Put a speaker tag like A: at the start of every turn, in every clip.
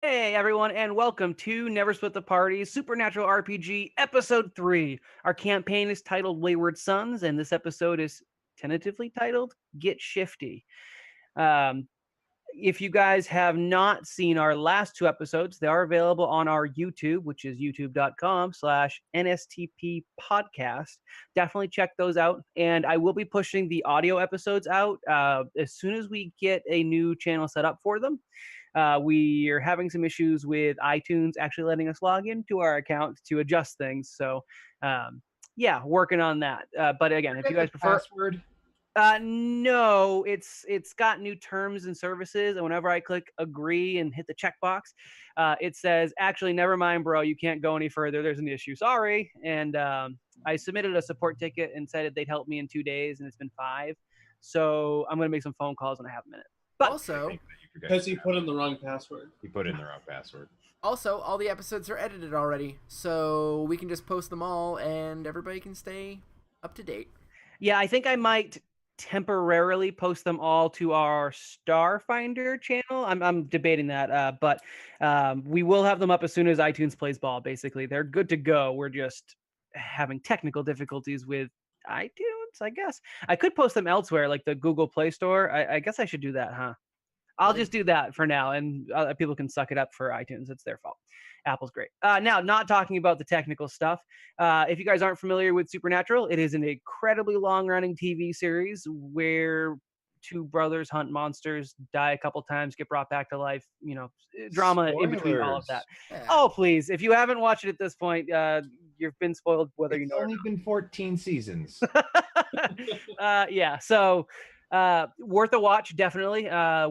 A: Hey everyone, and welcome to Never Split the Party Supernatural RPG Episode 3. Our campaign is titled Wayward Sons, and this episode is tentatively titled Get Shifty. Um, if you guys have not seen our last two episodes, they are available on our YouTube, which is youtube.com/NSTP podcast. Definitely check those out. And I will be pushing the audio episodes out as soon as we get a new channel set up for them. We are having some issues with iTunes actually letting us log into our account to adjust things. So, yeah, working on that. But again, if you guys prefer,
B: password.
A: no, it's got new terms and services, and whenever I click agree and hit the checkbox, it says, "Actually, never mind, bro. You can't go any further. There's an issue. Sorry." And I submitted a support ticket and said they'd help me in 2 days, and it's been 5. So I'm gonna make some phone calls when I have a minute. But
C: Also,
D: Because you put in the wrong password.
B: You put in the wrong password.
C: all the episodes are edited already, so we can just post them all, and everybody can stay up to date.
A: yeah, I think I might temporarily post them all to our Starfinder channel. I'm debating that, but we will have them up as soon as iTunes plays ball. Basically, they're good to go. We're just having technical difficulties with iTunes, I guess. I could post them elsewhere, like the Google Play Store. I guess I should do that, huh? I'll just do that for now, and people can suck it up for iTunes. It's their fault. Apple's great. Now, not talking about the technical stuff. If you guys aren't familiar with Supernatural, it is an incredibly long-running TV series where two brothers hunt monsters, die a couple times, get brought back to life. You know, drama in between all of that.
C: Yeah.
A: Oh, please! If you haven't watched it at this point, you've been spoiled, whether you
B: It's
A: know it or
B: only been 14 seasons.
A: yeah, so worth a watch, definitely.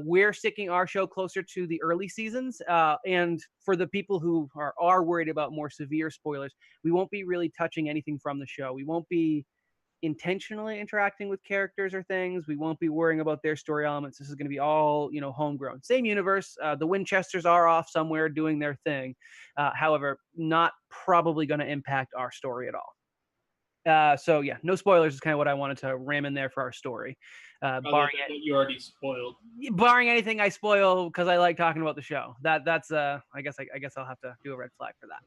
A: We're sticking our show closer to the early seasons, and for the people who are worried about more severe spoilers, we won't be really touching anything from the show. We won't be intentionally interacting with characters or things. We won't be worrying about their story elements. This is going to be all, homegrown. Same universe. The Winchesters are off somewhere doing their thing. However, not probably going to impact our story at all. So yeah, no spoilers is kind of what I wanted to ram in there for our story.
D: Barring what you already spoiled.
A: Barring anything I spoil because I like talking about the show. That's I guess I'll have to do a red flag for that.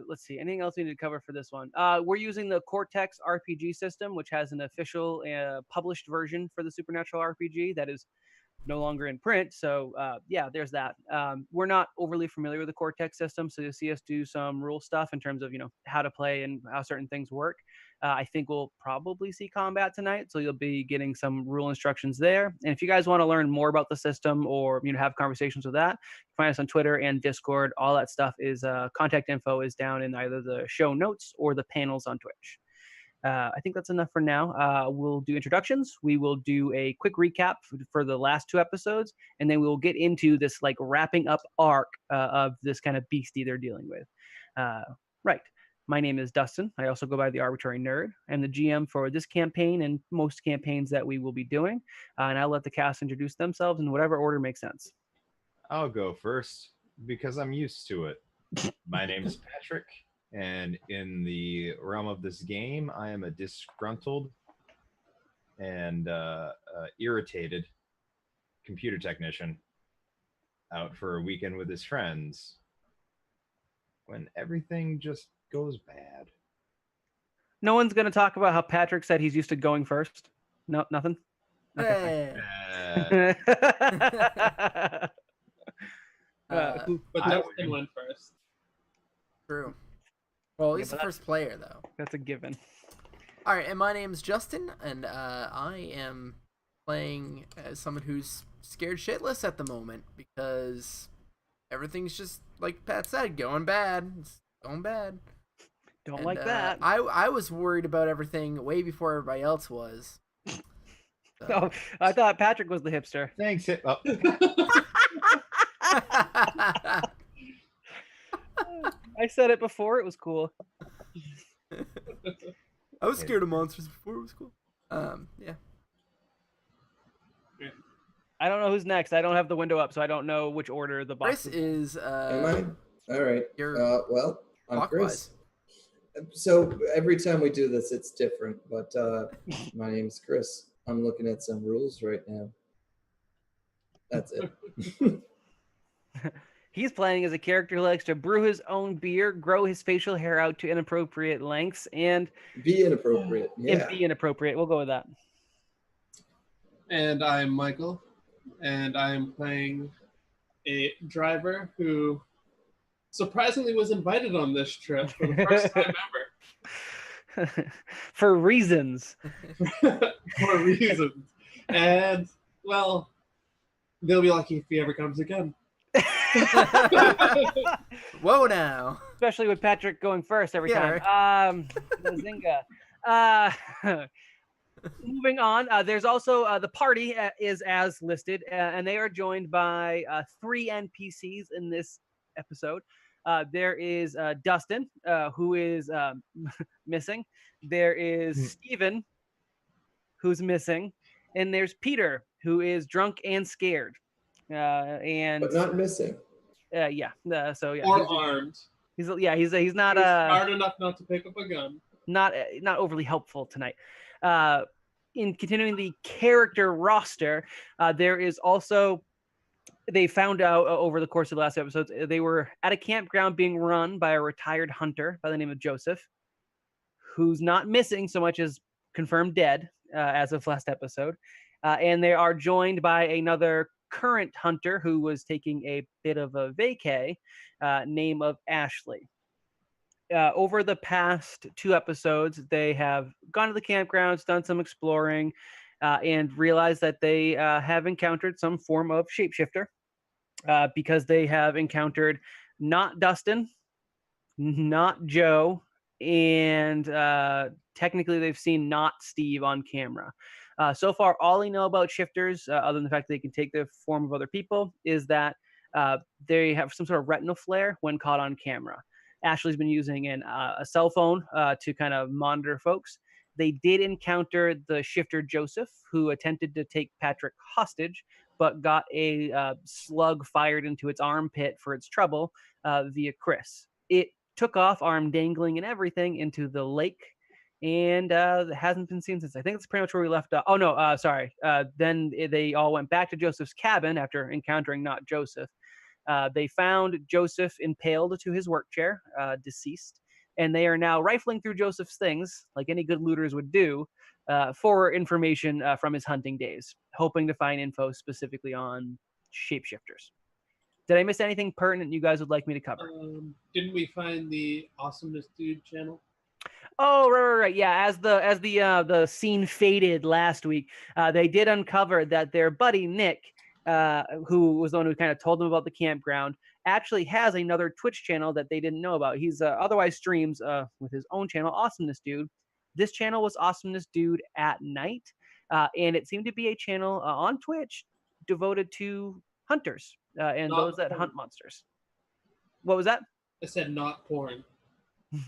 A: Let's see. Anything else we need to cover for this one? We're using the Cortex RPG system, which has an official published version for the Supernatural RPG that is no longer in print. So yeah, there's that. We're not overly familiar with the Cortex system, so you'll see us do some rule stuff in terms of how to play and how certain things work. I think we'll probably see combat tonight, so you'll be getting some rule instructions there. And if you guys want to learn more about the system or have conversations with that, find us on Twitter and Discord. All that stuff is contact info is down in either the show notes or the panels on Twitch. I think that's enough for now. We'll do introductions. We will do a quick recap for the last 2 episodes, and then we will get into this wrapping up arc of this kind of beastie they're dealing with. Right. My name is Dustin. I also go by the Arbitrary Nerd. I'm the GM for this campaign and most campaigns that we will be doing. And I'll let the cast introduce themselves in whatever order makes sense.
B: I'll go first because I'm used to it. My name is Patrick, and in the realm of this game, I am a disgruntled and irritated computer technician out for a weekend with his friends when everything just goes bad.
A: No one's going to talk about how Patrick said he's used to going first? No, nothing?
C: Hey.
A: Okay.
D: But Dustin went first.
C: True. Well, he's
A: Yeah,
C: the first player, though.
A: That's a given.
C: All right, and my name's Justin, and I am playing as someone who's scared shitless at the moment because everything's just, like Pat said, going bad. It's going bad.
A: Don't like that.
C: I was worried about everything way before everybody else was. So.
A: Oh, I thought Patrick was the hipster.
B: Thanks.
A: I said it before. It was cool.
C: I was scared of monsters before it was cool. Yeah.
A: I don't know who's next. I don't have the window up, so I don't know which order the box
C: Chris is.
E: Am I? All right. Well, I'm
C: clockwise.
E: Chris. So every time we do this, it's different. But my name is Chris. I'm looking at some rules right now. That's it.
A: He's playing as a character who likes to brew his own beer, grow his facial hair out to inappropriate lengths, and
E: Be inappropriate. Yeah.
A: be inappropriate. We'll go with that.
D: And I'm Michael, and I am playing a driver who surprisingly was invited on this trip for the first time ever.
A: For reasons.
D: For reasons. And, well, they'll be lucky if he ever comes again.
C: Whoa now.
A: Especially with Patrick going first every
C: Yeah,
A: time. Zinga. Moving on, there's also the party is as listed, and they are joined by 3 NPCs in this episode. There is Dustin, who is missing. There is Steven, who's missing. And there's Peter, who is drunk and scared.
E: But not missing.
A: Yeah. So yeah.
D: Or armed.
A: He's not
D: He's smart enough not to pick up a gun.
A: Not overly helpful tonight. In continuing the character roster, there is also, they found out over the course of the last episodes, they were at a campground being run by a retired hunter by the name of Joseph, who's not missing so much as confirmed dead as of last episode. And they are joined by another current hunter who was taking a bit of a vacay, name of Ashley. Over the past 2 episodes, they have gone to the campgrounds, done some exploring, and realized that they have encountered some form of shapeshifter, because they have encountered not Dustin, not Joe, and technically they've seen not Steve on camera. So far, all they know about shifters, other than the fact that they can take the form of other people, is that they have some sort of retinal flare when caught on camera. Ashley's been using a cell phone to kind of monitor folks. They did encounter the shifter Joseph, who attempted to take Patrick hostage, but got a slug fired into its armpit for its trouble via Chris. It took off, arm dangling and everything, into the lake, and hasn't been seen since. I think that's pretty much where we left off. Oh, no, sorry. Then they all went back to Joseph's cabin after encountering not Joseph. They found Joseph impaled to his work chair, deceased, and they are now rifling through Joseph's things, like any good looters would do, for information from his hunting days, hoping to find info specifically on shapeshifters. Did I miss anything pertinent you guys would like me to cover?
D: Didn't we find the Awesomeness Dude channel?
A: Oh, right. Yeah, as the scene faded last week, they did uncover that their buddy Nick, who was the one who kind of told them about the campground, actually has another Twitch channel that they didn't know about. He's otherwise streams with his own channel, Awesomeness Dude. This channel was Awesomeness Dude at Night, and it seemed to be a channel on Twitch devoted to hunters and those that hunt monsters. What was that?
D: I said not porn.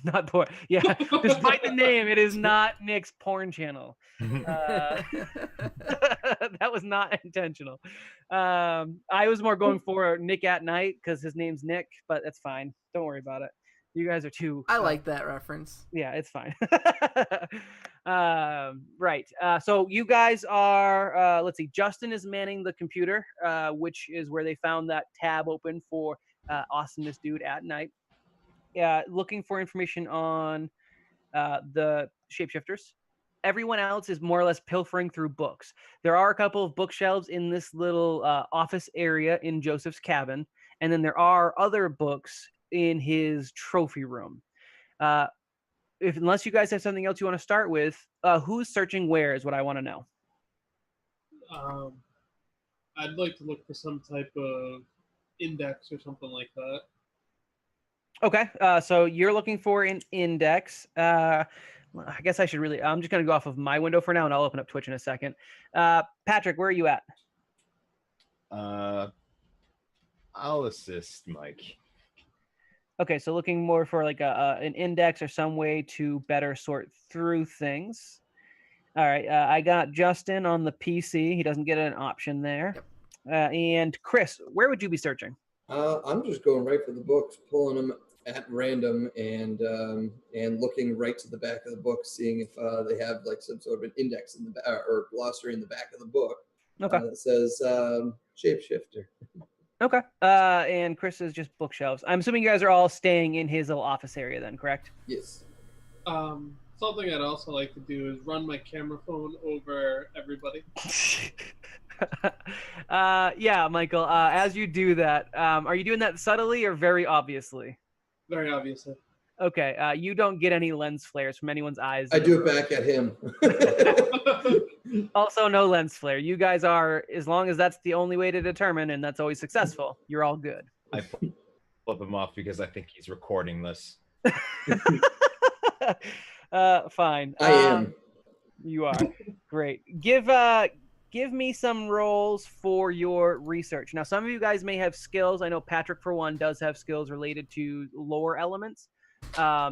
A: Not porn. Yeah, despite the name, it is not Nick's porn channel. That was not intentional. I was more going for Nick at Night because his name's Nick, but that's fine. Don't worry about it. You guys are too.
C: I like that reference.
A: Yeah, it's fine. Right. So you guys are. Let's see. Justin is manning the computer, which is where they found that tab open for Awesomeness Dude at Night. Looking for information on the shapeshifters. Everyone else is more or less pilfering through books. There are a couple of bookshelves in this little office area in Joseph's cabin, and then there are other books in his trophy room. Unless you guys have something else you want to start with, who's searching where is what I want to know.
D: I'd like to look for some type of index or something like that.
A: Okay, so you're looking for an index. I guess I should I'm just going to go off of my window for now, and I'll open up Twitch in a second. Patrick, where are you at?
B: I'll assist Mike.
A: Okay, so looking more for like an index or some way to better sort through things. All right, I got Justin on the PC. He doesn't get an option there. Yep. And Chris, where would you be searching?
E: I'm just going right for the books, pulling them at random, and looking right to the back of the book, seeing if they have like some sort of an index in the back or glossary in the back of the book.
A: Okay.
E: That says shapeshifter.
A: Okay. And Chris is just bookshelves. I'm assuming you guys are all staying in his little office area then, correct?
E: Yes.
D: Something I'd also like to do is run my camera phone over everybody.
A: Yeah, Michael. As you do that, are you doing that subtly or very obviously?
D: Very obviously.
A: Okay. You don't get any lens flares from anyone's eyes.
E: I do it back at him.
A: Also, no lens flare. You guys are, as long as that's the only way to determine, and that's always successful, you're all good.
B: I flip him off because I think he's recording this.
A: Fine.
E: I am.
A: You are. Great. Give me some rolls for your research. Now, some of you guys may have skills. I know Patrick, for one, does have skills related to lore elements.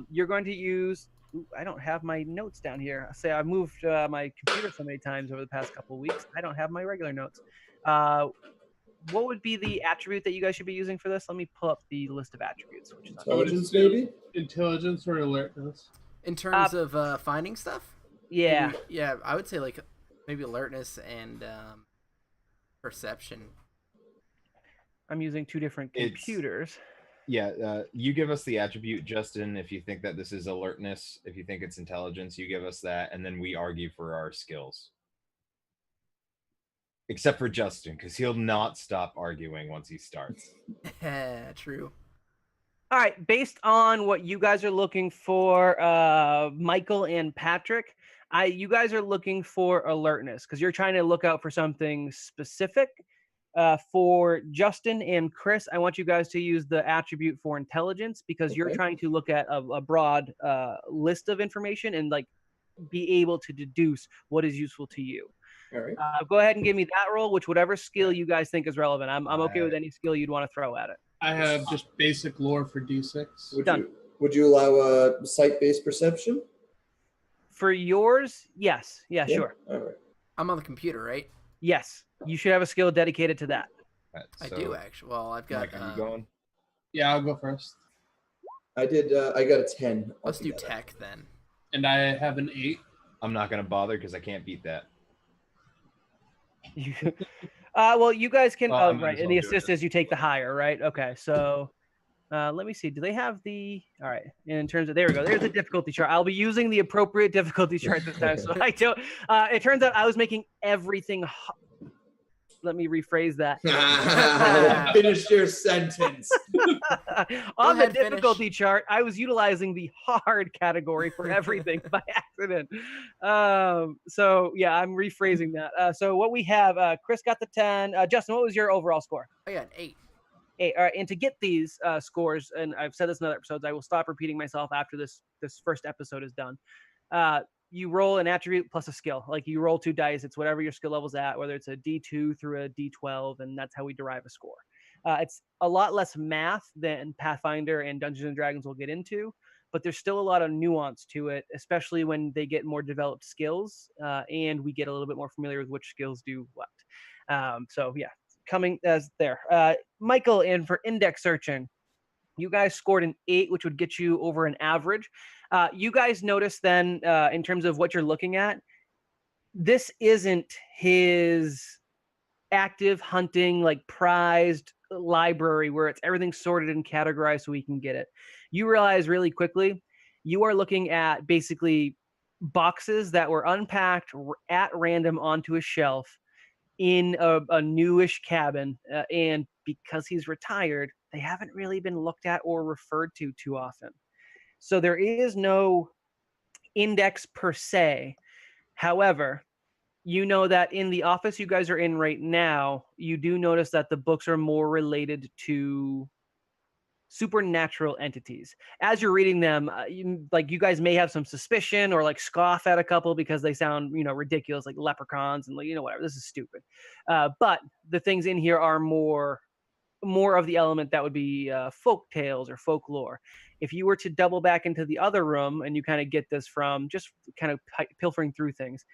A: You're going to use... Ooh, I don't have my notes down here. I say I've moved my computer so many times over the past couple of weeks. I don't have my regular notes. What would be the attribute that you guys should be using for this? Let me pull up the list of attributes. Which is
E: Intelligence, maybe?
D: Intelligence or alertness?
C: In terms of finding stuff?
A: Yeah.
C: Maybe, yeah, I would say like maybe alertness and perception.
A: I'm using two different computers.
B: Yeah, you give us the attribute, Justin, if you think that this is alertness. If you think it's intelligence, you give us that, and then we argue for our skills. Except for Justin, because he'll not stop arguing once he starts.
C: True.
A: All right, based on what you guys are looking for, Michael and Patrick, you guys are looking for alertness because you're trying to look out for something specific. For Justin and Chris, I want you guys to use the attribute for intelligence because you're trying to look at a broad list of information and like be able to deduce what is useful to you.
E: All right.
A: Go ahead and give me that roll, whatever skill you guys think is relevant. I'm okay with any skill you'd want to throw at it.
D: I have just basic lore for D6.
E: Would you allow sight-based perception?
A: For yours, yes. Yeah, sure.
E: All right.
C: I'm on the computer, right?
A: Yes. You should have a skill dedicated to that.
B: Right,
C: I do actually. Well, I've got.
B: Mike, are you going?
D: Yeah, I'll go first.
E: I did. I got a 10.
C: Let's do
E: altogether.
C: tech then.
D: And I have an 8.
B: I'm not going to bother because I can't beat that.
A: Well, you guys can.
B: Well,
A: right. And the assist is you take the higher, right? Okay. So let me see. Do they have the? All right. In terms of, there we go. There's the difficulty chart. I'll be using the appropriate difficulty chart this time. So I don't. It turns out I was making everything. Let me rephrase that.
E: Finish your sentence.
A: On the difficulty chart, I was utilizing the hard category for everything by accident. So yeah, I'm rephrasing that. So what we have, Chris got the 10. Justin, what was your overall score?
C: I got an 8.
A: 8. All right, and to get these scores, and I've said this in other episodes, I will stop repeating myself after this first episode is done. You roll an attribute plus a skill. Like you roll 2 dice. It's whatever your skill level's at, whether it's a D2 through a D12, and that's how we derive a score. It's a lot less math than Pathfinder and Dungeons and Dragons will get into, but there's still a lot of nuance to it, especially when they get more developed skills, and we get a little bit more familiar with which skills do what. So yeah, coming as there. Michael, and for index searching, you guys scored an 8, which would get you over an average. You guys notice then, in terms of what you're looking at, this isn't his active hunting, like prized library where it's everything sorted and categorized so we can get it. You realize really quickly, you are looking at basically boxes that were unpacked at random onto a shelf in a newish cabin. And because he's retired, they haven't really been looked at or referred to too often. So there is no index per se. However, you know that in the office you guys are in right now, you do notice that the books are more related to supernatural entities. As you're reading them, you guys may have some suspicion or like scoff at a couple because they sound, ridiculous, like leprechauns and whatever. This is stupid. But the things in here are more of the element that would be folk tales or folklore. If you were to double back into the other room and you kind of get this from just kind of pilfering through things,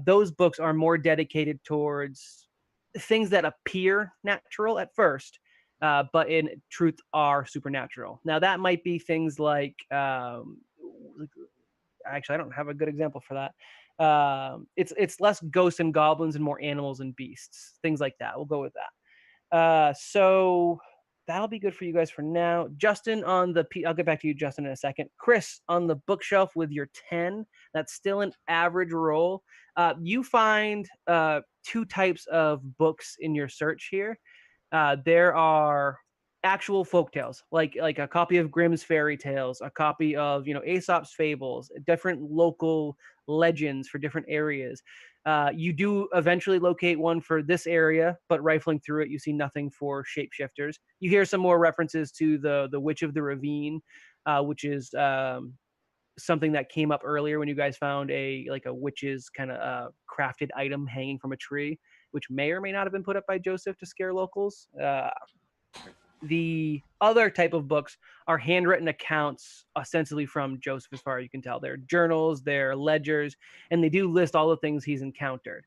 A: those books are more dedicated towards things that appear natural at first, but in truth are supernatural. Now that might be things like, actually, I don't have a good example for that. It's less ghosts and goblins and more animals and beasts, things like that. We'll go with that. So that'll be good for you guys for now. Justin on the I'll get back to you, Justin, in a second. Chris on the bookshelf with your 10. That's still an average roll. You find 2 types of books in your search here. There are actual folktales, like a copy of Grimm's fairy tales, a copy of Aesop's fables, different local legends for different areas. You do eventually locate one for this area, but rifling through it, you see nothing for shapeshifters. You hear some more references to the Witch of the Ravine, which is something that came up earlier when you guys found a witch's kind of crafted item hanging from a tree, which may or may not have been put up by Joseph to scare locals. The other type of books are handwritten accounts, ostensibly from Joseph, as far as you can tell. They're journals, they're ledgers, and they do list all the things he's encountered.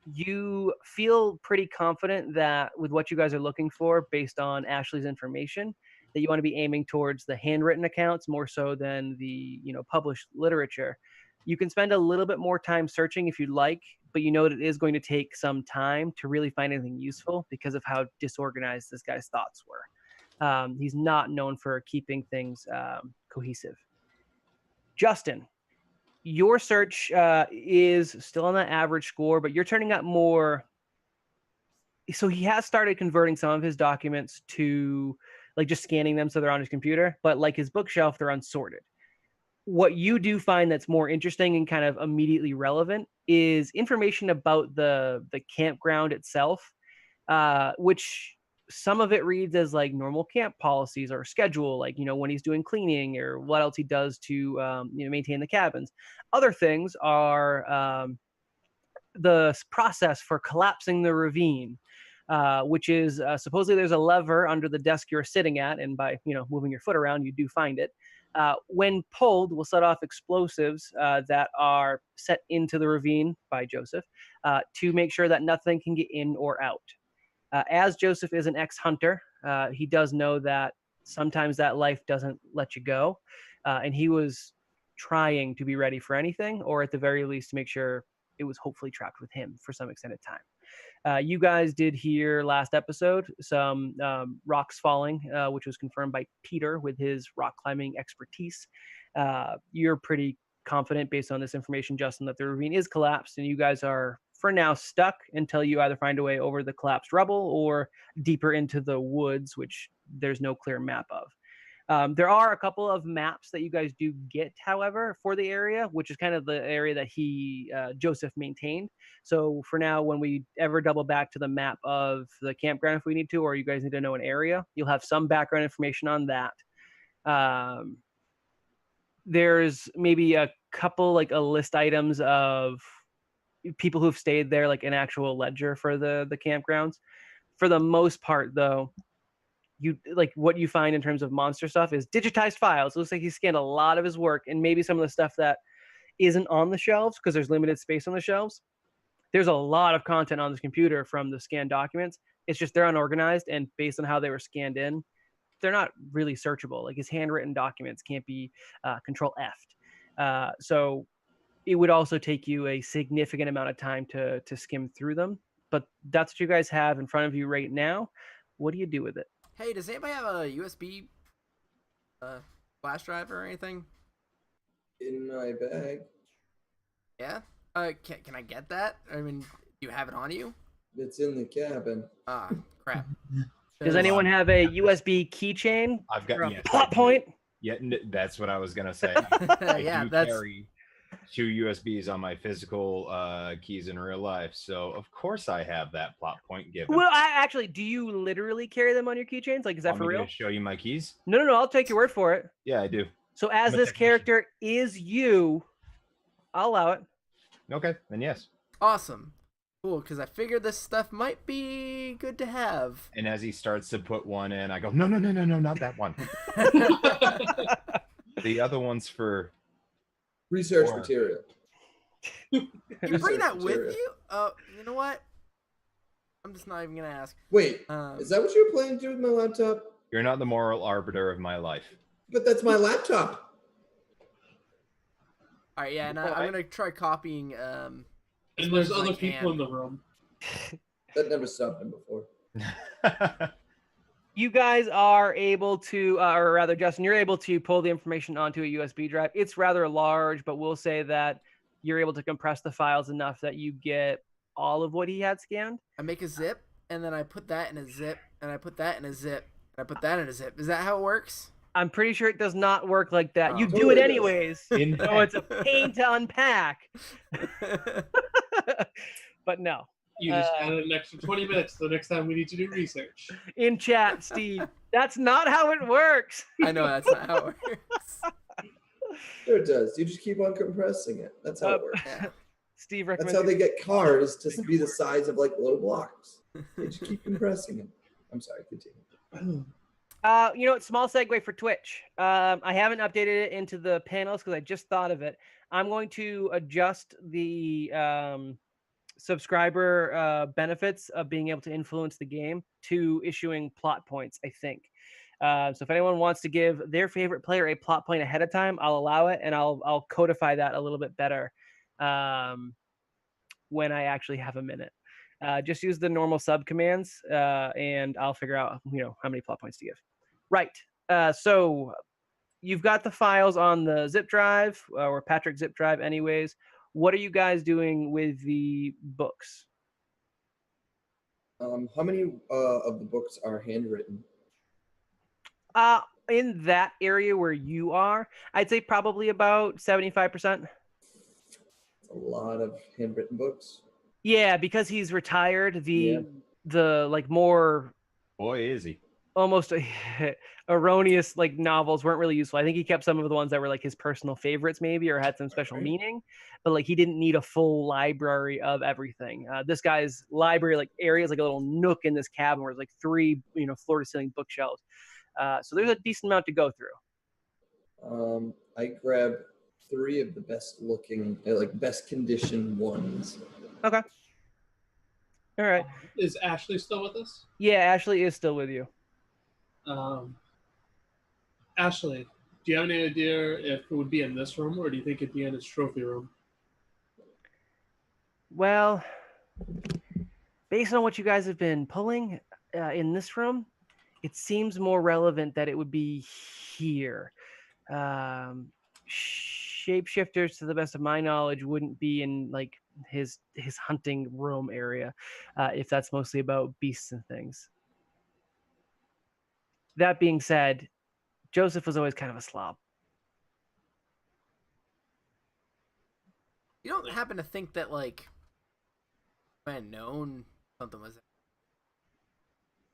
A: You feel pretty confident that with what you guys are looking for, based on Ashley's information, that you want to be aiming towards the handwritten accounts more so than the published literature. You can spend a little bit more time searching if you'd like, but you know that it is going to take some time to really find anything useful because of how disorganized this guy's thoughts were. He's not known for keeping things cohesive. Justin, your search is still on that average score, but you're turning out more. So he has started converting some of his documents to just scanning them so they're on his computer, but like his bookshelf, they're unsorted. What you do find that's more interesting and kind of immediately relevant is information about the campground itself, which some of it reads as normal camp policies or schedule, when he's doing cleaning or what else he does to maintain the cabins. Other things are the process for collapsing the ravine, which is supposedly there's a lever under the desk you're sitting at, and by moving your foot around, you do find it. When pulled, will set off explosives that are set into the ravine by Joseph to make sure that nothing can get in or out. As Joseph is an ex-hunter, he does know that sometimes that life doesn't let you go, and he was trying to be ready for anything, or at the very least to make sure it was hopefully trapped with him for some extended time. You guys did hear last episode some rocks falling, which was confirmed by Peter with his rock climbing expertise. You're pretty confident based on this information, Justin, that the ravine is collapsed, and you guys are for now stuck until you either find a way over the collapsed rubble or deeper into the woods, which there's no clear map of. There are a couple of maps that you guys do get, however, for the area, which is kind of the area that Joseph maintained. So for now, when we ever double back to the map of the campground, if we need to, or you guys need to know an area, you'll have some background information on that. There's maybe a couple, a list items of people who've stayed there, an actual ledger for the campgrounds. For the most part, though, you what you find in terms of monster stuff is digitized files. It looks like he scanned a lot of his work, and maybe some of the stuff that isn't on the shelves because there's limited space on the shelves. There's a lot of content on this computer from the scanned documents. It's just they're unorganized, and based on how they were scanned in, they're not really searchable. His handwritten documents can't be Control F'd. So it would also take you a significant amount of time to skim through them. But that's what you guys have in front of you right now. What do you do with it?
C: Hey, does anybody have a USB flash drive or anything?
E: In my bag.
C: Yeah? Can I get that? I mean, do you have it on you?
E: It's in the cabin.
C: Ah, crap.
A: Does anyone have a USB keychain?
B: I've got
A: a plot point.
B: Yeah, that's what I was gonna say.
C: Yeah,
B: I carry 2 USBs on my physical keys in real life, so of course I have that plot point given.
A: Well, do you literally carry them on your keychains? Is that for real?
B: To show you my keys?
A: No, I'll take your word for it.
B: Yeah, I do.
A: So as this character is you, I'll allow it.
B: Okay, then yes.
C: Awesome. Cool, because I figured this stuff might be good to have.
B: And as he starts to put one in, I go, no, not that one. The other one's for
E: research material.
C: You bring that with you? You know what? I'm just not even gonna ask.
E: Wait, is that what you were planning to do with my laptop?
B: You're not the moral arbiter of my life.
E: But that's my laptop.
C: All right, yeah, and I'm gonna try copying.
D: And there's other people in the room.
E: That never stopped him before.
A: You guys are able to, or rather, Justin, you're able to pull the information onto a USB drive. It's rather large, but we'll say that you're able to compress the files enough that you get all of what he had scanned.
C: I make a zip, and then I put that in a zip, and I put that in a zip, and I put that in a zip. Is that how it works?
A: I'm pretty sure it does not work like that.
C: Oh.
A: You do
E: Totally
A: it
E: does.
A: anyways.
B: In
A: So it's a pain to unpack. But no.
D: You just added an extra 20 minutes the next time we need to do research.
A: In chat, Steve, that's not how it works.
C: I know that's not how it works.
E: Sure it does. You just keep on compressing it. That's how it works.
C: Yeah.
A: Steve
E: That's
A: recommends.
E: how they get cars to be the size of like little blocks. They just keep compressing them. I'm sorry, continue.
A: Small segue for Twitch. I haven't updated it into the panels because I just thought of it. I'm going to adjust the subscriber benefits of being able to influence the game to issuing plot points, I think. So if anyone wants to give their favorite player a plot point ahead of time, I'll allow it, and I'll codify that a little bit better when I actually have a minute. Just use the normal sub commands, and I'll figure out how many plot points to give. Right. So you've got the files on the zip drive or Patrick zip drive anyways. What are you guys doing with the books?
E: How many of the books are handwritten?
A: In that area where you are, I'd say probably about 75%.
E: A lot of handwritten books.
A: Yeah, because he's retired,
E: Yeah.
A: the like more
B: Boy, is he.
A: almost erroneous like novels weren't really useful. I think he kept some of the ones that were like his personal favorites maybe, or had some special
E: Right.
A: meaning, but like he didn't need a full library of everything. This guy's library like area is like a little nook in this cabin where there's like 3 floor to ceiling bookshelves. So there's a decent amount to go through.
E: I grabbed 3 of the best looking, like best condition ones.
A: Okay. All right.
D: Is Ashley still with us?
A: Yeah, Ashley is still with you.
D: Ashley, do you have any idea if it would be in this room, or do you think it'd be in his trophy room?
A: Well, based on what you guys have been pulling in this room, it seems more relevant that it would be here. Shapeshifters, to the best of my knowledge, wouldn't be in like his hunting room area, if that's mostly about beasts and things. That being said, Joseph was always kind of a slob.
C: You don't happen to think that like I had known something was.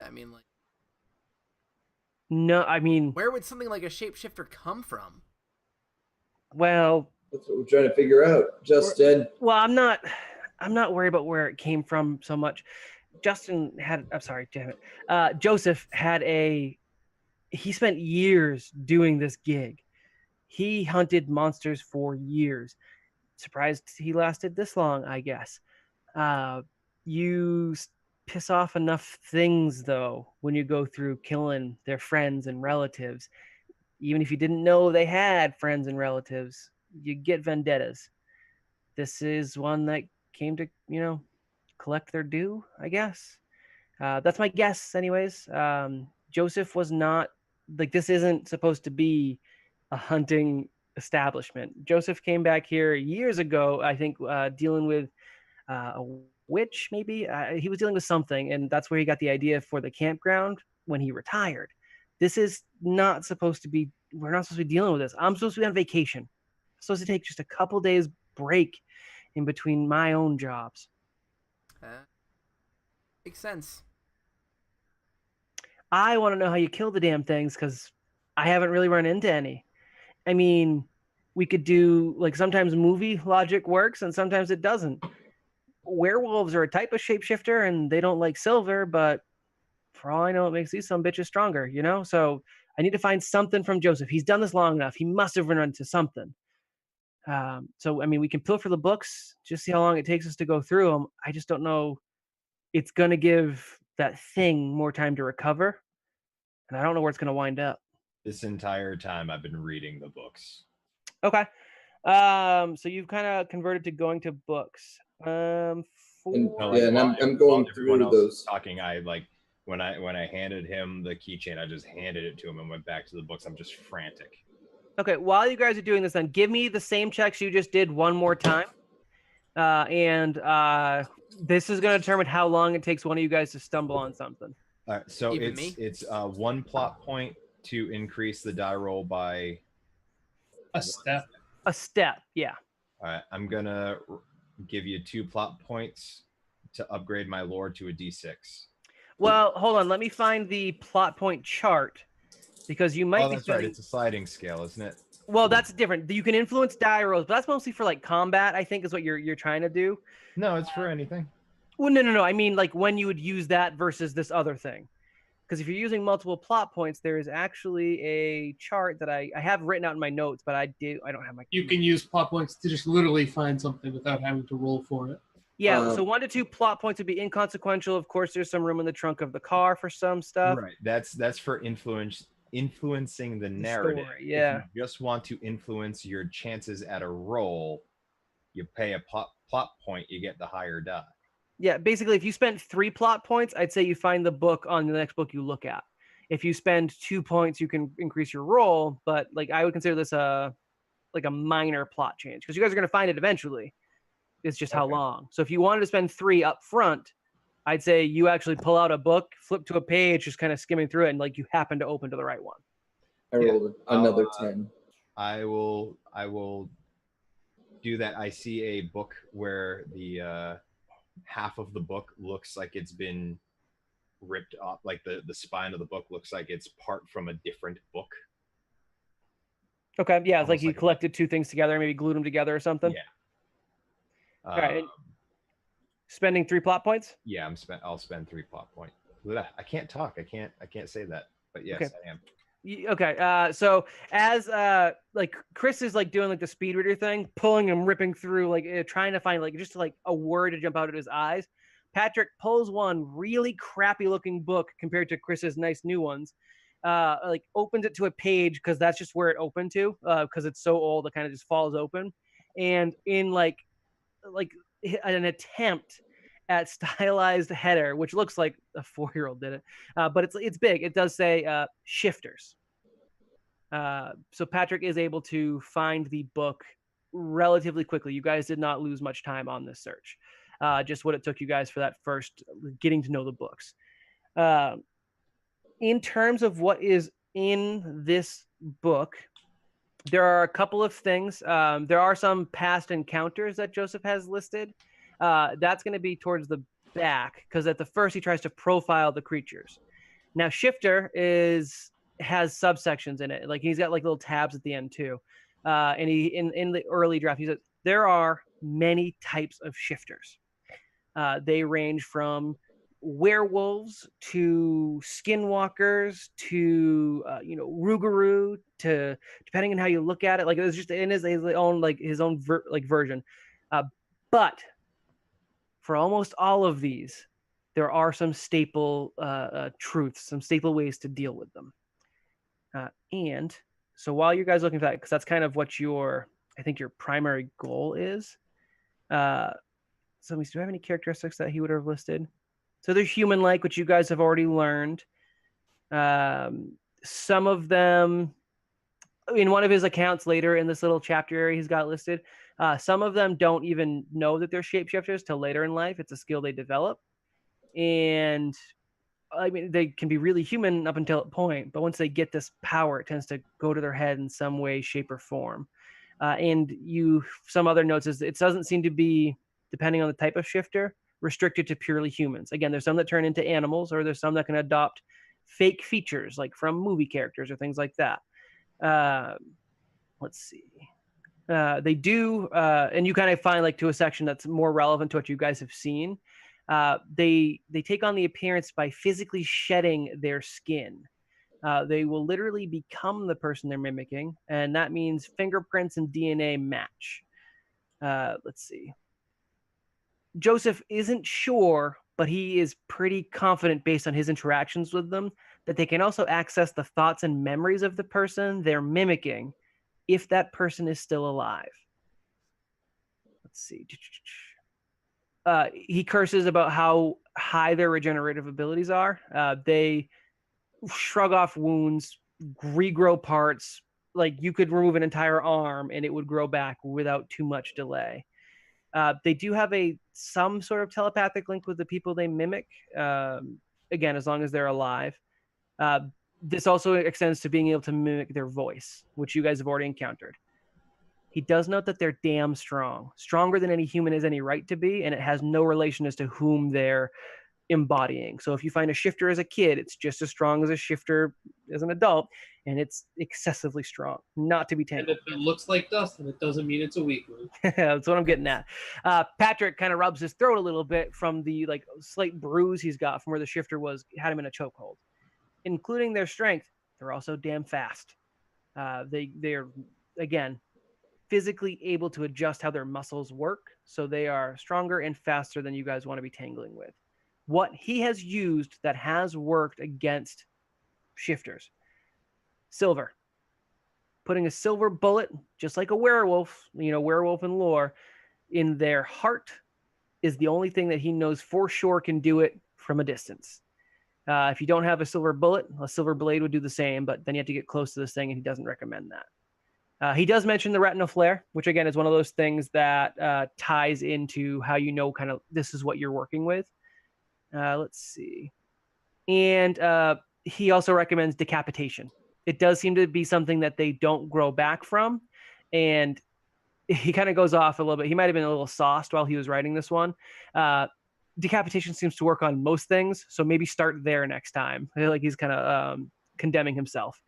C: I mean, like.
A: No, I mean,
C: Where would something like a shapeshifter come from?
A: well,
E: That's what we're trying to figure out, Justin.
A: well, I'm not worried about where it came from so much. Justin had, I'm sorry, damn it. Joseph had he spent years doing this gig. He hunted monsters for years. Surprised he lasted this long, I guess. You piss off enough things, though, when you go through killing their friends and relatives. Even if you didn't know they had friends and relatives, you get vendettas. This is one that came to, collect their due, I guess. That's my guess, anyways. Joseph was not, like, this isn't supposed to be a hunting establishment. Joseph came back here years ago, I think, dealing with a witch, maybe. He was dealing with something, and that's where he got the idea for the campground when he retired. This is not supposed to be, we're not supposed to be dealing with this. I'm supposed to be on vacation. I'm supposed to take just a couple days break in between my own jobs.
C: Makes sense.
A: I want to know how you kill the damn things because I haven't really run into any. I mean, we could do, like, sometimes movie logic works and sometimes it doesn't. Werewolves are a type of shapeshifter and they don't like silver, but for all I know, it makes these some bitches stronger, So I need to find something from Joseph. He's done this long enough. He must have run into something. So, I mean, we can pilfer the books, just see how long it takes us to go through them. I just don't know. It's going to give that thing more time to recover. And I don't know where it's going to wind up.
B: This entire time I've been reading the books.
A: Okay. So you've kind of converted to going to books.
E: I'm
B: No, like,
E: going
B: while
E: through
B: everyone else is
E: those.
B: talking, I like when I handed him the keychain, I just handed it to him and went back to the books. I'm just frantic.
A: Okay, while you guys are doing this, then give me the same checks you just did one more time. And this is going to determine how long it takes one of you guys to stumble on something.
B: All right, so
C: Even
B: it's 1 plot point to increase the die roll by
D: A step.
A: A step, yeah.
B: All right, I'm gonna give you 2 plot points to upgrade my lore to a D6.
A: Well, hold on. Let me find the plot point chart because you might
B: Oh,
A: be
B: that's right.
A: spending...
B: It's a sliding scale, isn't it?
A: Well, that's different. You can influence die rolls, but that's mostly for like combat, I think, is what you're trying to do.
B: No, it's for anything.
A: Well, no. I mean, like when you would use that versus this other thing. Because if you're using multiple plot points, there is actually a chart that I have written out in my notes, but I don't have my...
D: You can use plot points to just literally find something without having to roll for it.
A: Yeah, so 1 to 2 plot points would be inconsequential. Of course, there's some room in the trunk of the car for some stuff.
B: Right. That's for influencing the narrative.
A: Story, yeah.
B: If you just want to influence your chances at a roll, you pay a plot point, you get the higher die.
A: Yeah, basically, if you spend 3 plot points, I'd say you find the book on the next book you look at. If you spend 2 points, you can increase your roll, but like I would consider this a minor plot change because you guys are going to find it eventually. It's just how long. So if you wanted to spend 3 up front, I'd say you actually pull out a book, flip to a page, just kind of skimming through it, and like you happen to open to the right one.
E: I rolled another 10.
B: I will do that. I see a book where the half of the book looks like it's been ripped off, like the spine of the book looks like it's part from a different book.
A: Okay, yeah, it's like
B: Almost
A: you
B: like
A: collected 2 things together, maybe glued them together or something.
B: Yeah.
A: All right. Spending 3 plot points?
B: Yeah, I'll spend 3 plot points. I can't talk. I can't say that. But yes,
A: Okay.
B: I am.
A: Okay. So as like Chris is like doing like the speed reader thing, pulling and ripping through, like trying to find like just like a word to jump out at his eyes. Patrick pulls one really crappy looking book compared to Chris's nice new ones. Like opens it to a page because that's just where it opened to, because it's so old it kind of just falls open. And in like an attempt at stylized header, which looks like a 4-year-old did it, but it's big. It does say shifters. So Patrick is able to find the book relatively quickly. You guys did not lose much time on this search. Just what it took you guys for that first getting to know the books. In terms of what is in this book, there are a couple of things. There are some past encounters that Joseph has listed. That's going to be towards the back because at the first he tries to profile the creatures. Now Shifter has subsections in it. Like he's got like little tabs at the end too. And he in the early draft he said there are many types of shifters. They range from werewolves to skinwalkers to Rougarou to, depending on how you look at it, like it was just in his own version. But for almost all of these, there are some staple truths, some staple ways to deal with them. And so while you guys are looking for that, because that's kind of what I think your primary goal is. So do we have any characteristics that he would have listed? So they're human-like, which you guys have already learned. Some of them, in one of his accounts later in this little chapter area he's got listed, some of them don't even know that they're shapeshifters till later in life. It's a skill they develop. And I mean, they can be really human up until a point, but once they get this power, it tends to go to their head in some way, shape, or form. And some other notes is it doesn't seem to be, depending on the type of shifter, restricted to purely humans. Again, there's some that turn into animals, or there's some that can adopt fake features, like from movie characters or things like that. Let's see. They do, and you kind of find like to a section that's more relevant to what you guys have seen. They take on the appearance by physically shedding their skin. They will literally become the person they're mimicking, and that means fingerprints and DNA match. Let's see. Joseph isn't sure, but he is pretty confident based on his interactions with them that they can also access the thoughts and memories of the person they're mimicking if that person is still alive. Let's see. He curses about how high their regenerative abilities are. They shrug off wounds, regrow parts. Like you could remove an entire arm and it would grow back without too much delay. They do have some sort of telepathic link with the people they mimic. Again, as long as they're alive. This also extends to being able to mimic their voice, which you guys have already encountered. He does note that they're damn strong, stronger than any human has any right to be, and it has no relation as to whom they're embodying. So if you find a shifter as a kid, it's just as strong as a shifter as an adult, and it's excessively strong, not to be
D: And
A: tangled.
D: if it looks like dust, then it doesn't mean it's a weakling.
A: That's what I'm getting at. Patrick kind of rubs his throat a little bit from the like slight bruise he's got from where the shifter had him in a chokehold. Including their strength, they're also damn fast. They're again physically able to adjust how their muscles work, so they are stronger and faster than you guys want to be tangling with. What he has used that has worked against shifters: silver. Putting a silver bullet, just like a werewolf, werewolf in lore, in their heart is the only thing that he knows for sure can do it from a distance. If you don't have a silver bullet, a silver blade would do the same, but then you have to get close to this thing, and he doesn't recommend that. He does mention the retinal flare, which again is one of those things that ties into how you know kind of this is what you're working with. Let's see. And he also recommends decapitation. It does seem to be something that they don't grow back from. And he kind of goes off a little bit. He might have been a little sauced while he was writing this one. Decapitation seems to work on most things, so maybe start there next time. I feel like he's kind of condemning himself.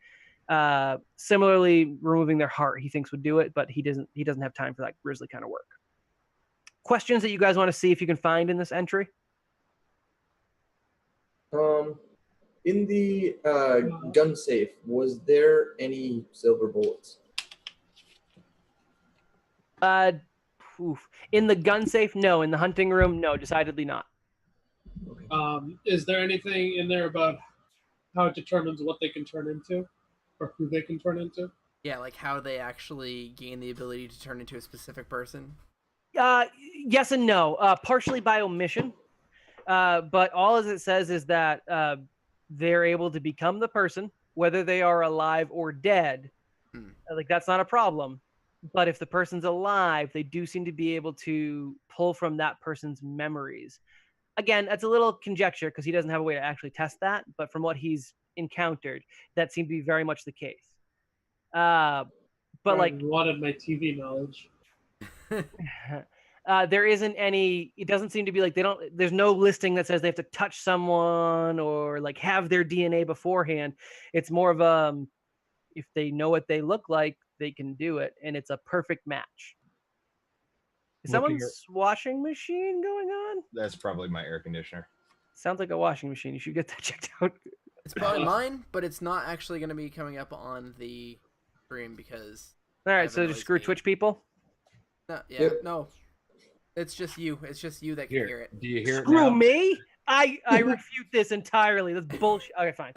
A: Similarly, removing their heart, he thinks would do it, but he doesn't have time for that grisly kind of work. Questions that you guys want to see if you can find in this entry?
E: In the gun safe, was there any silver bullets?
A: In the gun safe, no. In the hunting room, no. Decidedly not.
E: Okay.
D: Is there anything in there about how it determines what they can turn into, or who they can turn into?
C: Yeah, like how they actually gain the ability to turn into a specific person.
A: Yes and no. Partially by omission, but all as it says is that they're able to become the person, whether they are alive or dead. Like that's not a problem. But if the person's alive, they do seem to be able to pull from that person's memories. Again, that's a little conjecture because he doesn't have a way to actually test that. But from what he's encountered, that seemed to be very much the case. But
D: I wanted my TV knowledge.
A: There isn't any. It doesn't seem to be like they don't. There's no listing that says they have to touch someone or like have their DNA beforehand. It's more of if they know what they look like, they can do it, and it's a perfect match. Is someone's washing machine going on?
B: That's probably my air conditioner.
A: Sounds like a washing machine. You should get that checked out.
C: It's probably mine, but it's not actually going to be coming up on the stream because.
A: All right, so just screw Twitch people.
C: No, yeah, no. It's just you. It's just you that can hear it.
B: Do you hear
A: Screw
B: it now?
A: me? I refute this entirely. That's bullshit. Okay, fine.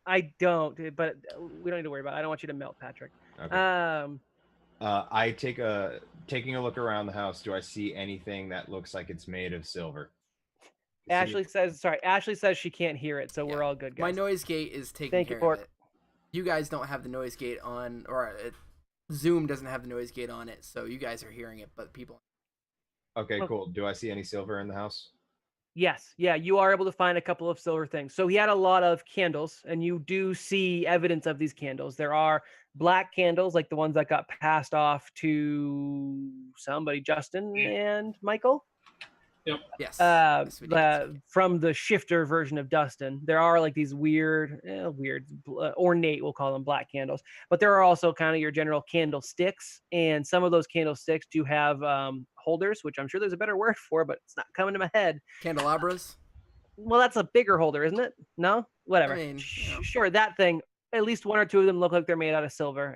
A: I don't, but we don't need to worry about it. I don't want you to melt, Patrick.
B: Okay. Taking a look around the house. Do I see anything that looks like it's made of silver?
A: Ashley says she can't hear it, so we're all good, guys.
C: My noise gate is taking care of it. You guys don't have the noise gate on, or Zoom doesn't have the noise gate on it, so you guys are hearing it, but people.
B: Okay, cool. Do I see any silver in the house?
A: Yes. Yeah, you are able to find a couple of silver things. So he had a lot of candles, and you do see evidence of these candles. There are black candles, like the ones that got passed off to somebody, Justin and Michael.
D: Yep.
C: Yes.
A: From the shifter version of Dustin, there are like these weird, ornate, we'll call them black candles. But there are also kind of your general candlesticks, and some of those candlesticks do have holders, which I'm sure there's a better word for, but it's not coming to my head.
C: Candelabras.
A: Well, that's a bigger holder, isn't it? No, whatever.
C: I mean,
A: sure, that thing. At least one or two of them look like they're made out of silver.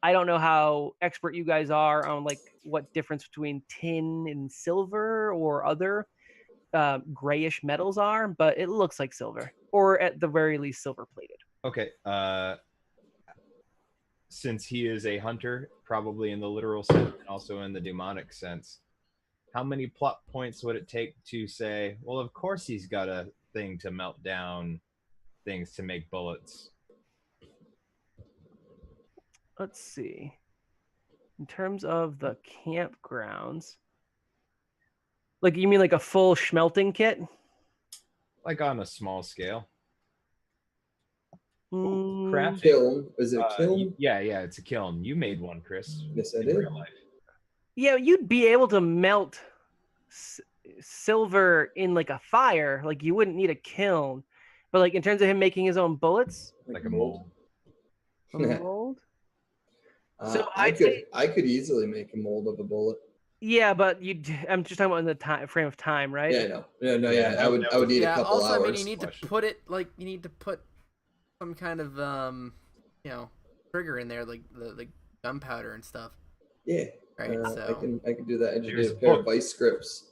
A: I don't know how expert you guys are on like what difference between tin and silver or other grayish metals are, but it looks like silver, or at the very least silver plated.
B: Okay. since he is a hunter, probably in the literal sense and also in the demonic sense, how many plot points would it take to say, well, of course he's got a thing to melt down things to make bullets?
A: Let's see. In terms of the campgrounds, like you mean like a full schmelting kit?
B: Like on a small scale.
A: Mm,
B: Crafting.
E: Kiln. Is it a kiln?
B: Yeah, it's a kiln. You made one, Chris.
E: Yes, I
B: in
E: did.
B: real life.
A: yeah, you'd be able to melt silver in like a fire. Like you wouldn't need a kiln. But like in terms of him making his own bullets,
B: Like a mold.
A: a mold. So
E: I
A: I'd
E: could
A: say-
E: I could easily make a mold of a bullet.
A: Yeah, but I'm just talking about in the frame of time, right?
E: Yeah, no,
B: Yeah,
E: I would need a
C: Yeah.
E: couple
C: Also,
E: hours.
C: I mean, you need to
B: Question.
C: put it like you need to put some kind of trigger in there, like the gunpowder and stuff.
E: Yeah,
C: Right. So
E: I can do that. I just
B: There's
E: need a
B: a
E: pair of
B: book.
E: vice scripts.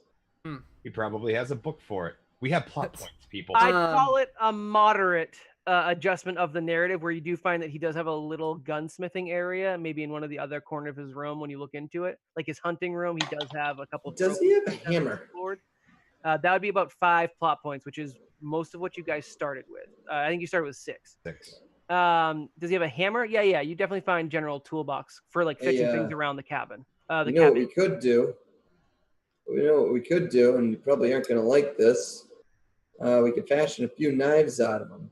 B: He probably has a book for it. We have plot
C: That's-
B: points, people.
A: I'd call it a moderate adjustment of the narrative, where you do find that he does have a little gunsmithing area, maybe in one of the other corner of his room when you look into it. Like his hunting room, he does have a couple.
E: Does
A: trophies
E: he have a
A: that are
E: hammer?
A: explored. That would be about 5 plot points, which is most of what you guys started with. I think you started with 6.
B: 6.
A: Does he have a hammer? Yeah. You definitely find general toolbox for like fixing things around the cabin. The
E: You know what
A: cabin.
E: we could do? We know what we could do, and you probably aren't going to like this. We could fashion a few knives out of them.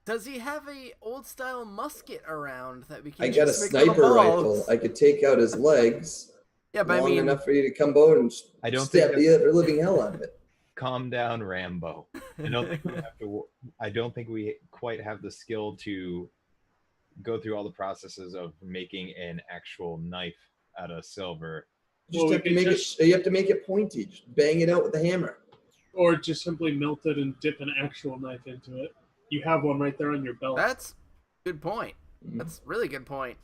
C: does he have a old style musket around that we can?
E: I got a
C: just make little
E: sniper
C: balls?
E: rifle. I could take out his legs
C: Yeah, but I
E: long
C: mean,
E: enough for you to come out and
B: I don't
E: stab
B: think
E: the ever living hell out of it.
B: Calm down, Rambo. I don't think we have to. I don't think we quite have the skill to go through all the processes of making an actual knife out of silver.
E: You
D: Well,
E: just have to make it. You have to make it pointy. Just bang it out with a hammer.
D: Or just simply melt it and dip an actual knife into it. You have one right there on your belt.
C: that's a good point.
E: Mhm.
C: That's a really good point.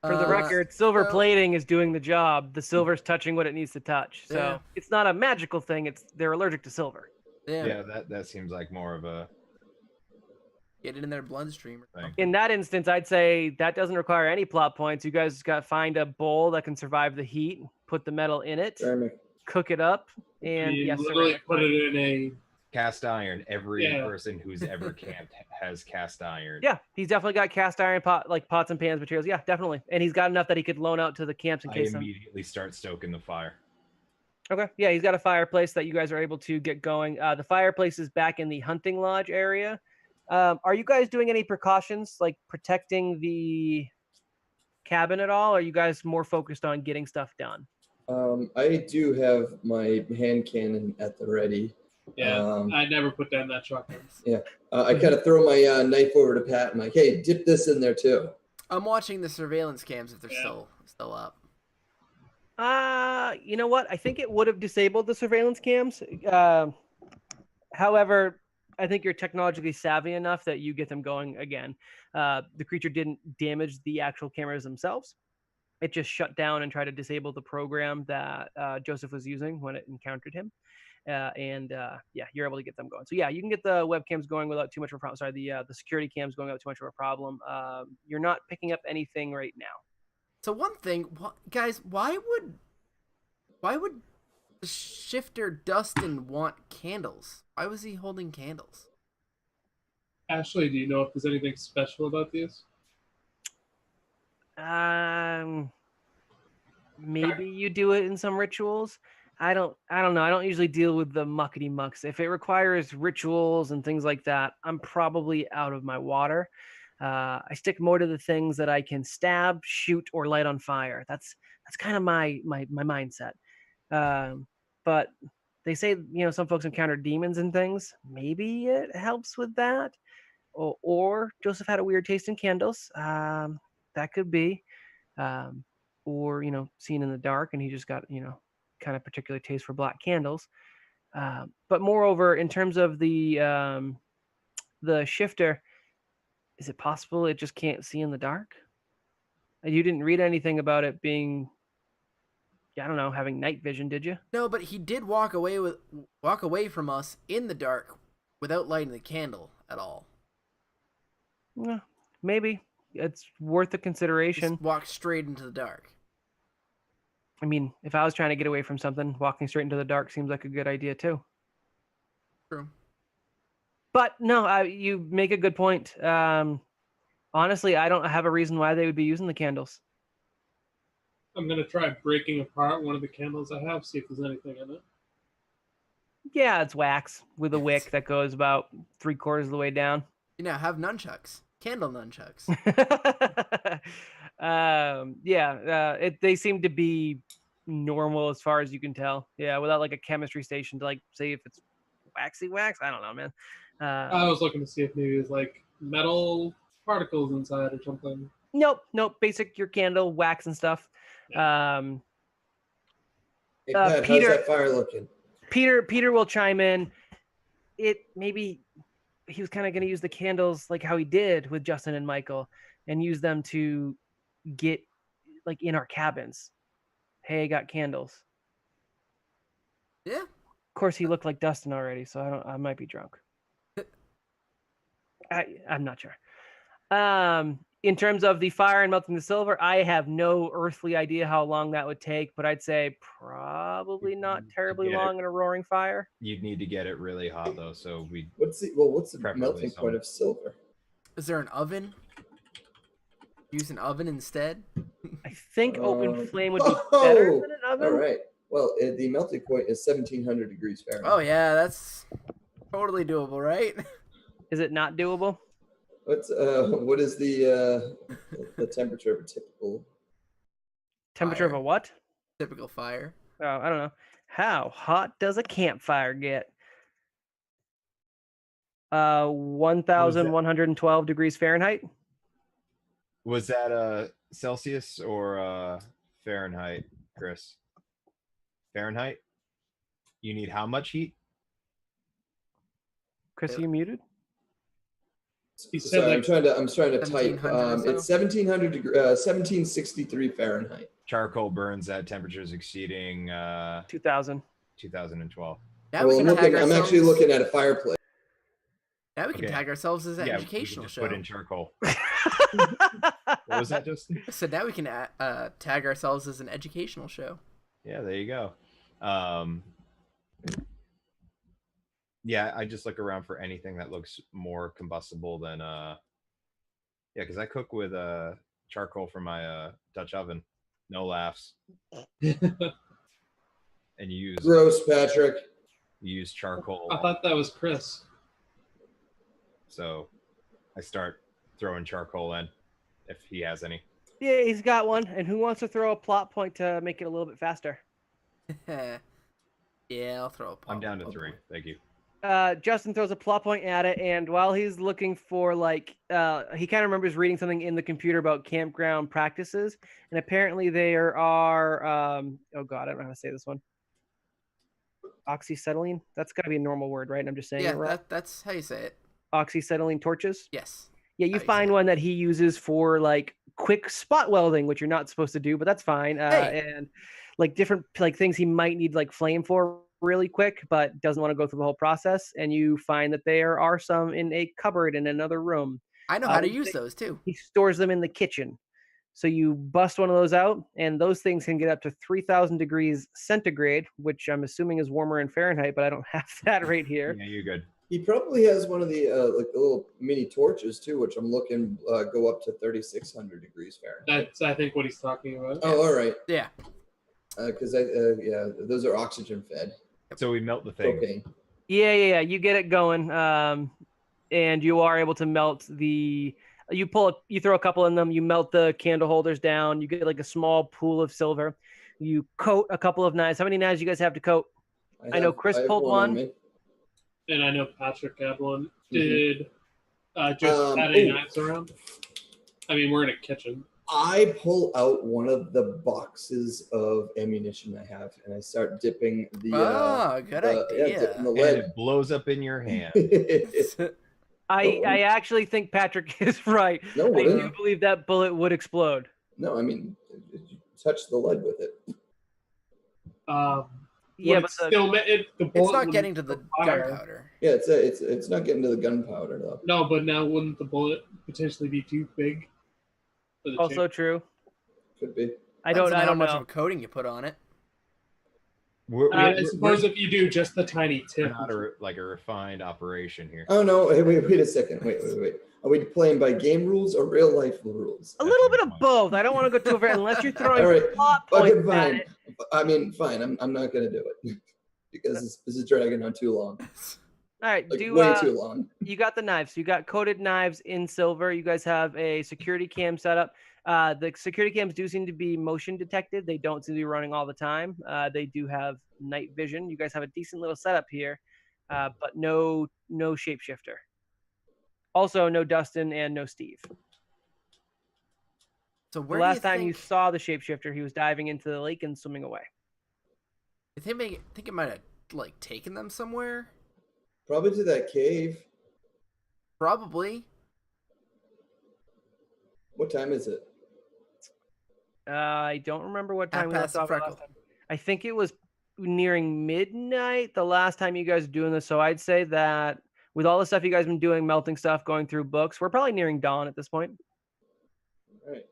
A: For the record, silver
C: so-
A: plating is doing the job. The silver's touching what it needs to touch. So
C: Yeah.
A: it's not a magical thing. They're allergic to silver.
C: Yeah,
B: That seems like more of a
C: get it in their bloodstream. Or
B: thing.
C: something.
A: In that instance, I'd say that doesn't require any plot points. You guys got to find a bowl that can survive the heat, put the metal in it,
E: Jeremy.
A: cook it up, and
D: you
A: yes,
D: literally put it in a
B: cast iron. Every
D: Yeah.
B: person who's ever camped has cast iron.
A: Yeah, he's definitely got cast iron pots and pans materials. Yeah, definitely. And he's got enough that he could loan out to the camps in
B: I
A: case.
B: immediately start stoking the fire.
A: Okay. Yeah, he's got a fireplace that you guys are able to get going. The fireplace is back in the hunting lodge area. Are you guys doing any precautions, like protecting the cabin at all? Or are you guys more focused on getting stuff done?
E: I do have my hand cannon at the ready.
D: I never put down that shotgun.
E: I kind of throw my knife over to Pat and like, hey, dip this in there too.
C: I'm watching the surveillance cams if they're
D: Yeah.
C: still up.
A: You know what? I think it would have disabled the surveillance cams. However, I think you're technologically savvy enough that you get them going again. The creature didn't damage the actual cameras themselves. It just shut down and tried to disable the program that Joseph was using when it encountered him. Yeah, you're able to get them going. So yeah, you can get the webcams going without too much of a problem. Sorry, the security cams going without too much of a problem. You're not picking up anything right now.
C: So one thing, guys, why would the shifter Dustin want candles? Why was he holding candles?
D: Ashley, do you know if there's anything special about these?
A: Maybe you do it in some rituals. I don't know. I don't usually deal with the muckety mucks. If it requires rituals and things like that, I'm probably out of my water. I stick more to the things that I can stab, shoot, or light on fire. That's kind of my mindset. But they say, some folks encounter demons and things. Maybe it helps with that. Or Joseph had a weird taste in candles. That could be. Or, seen in the dark and he just got, kind of particular taste for black candles. But moreover, in terms of the shifter, is it possible it just can't see in the dark? You didn't read anything about it being, I don't know, having night vision, did you?
C: No, but he did walk away from us in the dark without lighting the candle at all.
A: Maybe it's worth a consideration.
C: Just walk straight into the dark.
A: I mean, if I was trying to get away from something, walking straight into the dark seems like a good idea too.
C: True.
A: But no, you make a good point. Honestly, I don't have a reason why they would be using the candles.
D: I'm gonna try breaking apart one of the candles I have, see if there's anything in it.
A: Yeah, it's wax with a wick that goes about 3/4 of the way down.
C: You now have nunchucks. Candle nunchucks.
A: They seem to be normal as far as you can tell. Yeah, without like a chemistry station to like say if it's waxy wax. I don't know, man.
D: I was looking to see if maybe there's like metal particles inside or something.
A: Nope. Basic your candle wax and stuff.
E: Hey, Pat,
A: Peter,
E: how's that fire looking?
A: Peter will chime in. Maybe he was kind of going to use the candles like how he did with Justin and Michael and use them to get like in our cabins. Hey, I got candles.
C: Yeah.
A: Of course, he looked like Dustin already, so I might be drunk. I'm not sure. In terms of the fire and melting the silver, I have no earthly idea how long that would take, but I'd say probably not terribly long in a roaring fire.
B: You'd need to get it really hot though, so
E: What's the melting point of silver?
C: Is there an oven? Use an oven instead?
A: I think open flame would be better than an oven.
E: All right. Well, the melting point is 1700 degrees Fahrenheit.
C: Oh yeah, that's totally doable, right?
A: Is it not doable?
E: What is the temperature of a typical
A: temperature of a what?
C: Typical fire.
A: Oh, I don't know. How hot does a campfire get? 1,112 degrees Fahrenheit.
B: Was that Celsius or Fahrenheit, Chris? Fahrenheit? You need how much heat?
A: Chris, are you muted?
D: He said
E: Sorry,
D: like,
E: I'm trying to type. It's 1763 Fahrenheit.
B: Charcoal burns at temperatures exceeding
A: 2000.
B: 2012.
C: Now we can tag
E: I'm
C: ourselves.
E: actually looking at a fireplace.
C: Now we can tag ourselves as an educational show.
B: Put in charcoal. What was that, Justin?
C: So now we can tag ourselves as an educational show.
B: Yeah, there you go. Yeah, I just look around for anything that looks more combustible than because I cook with charcoal from my Dutch oven. No laughs. And you use
E: Gross, Patrick.
B: You use charcoal.
D: I thought that was Chris.
B: So I start throwing charcoal in if he has any.
A: Yeah, he's got one. And who wants to throw a plot point to make it a little bit faster?
C: Yeah, I'll throw a plot.
B: I'm down to 3. Thank you.
A: Justin throws a plot point at it, and while he's looking for he kind of remembers reading something in the computer about campground practices, and apparently there are oh god, I don't know how to say this one. Oxyacetylene. That's got to be a normal word, right? I'm just saying it wrong.
C: That's how you say it.
A: Oxyacetylene torches.
C: Yes.
A: Yeah, you find one that he uses for like quick spot welding, which you're not supposed to do, but that's fine. And like different like things he might need like flame for really quick, but doesn't want to go through the whole process. And you find that there are some in a cupboard in another room.
C: I know how to use those too.
A: He stores them in the kitchen. So you bust one of those out, and those things can get up to 3,000 degrees centigrade, which I'm assuming is warmer in Fahrenheit, but I don't have that right here.
B: Yeah, you're good.
E: He probably has one of the like the little mini torches too, which I'm looking go up to 3,600 degrees Fahrenheit.
D: That's I think what he's talking about.
E: Oh, all right.
C: Yeah.
E: Because those are oxygen fed.
B: So we melt the thing.
E: Propane.
A: Yeah. You get it going, and you are able to melt the. You throw a couple in them. You melt the candle holders down. You get like a small pool of silver. You coat a couple of knives. How many knives do you guys have to coat? I know Chris pulled one.
D: And I know Patrick had one. Did just add any knives around? I mean, we're in a kitchen.
E: I pull out one of the boxes of ammunition I have, and I start dipping the.
C: Good idea.
E: Yeah, dipping the
B: And
E: lead.
B: it blows up in your hand.
A: I actually think Patrick is right.
E: No,
A: I
E: wouldn't.
A: do believe that bullet would explode.
E: No, I mean, you touch the lead with it.
A: Yeah,
D: but
A: but
D: still, the
C: It's
D: bullet
C: not
D: wouldn't
C: getting to the
D: fire.
C: gunpowder.
E: Yeah, it's not getting to the gunpowder though.
D: No, but now wouldn't the bullet potentially be too big for the
A: also
D: chick?
A: true.
E: Could be.
A: I
C: Depends
A: don't
C: on how much
A: know.
C: of a coating you put on it.
D: I mean, I suppose if you do just the tiny
B: we're
D: tip.
B: not like a refined operation here.
E: Oh no! Wait a second. Wait. Are we playing by game rules or real life rules?
A: A little bit of both. I don't want to go too far unless you're throwing
E: All right.
A: plot
E: Okay,
A: points at
E: fine.
A: it.
E: I mean, fine. I'm not gonna do it because this is dragging on too long.
A: All right,
E: Like
A: do
E: way too long.
A: you got the knives? You got coated knives in silver. You guys have a security cam set up. The security cams do seem to be motion detected. They don't seem to be running all the time. They do have night vision. You guys have a decent little setup here, but no shapeshifter. Also, no Dustin and no Steve.
C: So
A: The
C: where
A: last
C: do you
A: time
C: think,
A: you saw the shapeshifter, he was diving into the lake and swimming away.
C: I think it might have like taken them somewhere?
E: Probably to that cave.
C: Probably.
E: What time is it?
A: I don't remember what time we
C: past
A: left
C: the
A: off
C: freckle.
A: last time. I think it was nearing midnight the last time you guys were doing this. So I'd say that with all the stuff you guys been doing, melting stuff, going through books, we're probably nearing dawn at this point.
E: All right.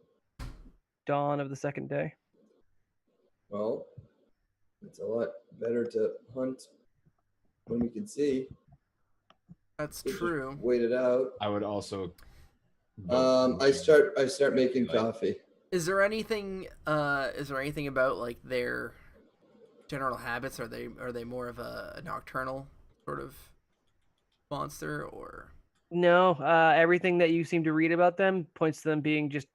A: Dawn of the second day.
E: Well, it's a lot better to hunt when we can see.
C: That's
E: So just
C: true.
E: wait it out.
B: I would also.
E: I start making coffee.
C: Is there anything about like their general habits? Are they more of a nocturnal sort of monster, or
A: No, everything that you seem to read about them points to them being just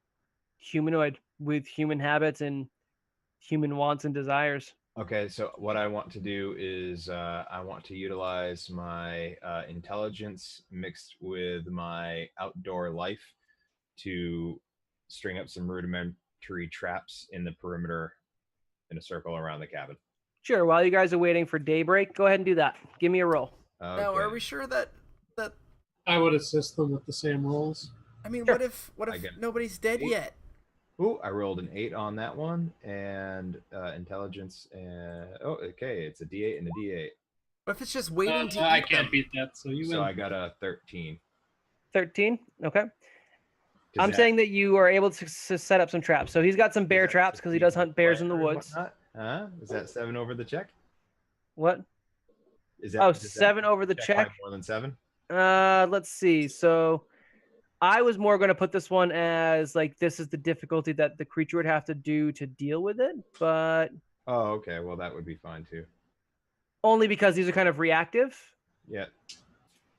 A: humanoid with human habits and human wants and desires.
B: Okay, so what I want to do is I want to utilize my intelligence mixed with my outdoor life to string up some rudimentary traps in the perimeter in a circle around the cabin.
A: Sure, while you guys are waiting for daybreak, go ahead and do that. Give me a roll.
B: Okay.
C: now are we sure that
D: I would assist them with the same rolls.
C: I mean,
A: Sure.
C: what
B: I
C: if
B: get
C: nobody's dead
B: 8.
C: yet?
B: Ooh, I rolled an 8 on that one, and intelligence, and okay, it's a D8 and a D8.
C: What if it's just waiting to
D: I
C: eat
D: can't
C: them?
D: beat that, so you win.
B: So I got a 13.
A: 13? Okay.
B: Does
A: I'm
B: that-
A: saying that you are able to set up some traps. So he's got some bear
B: is that
A: traps because he does
B: 15
A: hunt bears in the
B: fire and
A: woods.
B: whatnot? Huh? Is that 7 over the check?
A: What?
B: Is that
A: Oh,
B: does that
A: 7 over the
B: check by
A: check.
B: more than 7?
A: Let's see. So I was more going to put this one as like this is the difficulty that the creature would have to do to deal with it, but
B: Oh, okay. Well, that would be fine too.
A: only because these are kind of reactive.
B: Yeah.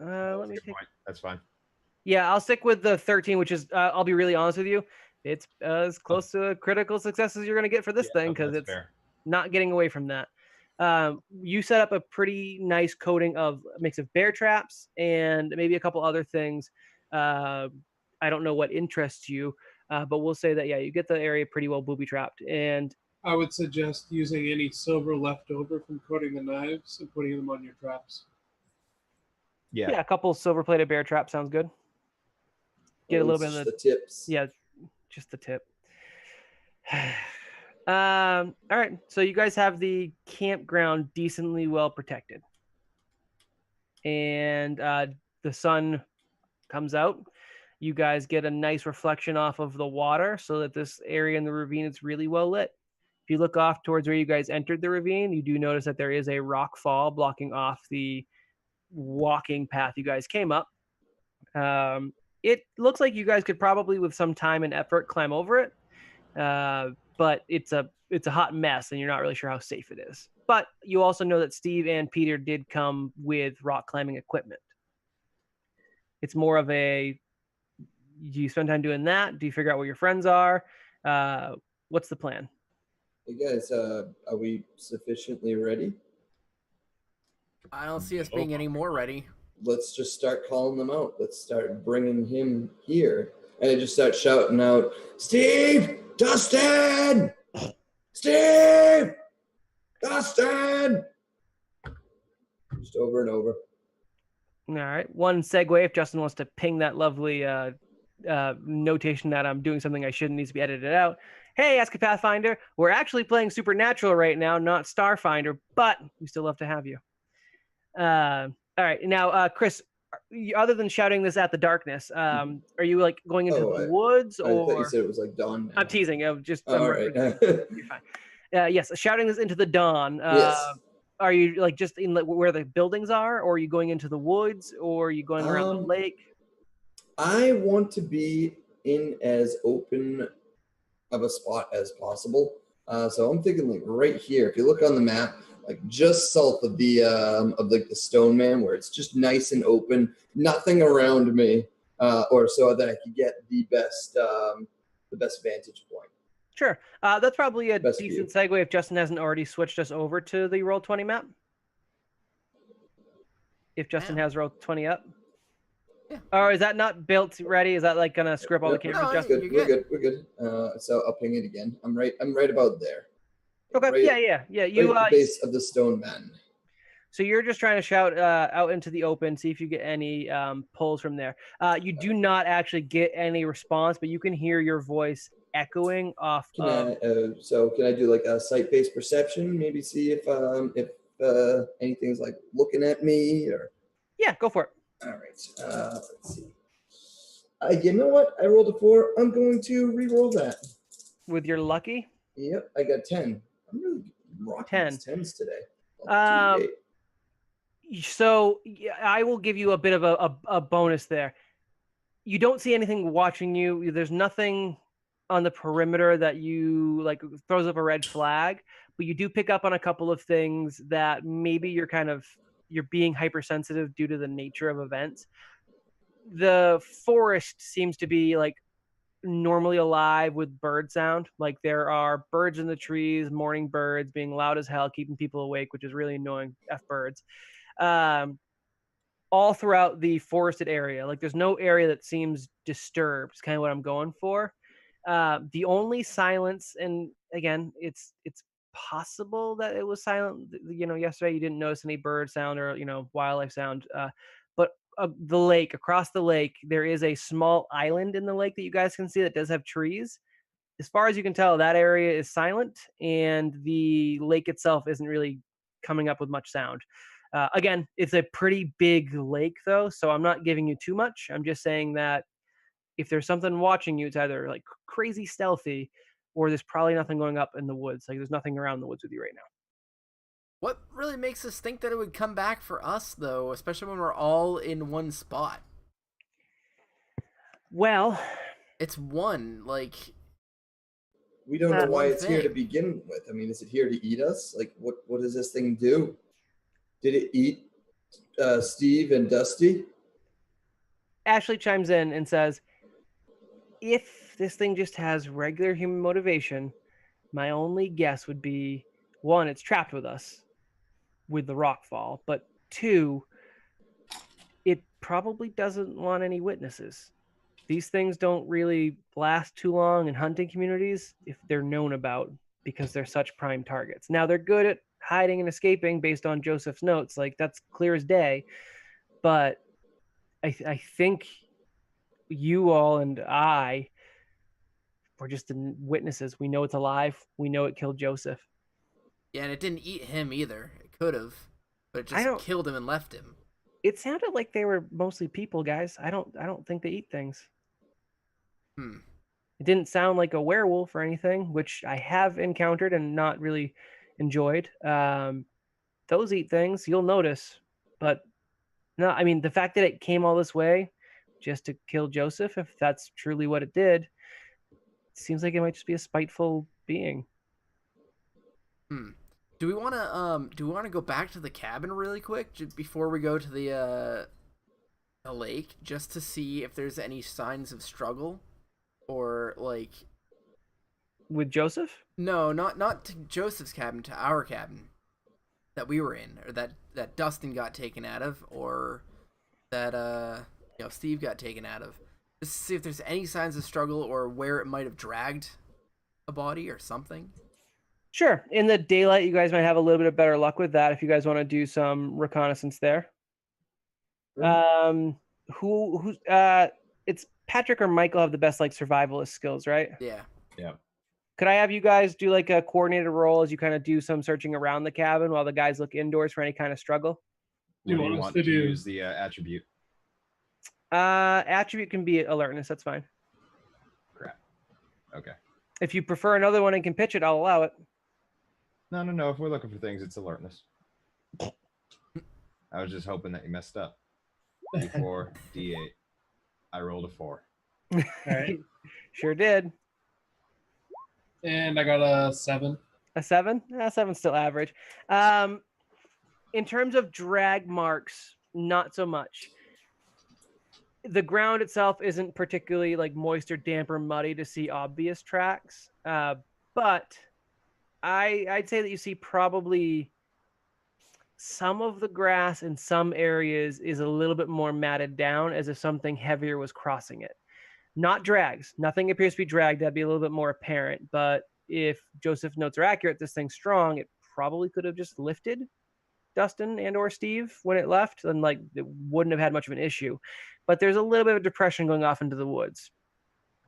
A: Let
B: That's
A: me
B: a good
A: take.
B: point. That's fine.
A: Yeah, I'll stick with the 13, which is I'll be really honest with you. It's as close to a critical success as you're going to get for this thing because
B: that's
A: it's
B: fair.
A: not getting away from that. You set up a pretty nice coating of a mix of bear traps and maybe a couple other things. I don't know what interests you, but we'll say that, yeah, you get the area pretty well booby trapped. And
D: I would suggest using any silver left over from coating the knives and putting them on your traps.
B: Yeah.
A: yeah, a couple silver plated bear traps sounds good. Get a little bit of
E: the tips.
A: yeah, just the tip. All right, so you guys have the campground decently well protected, and the sun comes out. You guys get a nice reflection off of the water, so that this area in the ravine is really well lit. If you look off towards where you guys entered the ravine, you do notice that there is a rock fall blocking off the walking path you guys came up. It looks like you guys could probably, with some time and effort, climb over it. But it's a hot mess, and you're not really sure how safe it is. But you also know that Steve and Peter did come with rock climbing equipment. It's more of a, do you spend time doing that? Do you figure out where your friends are? What's the plan?
E: Hey guys, are we sufficiently ready?
C: I don't see us being any more ready.
E: Let's just start calling them out. Let's start bringing him here. And I just start shouting out, Steve! Dustin! Steve! Dustin! Just over and over.
A: All right. One segue, if Justin wants to ping that lovely notation that I'm doing something I shouldn't, needs to be edited out. Hey, Ask a Pathfinder, we're actually playing Supernatural right now, not Starfinder, but we still love to have you. All right, now, Chris, other than shouting this at the darkness, are you like going into the woods,
E: I thought you
A: or?
E: said it was like dawn.
A: I'm teasing. I'm
E: all right.
A: You're fine. Yes, shouting this into the dawn.
E: Yes.
A: Are you like just in where the buildings are, or are you going into the woods, or are you going around the lake?
E: I want to be in as open of a spot as possible. So I'm thinking like right here. If you look on the map, like just south of the the Stone Man, where it's just nice and open, nothing around me, or so that I could get the best vantage point.
A: Sure. That's probably a
E: Best
A: decent
E: view.
A: segue if Justin hasn't already switched us over to the Roll20 map. If Justin has Roll20 up.
C: Yeah.
A: Or is that not built ready? Is that like gonna screw up all the cameras,
C: No,
A: Justin?
E: We're good. So I'll ping it again. I'm right about there.
A: Okay.
E: Right,
A: Yeah. You
E: right at the base of the Stone Man.
A: So you're just trying to shout out into the open, see if you get any pulls from there. You do not actually get any response, but you can hear your voice echoing off.
E: Can I do like a sight-based perception? Maybe see if anything's like looking at me or.
A: Yeah, go for it.
E: All right. Let's see. You know what? I rolled a 4. I'm going to re-roll that.
A: With your lucky?
E: Yep, I got 10. I'm really rocking
A: 10.
E: these 10s today.
A: So I will give you a bit of a bonus there. You don't see anything watching you. There's nothing on the perimeter that you like throws up a red flag, but you do pick up on a couple of things that maybe you're being hypersensitive due to the nature of events. The forest seems to be like normally alive with bird sound. Like there are birds in the trees, morning birds being loud as hell, keeping people awake, which is really annoying. F birds. All throughout the forested area. Like there's no area that seems disturbed. It's kind of what I'm going for. The only silence, and again, it's possible that it was silent. Yesterday you didn't notice any bird sound or wildlife sound. But the lake, across the lake, there is a small island in the lake that you guys can see that does have trees. As far as you can tell, that area is silent, and the lake itself isn't really coming up with much sound. Again, it's a pretty big lake, though, so I'm not giving you too much. I'm just saying that if there's something watching you, it's either like crazy stealthy, or there's probably nothing going up in the woods. Like there's nothing around the woods with you right now.
C: What really makes us think that it would come back for us, though, especially when we're all in one spot?
A: Well,
C: it's one, like...
E: We don't know why it's here to begin with. I mean, is it here to eat us? Like, what does this thing do? Did it eat Steve and Dusty?
A: Ashley chimes in and says, if this thing just has regular human motivation, my only guess would be, 1, it's trapped with us with the rock fall, but 2, it probably doesn't want any witnesses. These things don't really last too long in hunting communities if they're known about, because they're such prime targets. Now, they're good at hiding and escaping based on Joseph's notes. Like, that's clear as day. But I think you all and I were just witnesses. We know it's alive. We know it killed Joseph.
C: Yeah, and it didn't eat him either. It could have, but it just killed him and left him.
A: It sounded like they were mostly people, guys. I don't think they eat things. It didn't sound like a werewolf or anything, which I have encountered and not really enjoyed. Those eat things, you'll notice. But no, I mean, the fact that it came all this way just to kill Joseph, if that's truly what it did, it seems like it might just be a spiteful being.
C: Do we want to go back to the cabin really quick before we go to the lake, just to see if there's any signs of struggle, or like
A: with Joseph?
C: No, not to Joseph's cabin, to our cabin that we were in, or that Dustin got taken out of, or that Steve got taken out of. Just to see if there's any signs of struggle or where it might have dragged a body or something.
A: Sure. In the daylight, you guys might have a little bit of better luck with that if you guys want to do some reconnaissance there. It's Patrick or Michael have the best like survivalist skills, right?
C: Yeah.
A: Could I have you guys do like a coordinated role as you kind of do some searching around the cabin while the guys look indoors for any kind of struggle?
B: What do you
D: want us
B: want
D: to
B: to
D: do?
B: use the attribute?
A: Attribute can be alertness. That's fine.
B: Crap. Okay.
A: If you prefer another one and can pitch it, I'll allow it.
B: No. If we're looking for things, it's alertness. I was just hoping that you messed up. D4, D8. I rolled a 4.
D: All right.
A: Sure did.
D: And I got a 7.
A: A 7? 7's still average. In terms of drag marks, not so much. The ground itself isn't particularly like moist or damp or muddy to see obvious tracks. But I'd say that you see probably some of the grass in some areas is a little bit more matted down as if something heavier was crossing it. Not drags. Nothing appears to be dragged. That'd be a little bit more apparent. But if Joseph's notes are accurate, this thing's strong, it probably could have just lifted Dustin and or Steve when it left, and like it wouldn't have had much of an issue. But there's a little bit of depression going off into the woods.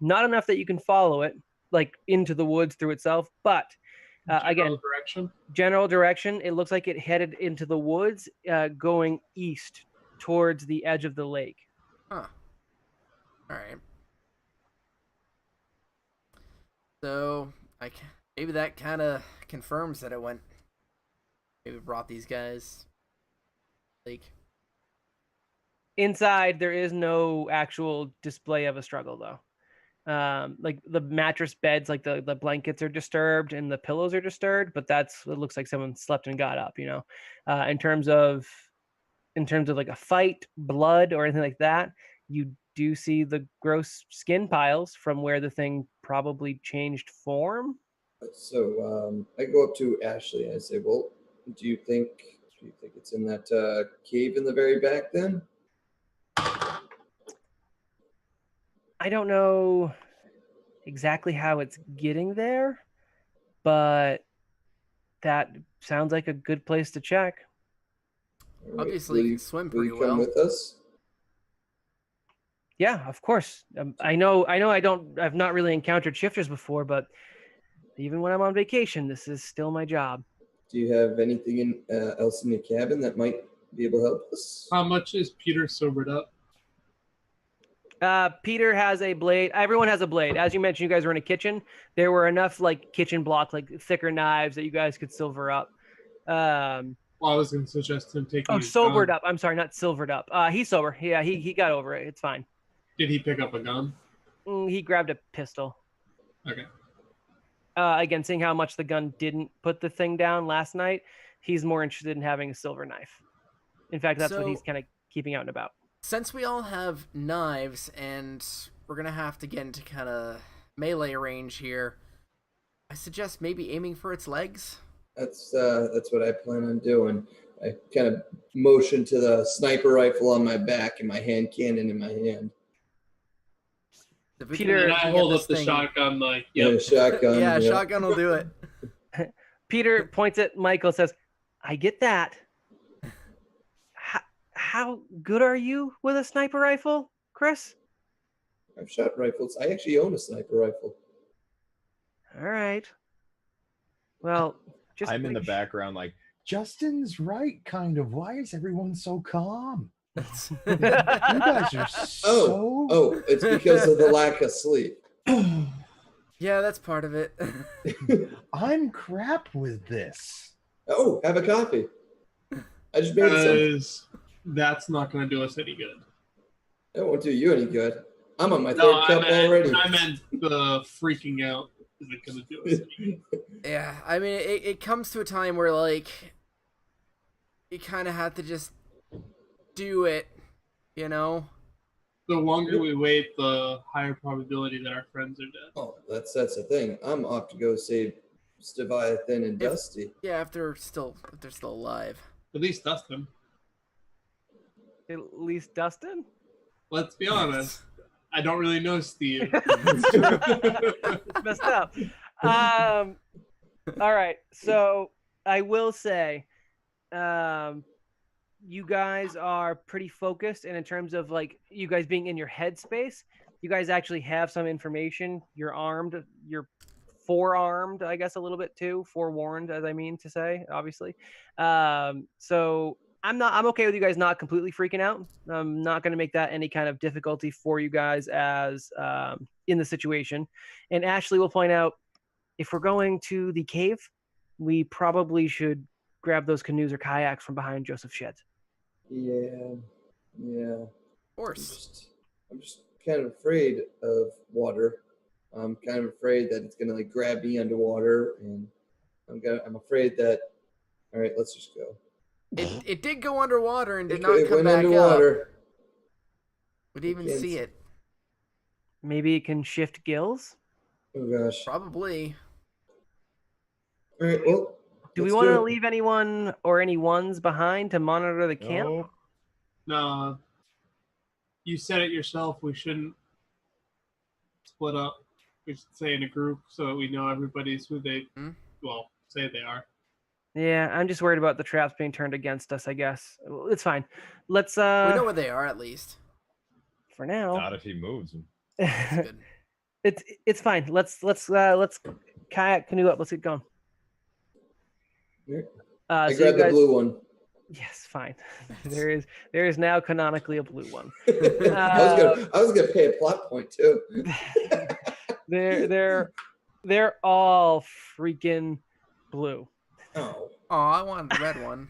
A: Not enough that you can follow it, like into the woods through itself, but again, general direction. It looks like it headed into the woods, going east towards the edge of the lake.
C: Huh. All right. So maybe that kind of confirms that it went. Maybe brought these guys. Like
A: inside, there is no actual display of a struggle though. Like the mattress beds, like the blankets are disturbed and the pillows are disturbed, but it looks like someone slept and got up, you know. In terms of like a fight, blood, or anything like that, you do see the gross skin piles from where the thing probably changed form.
E: So I go up to Ashley and I say, well, do you think it's in that cave in the very back then?
A: I don't know exactly how it's getting there, but that sounds like a good place to check.
E: Right.
C: Obviously, you can swim pretty
E: will you come
C: well.
E: with us?
A: Yeah, of course. I've not really encountered shifters before, but even when I'm on vacation, this is still my job.
E: Do you have anything else in your cabin that might be able to help us?
D: How much is Peter sobered up?
A: Peter has a blade. Everyone has a blade. As you mentioned, you guys were in a kitchen. There were enough like kitchen block, like thicker knives that you guys could silver up.
D: Well, I was going to suggest him taking.
A: Sobered up. I'm sorry, not silvered up. He's sober. Yeah, he got over it. It's fine.
D: Did he pick up a gun?
A: He grabbed a pistol.
D: Okay.
A: Again, seeing how much the gun didn't put the thing down last night, he's more interested in having a silver knife. In fact, that's what he's kind of keeping out and about.
C: Since we all have knives and we're going to have to get into kind of melee range here, I suggest maybe aiming for its legs.
E: That's what I plan on doing. I kind of motion to the sniper rifle on my back and my hand cannon in my hand.
A: Peter,
D: and I hold up the shotgun like, yep.
E: Yeah, shotgun.
C: Yeah, shotgun will do it.
A: Peter points at Michael, says, I get that. How good are you with a sniper rifle, Chris?
E: I've shot rifles. I actually own a sniper rifle.
A: All right. Well,
B: I'm in the background like, Justin's right, kind of. Why is everyone so calm? You guys are so...
E: Oh, it's because of the lack of sleep.
C: Yeah, that's part of it.
B: I'm crap with this.
E: Oh, have a coffee. I just made some.
D: That's not going to do us any good.
E: It won't do you any good. I'm on my third cup already.
D: I meant the freaking out isn't going to do us any good.
C: Yeah, I mean, it comes to a time where, like, you kind of have to just do it, you know?
D: The longer we wait, the higher probability that our friends are dead.
E: Oh, that's the thing. I'm off to go save Leviathan and Dusty.
C: Yeah, if they're still alive.
D: At least Dustin.
A: At least Dustin?
D: Let's be honest. I don't really know Steve.
A: It's messed up. All right. So I will say, you guys are pretty focused, and in terms of like you guys being in your headspace, you guys actually have some information. You're armed. You're forearmed, I guess, a little bit too. Forewarned, as I mean to say, obviously. So I'm okay with you guys not completely freaking out. I'm not going to make that any kind of difficulty for you guys as in the situation. And Ashley will point out, if we're going to the cave, we probably should grab those canoes or kayaks from behind Joseph's shed.
E: Yeah.
C: Of course.
E: I'm just kind of afraid of water. I'm kind of afraid that it's gonna like grab me underwater, and I'm afraid that. All right, let's just go.
C: It did go underwater and did
E: It
C: not come
E: went
C: back
E: underwater.
C: up. We didn't even see it.
A: Maybe it can shift gills.
E: Oh gosh.
C: Probably.
E: All right. Well.
A: Do we
E: let's
A: want
E: do
A: to
E: it.
A: leave anyone or any ones behind to monitor the camp?
B: Nope.
D: No, you said it yourself. We shouldn't split up. We should stay in a group so that we know everybody's who they, well, say they are.
A: Yeah, I'm just worried about the traps being turned against us, I guess. It's fine. Let's
C: We know where they are at least.
A: for now.
B: Not if he moves them.
C: Good.
A: It's fine. Let's kayak canoe up. Let's get going.
E: I
A: So you
E: grabbed the
A: guys-
E: blue one.
A: Yes, fine. There is now canonically a blue one.
E: I was gonna pay a plot point too.
A: They're all freaking blue.
E: Oh.
C: Oh, I wanted the red one.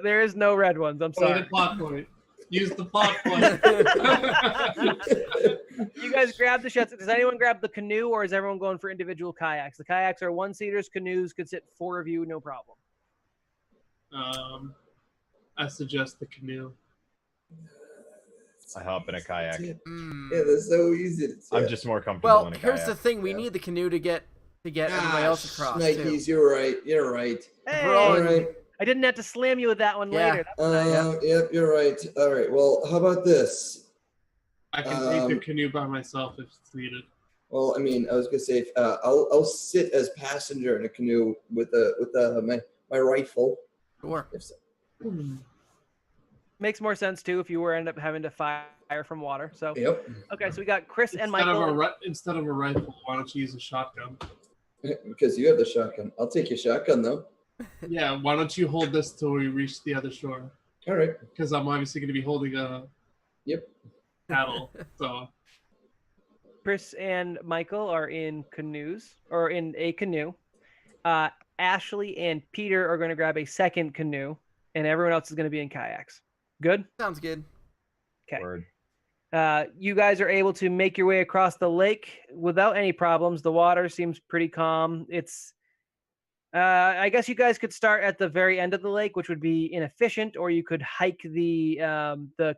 A: There is no red ones. I'm
D: Play
A: sorry.
D: the plot point. Use the plot point.
A: You guys grab the sheds. Does anyone grab the canoe, or is everyone going for individual kayaks? The kayaks are one-seaters. Canoes could sit 4 of you, no problem.
D: I suggest the canoe.
B: I hop in a kayak.
E: Yeah,
C: Mm.
E: that's so easy to
B: I'm
E: tell.
B: just more comfortable
C: Well,
B: in a
C: here's
B: kayak.
C: the thing: we
E: Yeah.
C: need the canoe to get everybody else across
E: Nikes,
C: too.
E: you're right. You're right.
A: Hey,
E: All right.
A: I didn't have to slam you with that one
C: Yeah.
A: later. That's
E: Yep, you're right. All right. Well, how about this?
D: I can take the canoe by myself if it's needed.
E: Well, I mean, I was gonna say, I'll sit as passenger in a canoe with my rifle.
C: Sure.
E: If so.
A: Makes more sense too if you were end up having to fire from water. So
E: Yep.
A: okay, so we got Chris and
D: Instead
A: Michael.
D: instead of a rifle, why don't you use a shotgun?
E: Because you have the shotgun. I'll take your shotgun though.
D: Yeah, why don't you hold this till we reach the other shore?
E: All right.
D: Because I'm obviously going to be holding a
E: Yep.
D: paddle. So
A: Chris and Michael are in canoes or in a canoe. Ashley and Peter are going to grab a second canoe, and everyone else is going to be in kayaks. Good.
C: Sounds good.
A: Okay.
B: Word.
A: You guys are able to make your way across the lake without any problems. The water seems pretty calm. It's, I guess you guys could start at the very end of the lake, which would be inefficient, or you could hike the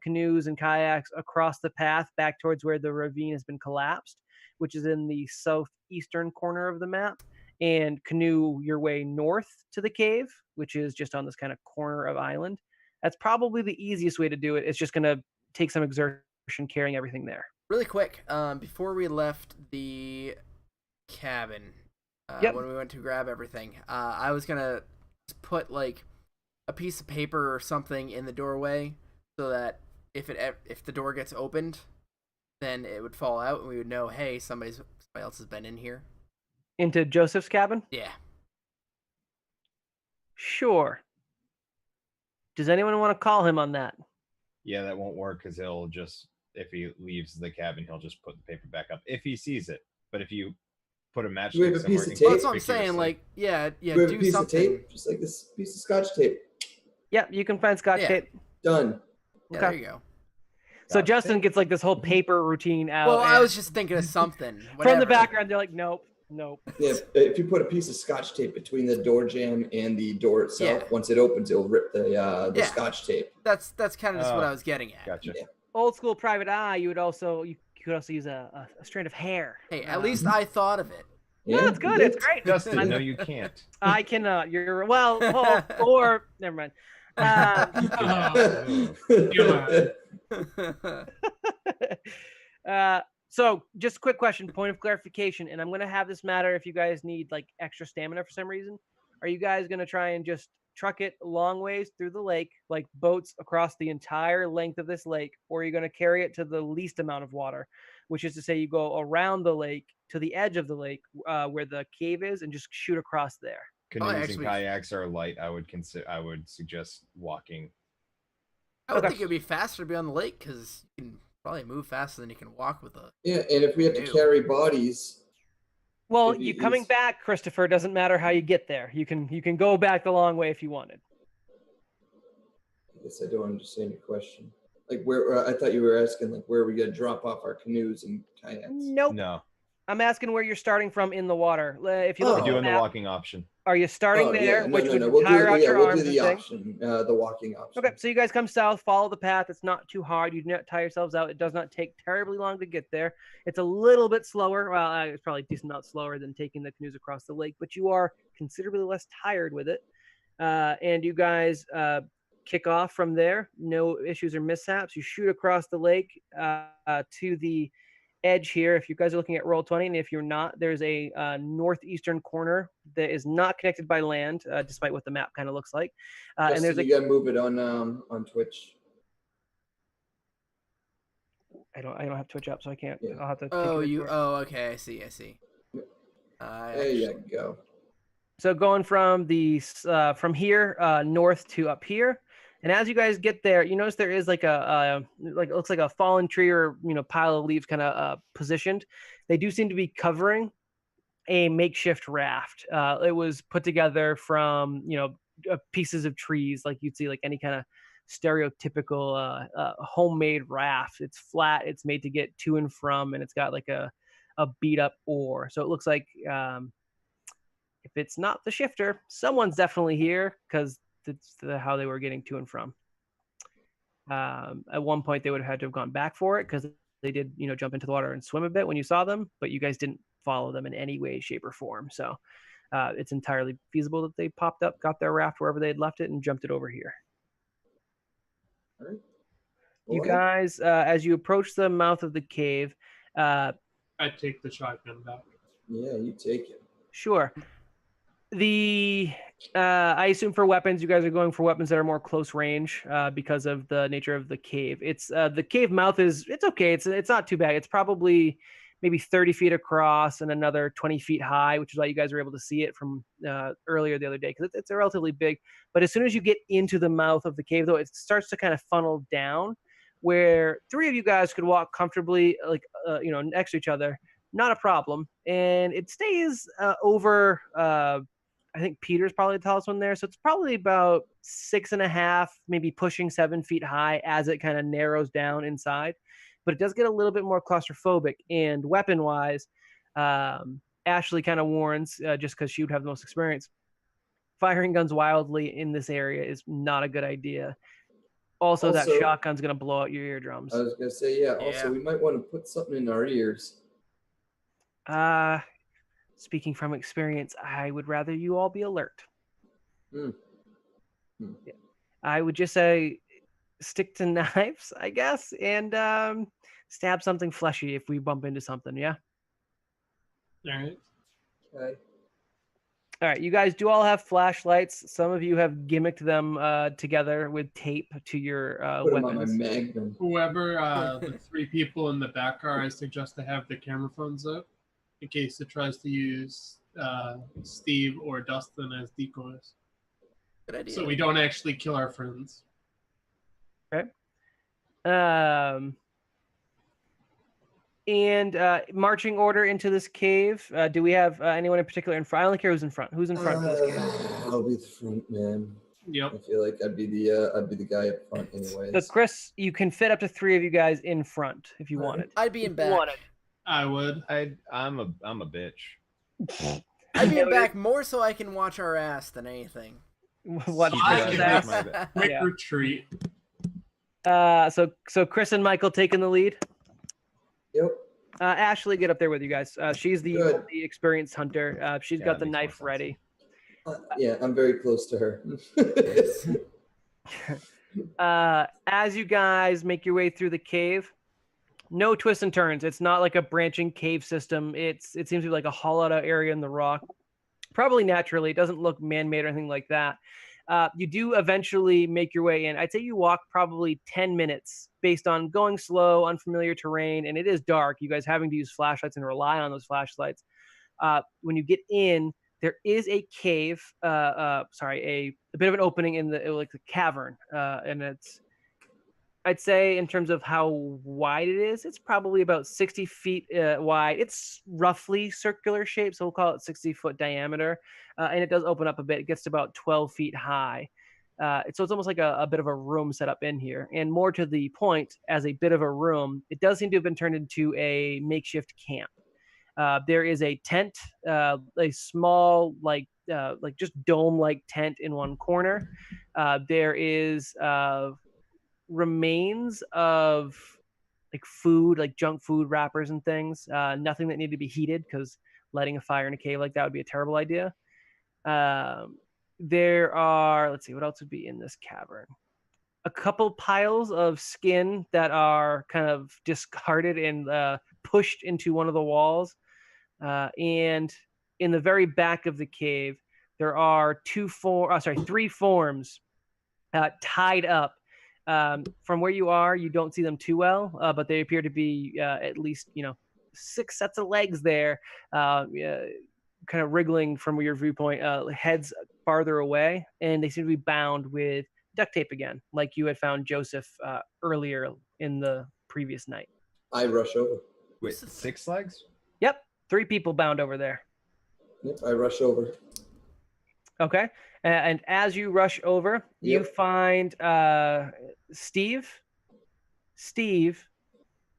A: canoes and kayaks across the path back towards where the ravine has been collapsed, which is in the southeastern corner of the map, and canoe your way north to the cave, which is just on this kind of corner of island. That's probably the easiest way to do it. It's just going to take some exertion carrying everything there.
C: Really quick, before we left the cabin,
A: Yep.
C: when we went to grab everything, I was gonna put like a piece of paper or something in the doorway so that if the door gets opened, then it would fall out and we would know, hey, somebody else has been in here.
A: Into Joseph's cabin?
C: Yeah.
A: Sure. Does anyone want to call him on that?
B: Yeah, that won't work because he'll just, if he leaves the cabin, he'll just put the paper back up if he sees it. But if you put a matchstick
E: Do we have a piece
B: somewhere
E: of tape?
C: Well, that's what I'm saying.
B: inconspicuously-
C: Like, yeah,
E: Do we have a
C: do
E: piece
C: something.
E: of tape? Just like this piece of scotch tape.
A: Yeah, you can find Scotch
C: Yeah.
A: tape.
E: Done.
C: Yeah,
A: Okay.
C: there you go.
A: So
B: Scotch
A: Justin
B: tape.
A: gets like this whole paper routine out.
C: Well, I
A: and
C: was just thinking of something.
A: from the
C: whatever.
A: background, they're like, nope.
E: Yeah, if you put a piece of scotch tape between the door jamb and the door itself,
C: Yeah.
E: once it opens, it'll rip the
C: Yeah.
E: scotch tape.
C: That's kind of just what
B: Oh,
C: I was getting at.
B: Gotcha.
E: Yeah.
A: Old school private eye, you could also use a strand of hair.
C: Hey, at least I thought of it.
A: No,
E: Yeah,
A: it's good.
E: you
A: It's
E: did.
A: great.
B: Justin, no, you can't.
A: I cannot. You're well, or never mind. So just a quick question, point of clarification, and I'm gonna have this matter if you guys need like extra stamina for some reason. Are you guys gonna try and just truck it long ways through the lake, like boats across the entire length of this lake, or you're going to carry it to the least amount of water, which is to say you go around the lake to the edge of the lake where the cave is and just shoot across there.
B: Canoes and kayaks are light. I would suggest walking.
C: I would think it'd be faster to be on the lake because you can probably move faster than you can walk with a.
E: Yeah, and if we have to carry bodies.
A: Well, you coming back, Christopher, doesn't matter how you get there. You can go back the long way if you wanted.
E: I guess I don't understand your question. Like where I thought you were asking, like where are we gonna drop off our canoes and kayaks?
A: Nope.
B: No.
A: I'm asking where you're starting from in the water. If you look at
B: doing
A: the
B: the
A: map,
B: walking option.
A: Are you starting there,
E: No,
A: which would
E: We'll
A: tire out your arms
E: do the
A: and
E: option, the walking option.
A: Okay, so you guys come south, follow the path. It's not too hard. You do not tire yourselves out. It does not take terribly long to get there. It's a little bit slower. Well, it's probably a decent amount slower than taking the canoes across the lake, but you are considerably less tired with it. And you guys kick off from there. No issues or mishaps. You shoot across the lake to the edge here. If you guys are looking at Roll20, and if you're not, there's a northeastern corner that is not connected by land, despite what the map kind of looks like.
E: Justin,
A: and there's
E: you gotta move it on Twitch.
A: I don't have Twitch up, so I can't.
E: Yeah.
A: I'll have to.
C: Okay. I see.
E: There you go.
A: So going from from here north to up here. And as you guys get there, you notice there is like it looks like a fallen tree or pile of leaves kind of positioned. They do seem to be covering a makeshift raft. It was put together from pieces of trees, like you'd see like any kind of stereotypical homemade raft. It's flat. It's made to get to and from, and it's got like a beat up oar. So it looks like if it's not the shifter, someone's definitely here because that's how they were getting to and from. At one point, they would have had to have gone back for it because they did, jump into the water and swim a bit when you saw them, but you guys didn't follow them in any way, shape, or form. So it's entirely feasible that they popped up, got their raft wherever they had left it, and jumped it over here.
E: All right.
A: You guys, as you approach the mouth of the cave,
D: I take the shotgun back.
E: Yeah, you take it.
A: Sure. I assume for weapons, you guys are going for weapons that are more close range because of the nature of the cave. It's the cave mouth it's okay. It's not too bad. It's probably maybe 30 feet across and another 20 feet high, which is why you guys were able to see it from earlier the other day because it's relatively big. But as soon as you get into the mouth of the cave, though, it starts to kind of funnel down where three of you guys could walk comfortably, next to each other. Not a problem. And it stays over I think Peter's probably the tallest one there. So it's probably about 6.5, maybe pushing 7 feet high as it kind of narrows down inside. But it does get a little bit more claustrophobic. And weapon-wise, Ashley kind of warns, just because she would have the most experience, firing guns wildly in this area is not a good idea. Also, that shotgun's going to blow out your eardrums.
E: I was going to say, yeah. Also, we might want to put something in our ears.
A: Speaking from experience, I would rather you all be alert. Yeah. I would just say stick to knives, I guess, and stab something fleshy if we bump into something, yeah?
D: All right.
E: Okay.
A: All right, you guys do all have flashlights. Some of you have gimmicked them together with tape to your
E: Put them
A: weapons.
E: on my magnum.
D: Whoever the three people in the back are, I suggest to have the camera phones up in case it tries to use Steve or Dustin as decoys.
C: Good idea.
D: So we don't actually kill our friends.
A: Okay. And marching order into this cave. Do we have anyone in particular in front? I don't care who's in front. Who's in front for this cave?
E: I'll be the front man.
D: Yep.
E: I feel like I'd be the guy up front anyways.
A: So Chris, you can fit up to 3 of you guys in front if you wanted.
C: I'd be in back.
D: I would.
B: I'm a bitch.
C: I'd be in back more so I can watch our ass than anything.
A: What?
D: Quick retreat.
A: So Chris and Michael taking the lead.
E: Yep.
A: Ashley, get up there with you guys. She's the experienced hunter. She's got the knife ready.
E: Yeah, I'm very close to her.
A: As you guys make your way through the cave, no twists and turns. It's not like a branching cave system. It seems to be like a hollowed out area in the rock. Probably naturally. It doesn't look man-made or anything like that. You do eventually make your way in. I'd say you walk probably 10 minutes based on going slow, unfamiliar terrain, and it is dark. You guys having to use flashlights and rely on those flashlights. When you get in, there is a cave, a bit of an opening in the cavern, and I'd say in terms of how wide it is, it's probably about 60 feet wide. It's roughly circular shape, so we'll call it 60-foot diameter, and it does open up a bit. It gets to about 12 feet high. So it's almost like a bit of a room set up in here. And more to the point, as a bit of a room, it does seem to have been turned into a makeshift camp. There is a tent, a small, just dome-like tent in one corner. There is remains of food, like junk food wrappers and things. Nothing that need to be heated, because lighting a fire in a cave like that would be a terrible idea. There are, let's see, what else would be in this cavern? A couple piles of skin that are kind of discarded and pushed into one of the walls. And in the very back of the cave, there are three forms tied up. From where you are, you don't see them too well, but they appear to be at least 6 sets of legs there, kind of wriggling from your viewpoint, heads farther away, and they seem to be bound with duct tape again, like you had found Joseph earlier in the previous night.
E: I rush over.
B: Wait, 6 legs?
A: Yep, 3 people bound over there.
E: Yep, I rush over.
A: Okay, and as you rush over, you find Steve,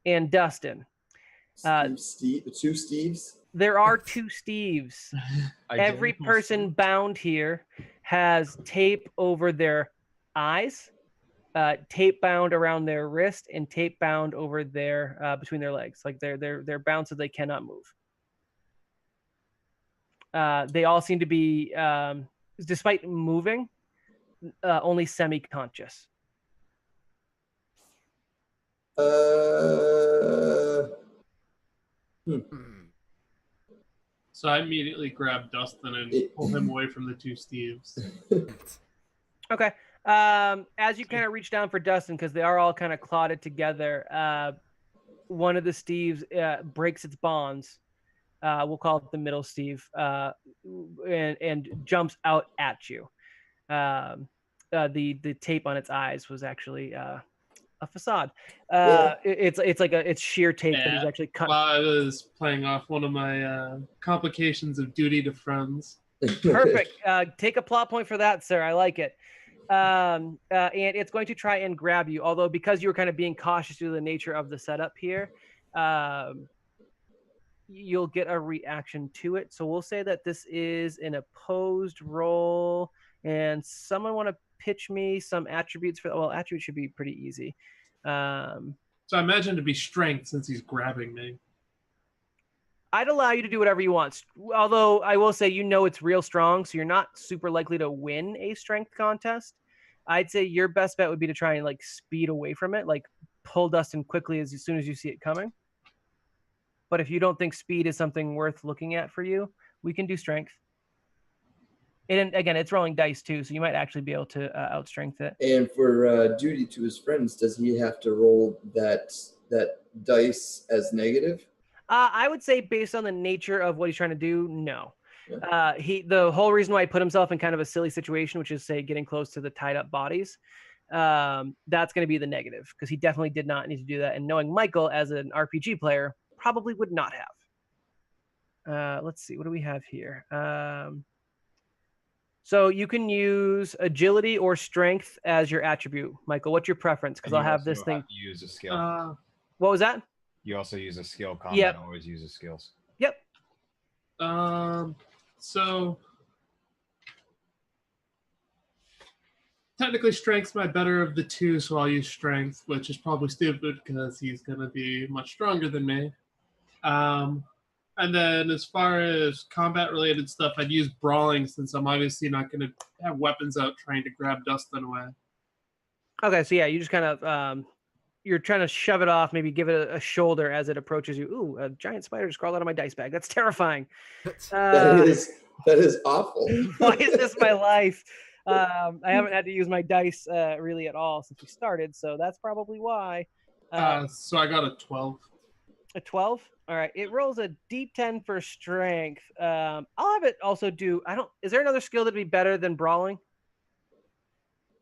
A: and Dustin.
E: Steve, 2 Steves?
A: There are 2 Steves. Every person bound here has tape over their eyes, tape bound around their wrist, and tape bound over their between their legs. Like they're bound so they cannot move. They all seem to be, despite moving, only semi-conscious.
D: So I immediately grab Dustin and pull him away from the 2 Steves.
A: Okay. As you kind of reach down for Dustin, because they are all kind of clotted together, one of the Steves breaks its bonds. We'll call it the middle Steve, and jumps out at you. The tape on its eyes was actually a facade. It's sheer tape that he's actually cut.
D: While I was playing off one of my complications of duty to friends.
A: Perfect. Take a plot point for that, sir. I like it. And it's going to try and grab you, although because you were kind of being cautious due to the nature of the setup here, you'll get a reaction to it. So we'll say that this is an opposed roll, and someone want to pitch me some attributes for, well, attributes should be pretty easy.
D: So I imagine to be strength since he's grabbing me.
A: I'd allow you to do whatever you want. Although I will say, it's real strong, so you're not super likely to win a strength contest. I'd say your best bet would be to try and speed away from it, pull Dustin quickly as soon as you see it coming. But if you don't think speed is something worth looking at for you, we can do strength. And again, it's rolling dice too, so you might actually be able to outstrength it.
E: And for duty to his friends, does he have to roll that dice as negative?
A: I would say based on the nature of what he's trying to do, no.
E: Yeah.
A: The whole reason why he put himself in kind of a silly situation, which is say getting close to the tied up bodies, that's going to be the negative, because he definitely did not need to do that. And knowing Michael as an RPG player, probably would not have. Let's see, what do we have here? So you can use agility or strength as your attribute. Michael, what's your preference? Because I'll have this thing.
B: Have to use a skill.
A: What was that?
B: You also use a skill. Combat
A: Yep.
B: always uses skills.
A: Yep.
D: So technically strength's my better of the 2, so I'll use strength, which is probably stupid because he's going to be much stronger than me. And then as far as combat-related stuff, I'd use brawling since I'm obviously not going to have weapons out trying to grab Dustin away.
A: Okay, so yeah, you just kind of you're trying to shove it off, maybe give it a shoulder as it approaches you. Ooh, a giant spider just crawled out of my dice bag. That's terrifying.
E: That is awful.
A: Why is this my life? I haven't had to use my dice really at all since we started, so that's probably why.
D: So I got a 12.
A: A 12. All right, it rolls a D10 for strength. I'll have it also do. Is there another skill that'd be better than brawling?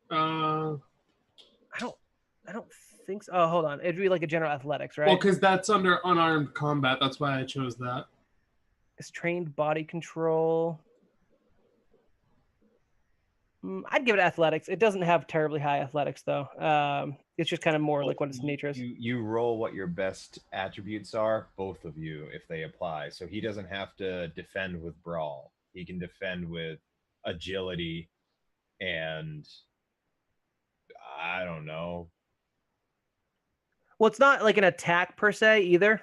D: Uh,
A: I don't think so. Oh, hold on. It'd be like a general athletics, right?
D: Well, because that's under unarmed combat. That's why I chose that.
A: It's trained body control. I'd give it athletics. It doesn't have terribly high athletics, though. It's just kind of more like what its nature is.
B: You roll what your best attributes are, both of you, if they apply. So he doesn't have to defend with brawl. He can defend with agility and I don't know.
A: Well, it's not like an attack per se either.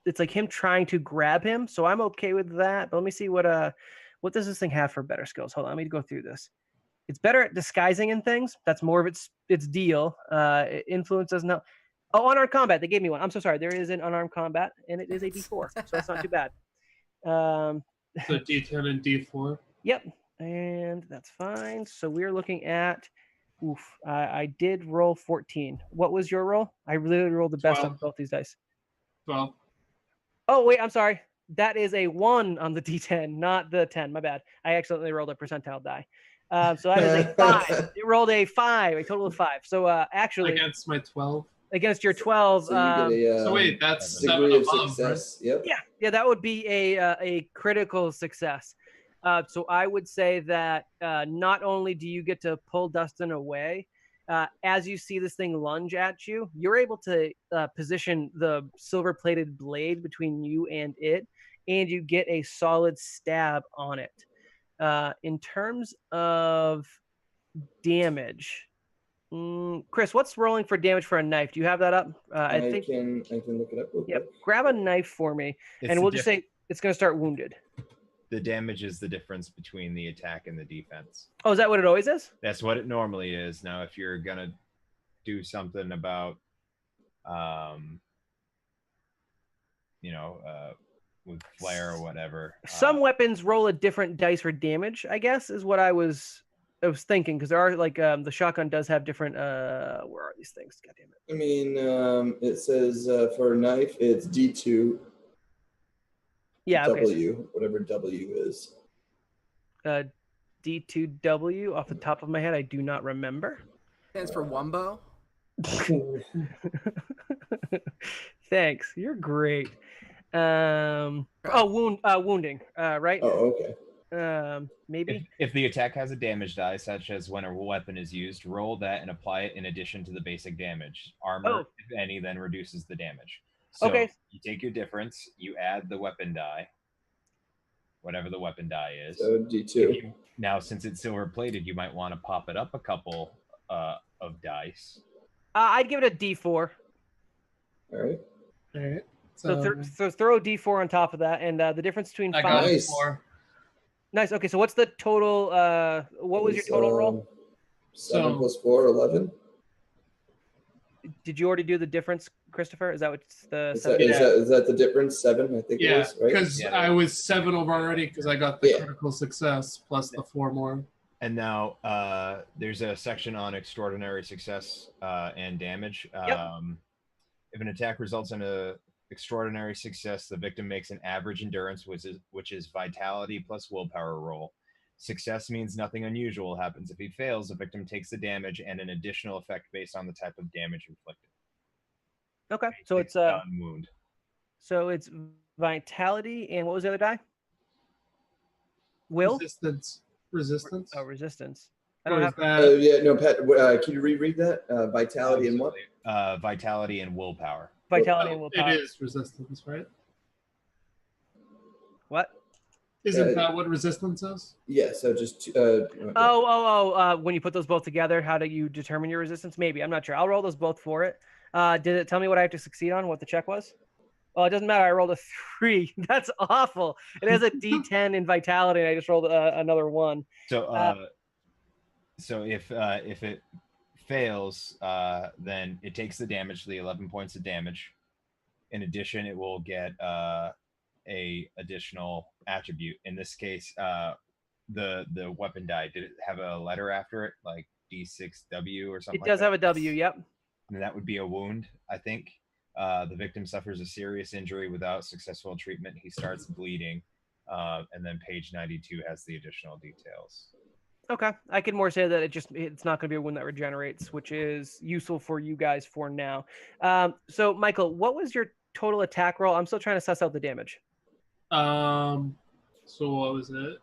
A: It's like him trying to grab him, so I'm okay with that. But let me see what does this thing have for better skills? Hold on, let me go through this. It's better at disguising in things. That's more of its deal. Influence doesn't help. Oh, unarmed combat. They gave me one. I'm so sorry. There is an unarmed combat, and it is a D4, so that's not too bad.
D: So D10 and D4.
A: Yep, and that's fine. So we're looking at. I did roll 14. What was your roll? I literally rolled the best
D: 12.
A: on both these dice.
D: 12.
A: Oh, wait, I'm sorry. That is a 1 on the D10, not the 10. My bad. I accidentally rolled a percentile die. So that is a 5. It rolled a 5, a total of 5. So actually,
D: Against my 12.
A: against your 12.
E: So you get a
D: So wait, that's 7
E: degree of
D: above,
E: success. Yep.
A: Yeah, that would be a critical success. So I would say that not only do you get to pull Dustin away, as you see this thing lunge at you, you're able to position the silver-plated blade between you and it, and you get a solid stab on it. In terms of damage, Chris, what's rolling for damage for a knife? Do you have that up?
E: I can look it up real
A: Yep.
E: quick.
A: Grab a knife for me, and we'll just say it's going to start wounded.
B: The damage is the difference between the attack and the defense.
A: Oh, is that what it always is?
B: That's what it normally is. Now, if you're gonna do something about, with flare or whatever,
A: some weapons roll a different dice for damage, I guess, is what I was thinking, because there are like the shotgun does have different. Where are these things? God damn it!
E: I mean, it says for a knife, it's D2.
A: Yeah. Okay.
E: W, whatever W is.
A: D2W off the top of my head, I do not remember.
C: Stands for Wumbo.
A: Thanks. You're great. Wounding. Right?
E: Oh, okay.
A: Maybe.
B: If the attack has a damage die, such as when a weapon is used, roll that and apply it in addition to the basic damage. Armor, if any, then reduces the damage. So
A: Okay.
B: You take your difference, you add the weapon die, whatever the weapon die is.
E: So D2.
B: Now, since it's silver plated, you might want to pop it up a couple of dice.
A: I'd give it a D4.
E: All right.
D: All right.
A: So throw a D4 on top of that, and the difference between
D: I
A: 5.
D: got
E: Nice.
D: 4.
A: Nice. Okay, so what's the total? What was your total roll?
E: 7 plus 4, 11.
A: Did you already do the difference, Christopher? Is that what's the?
E: Is that the difference? 7, I think it
D: Yeah,
E: was, right?
D: because I was 7 over already because I got the critical success plus the 4 more.
B: And now there's a section on extraordinary success and damage.
A: Yep.
B: If an attack results in a extraordinary success, the victim makes an average endurance, which is vitality plus willpower roll. Success means nothing unusual happens. If he fails, the victim takes the damage and an additional effect based on the type of damage inflicted.
A: Okay, so it's
B: wound.
A: So it's vitality and what was the other die? Will?
D: Resistance.
A: Oh, resistance. I
D: Or
A: don't
D: is
A: have.
D: that-
E: Yeah, no, Pat. Can you reread that? Vitality and what?
B: Vitality and willpower.
A: Vitality and willpower.
D: It is resistance, right?
A: What?
D: Isn't that what resistance is?
E: Yeah. So just.
A: When you put those both together, how do you determine your resistance? Maybe. I'm not sure. I'll roll those both for it. Did it tell me what I have to succeed on? What the check was? Oh, it doesn't matter. I rolled a 3. That's awful. It has a D10 in vitality, and I just rolled another 1.
B: So, if it fails, then it takes the damage, the 11 points of damage. In addition, it will get a additional attribute. In this case, the weapon die, did it have a letter after it, like D6W or something?
A: It does have a W. Yep.
B: And that would be a wound, I think. The victim suffers a serious injury without successful treatment. He starts bleeding, and then page 92 has the additional details.
A: Okay, I can more say that it's not going to be a wound that regenerates, which is useful for you guys for now. So Michael, what was your total attack roll? I'm still trying to suss out the damage.
D: So what was it?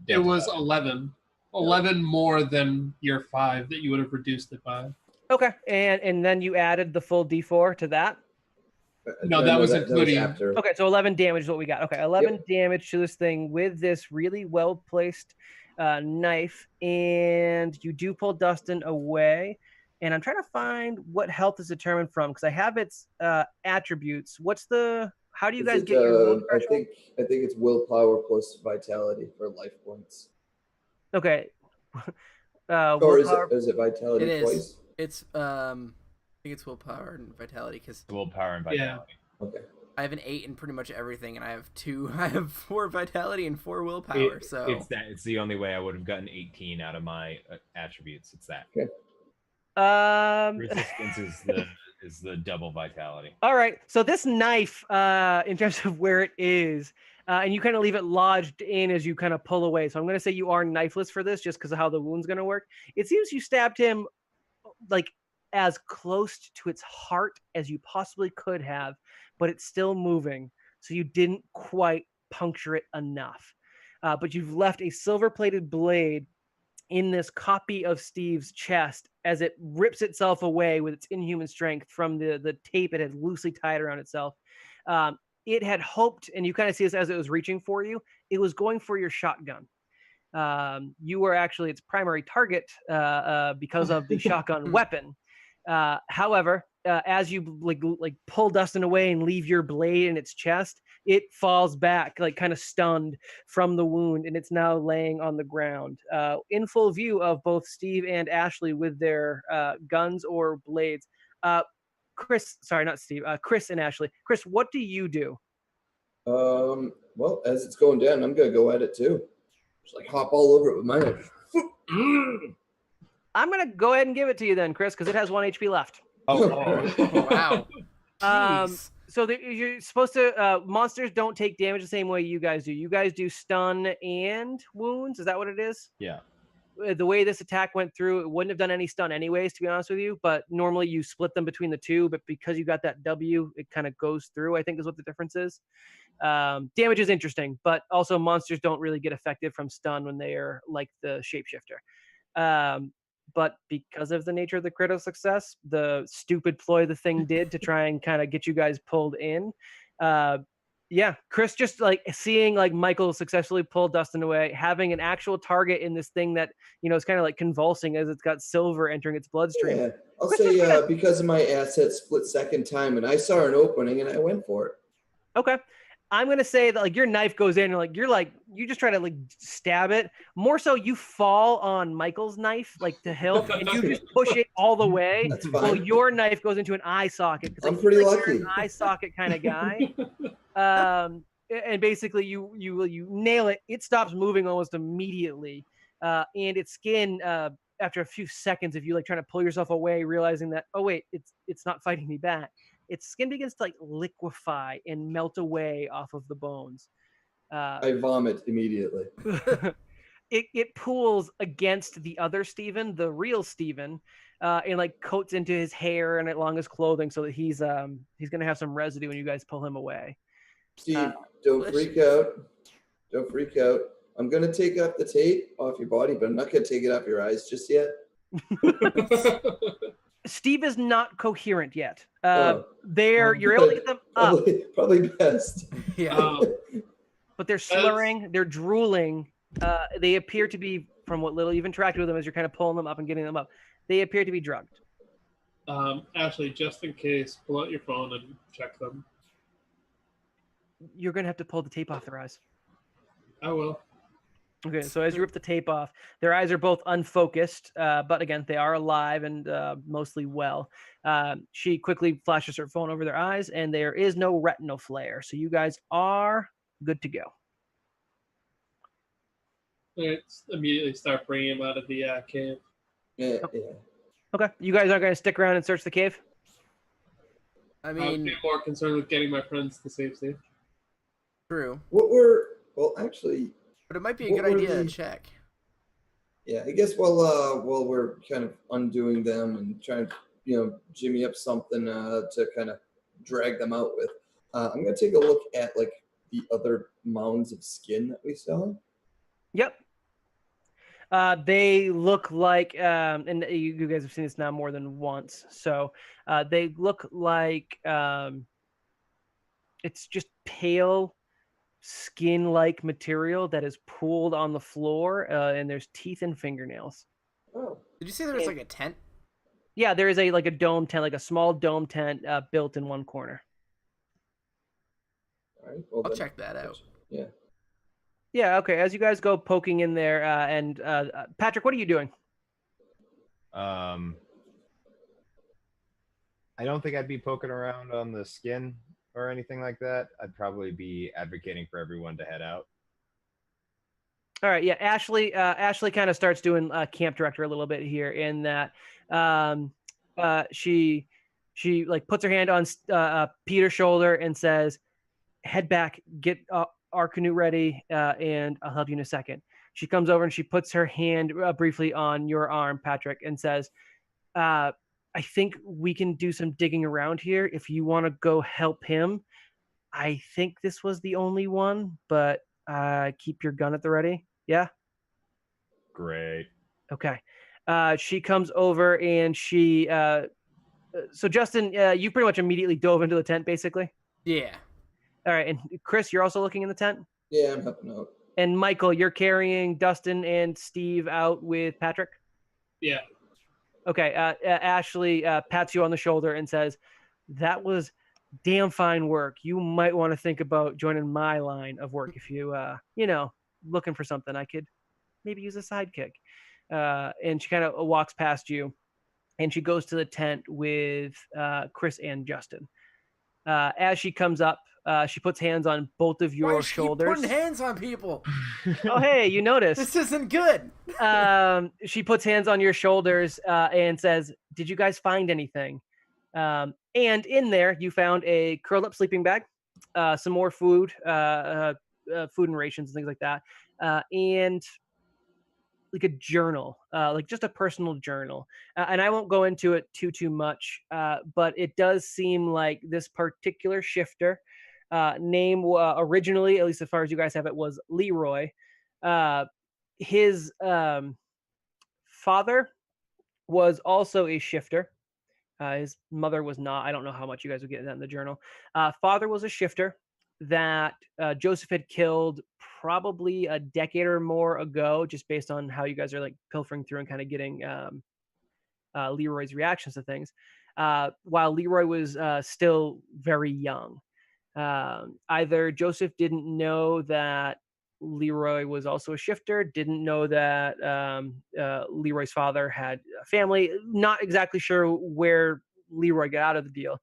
D: It was 11. 11 more than your 5 that you would have reduced it by.
A: Okay, and then you added the full D4 to that?
D: No, that was including.
E: That was after.
A: Okay, so 11 damage is what we got. Okay, 11 damage to this thing with this really well-placed knife, and you do pull Dustin away. And I'm trying to find what health is determined from, because I have its attributes. How do you guys get your wound threshold?
E: I think it's willpower plus vitality for life points.
A: Okay.
E: Or is it vitality
C: It is.
E: twice?
C: It's I think it's willpower and vitality because
B: Willpower and vitality.
E: Okay.
C: I have an 8 in pretty much everything, and I have 4 vitality and 4 willpower.
B: It's the only way I would have gotten 18 out of my attributes. It's that.
E: Okay.
B: Resistance is the double vitality.
A: All right. So this knife, in terms of where it is, and you kind of leave it lodged in as you kind of pull away. So I'm going to say you are knifeless for this, just because of how the wound's going to work. It seems you stabbed him like as close to its heart as you possibly could have, but it's still moving. So you didn't quite puncture it enough. But you've left a silver-plated blade in this copy of Steve's chest as it rips itself away with its inhuman strength from the tape it had loosely tied around itself. It had hoped, and you kind of see this as it was reaching for you, it was going for your shotgun. You were actually its primary target because of the shotgun weapon. However, as you like pull Dustin away and leave your blade in its chest, it falls back, like kind of stunned from the wound, and it's now laying on the ground, in full view of both Steve and Ashley with their guns or blades. Chris and Ashley. Chris, what do you do?
E: Well, as it's going down, I'm gonna go at it too. Just like hop all over it with my knife.
A: I'm gonna go ahead and give it to you then, Chris, because it has 1 HP left.
C: Wow. Jeez.
A: So you're supposed to. Monsters don't take damage the same way you guys do. You guys do stun and wounds. Is that what it is?
B: Yeah.
A: The way this attack went through, it wouldn't have done any stun anyways, to be honest with you. But normally you split them between the two. But because you got that W, it kind of goes through, I think is what the difference is. Damage is interesting, but also monsters don't really get affected from stun when they are like the shapeshifter. But because of the nature of the critical success, the stupid ploy the thing did to try and kind of get you guys pulled in. Chris just like seeing like Michael successfully pull Dustin away, having an actual target in this thing that, you know, is kind of like convulsing as it's got silver entering its bloodstream.
E: Yeah, I'll say because of my asset split second time, and I saw an opening and I went for it.
A: Okay. I'm going to say that like your knife goes in and you just try to like stab it. More so you fall on Michael's knife, like to help, and you just push it all the way.
E: That's fine.
A: Well, your knife goes into an eye socket.
E: I'm pretty lucky.
A: You're an eye socket kind of guy. And basically you nail it. It stops moving almost immediately. And its skin, after a few seconds of you like trying to pull yourself away, realizing that, oh wait, it's not fighting me back. Its skin begins to like liquefy and melt away off of the bones.
E: I vomit immediately.
A: It pools against the other Steven, the real Steven, and like coats into his hair and along his clothing so that he's gonna have some residue when you guys pull him away.
E: Steve, don't freak out. Don't freak out. I'm gonna take up the tape off your body, but I'm not gonna take it off your eyes just yet.
A: Steve is not coherent yet. You're able to get them up.
E: Probably best.
C: Yeah.
A: But they're slurring, they're drooling. They appear to be, from what little you've interacted with them as you're kind of pulling them up and getting them up, they appear to be drugged.
D: Ashley, just in case, pull out your phone and check them.
A: You're going to have to pull the tape off their eyes.
D: I will.
A: Okay, so as you rip the tape off, their eyes are both unfocused, but again, they are alive and mostly well. She quickly flashes her phone over their eyes, and there is no retinal flare. So you guys are good to go.
D: Let's immediately start bringing him out of the cave.
E: Yeah.
A: Okay, you guys aren't going to stick around and search the cave?
C: I
D: I would
C: mean,
D: be more concerned with getting my friends to safety.
C: true.
E: Well, actually,
C: But it might be a
E: What
C: good
E: were
C: idea to
E: the-
C: check.
E: yeah. I guess while we're kind of undoing them and trying to jimmy up something to kind of drag them out with, I'm gonna take a look at like the other mounds of skin that we saw.
A: Yep. They look like, and you guys have seen this now more than once. So they look like it's just pale skin-like material that is pooled on the floor, and there's teeth and fingernails.
E: Oh,
C: Did you say there was like a tent?
A: Yeah, there is a dome tent, like a small dome tent built in one corner.
E: all right. Well,
C: I'll
E: then-
C: check that out.
E: Yeah.
A: Yeah, okay. As you guys go poking in there, and Patrick, what are you doing?
B: I don't think I'd be poking around on the skin or anything like that. I'd probably be advocating for everyone to head out.
A: All right, yeah. Ashley kind of starts doing camp director a little bit here in that she like puts her hand on Peter's shoulder and says, "Head back, get our canoe ready, and I'll help you in a second." She comes over and she puts her hand briefly on your arm, Patrick, and says, "I think we can do some digging around here if you want to go help him. I think this was the only one, but keep your gun at the ready." Yeah?
B: Great.
A: Okay. She comes over and she... so, Justin, you pretty much immediately dove into the tent, basically?
C: Yeah.
A: All right. And Chris, you're also looking in the tent?
E: Yeah, I'm helping out.
A: And Michael, you're carrying Dustin and Steve out with Patrick?
D: Yeah.
A: Okay. Ashley pats you on the shoulder and says, "That was damn fine work. You might want to think about joining my line of work if you, looking for something. I could maybe use a sidekick." And she kind of walks past you, and she goes to the tent with Chris and Justin. As she comes up, she puts hands on both of your
C: Why does she keep
A: shoulders.
C: putting hands on people?
A: Oh, hey, you noticed.
C: This isn't good.
A: She puts hands on your shoulders and says, "Did you guys find anything?" And in there, you found a curled up sleeping bag, some more food, food and rations and things like that, and like a journal, like just a personal journal. And I won't go into it too much, but it does seem like this particular shifter, name originally, at least as far as you guys have it, was Leroy. His father was also a shifter. His mother was not. I don't know how much you guys would get that in the journal. Father was a shifter that Joseph had killed probably a decade or more ago, just based on how you guys are like pilfering through and kind of getting Leroy's reactions to things. While Leroy was still very young. Either Joseph didn't know that Leroy was also a shifter, didn't know that Leroy's father had a family, not exactly sure where Leroy got out of the deal.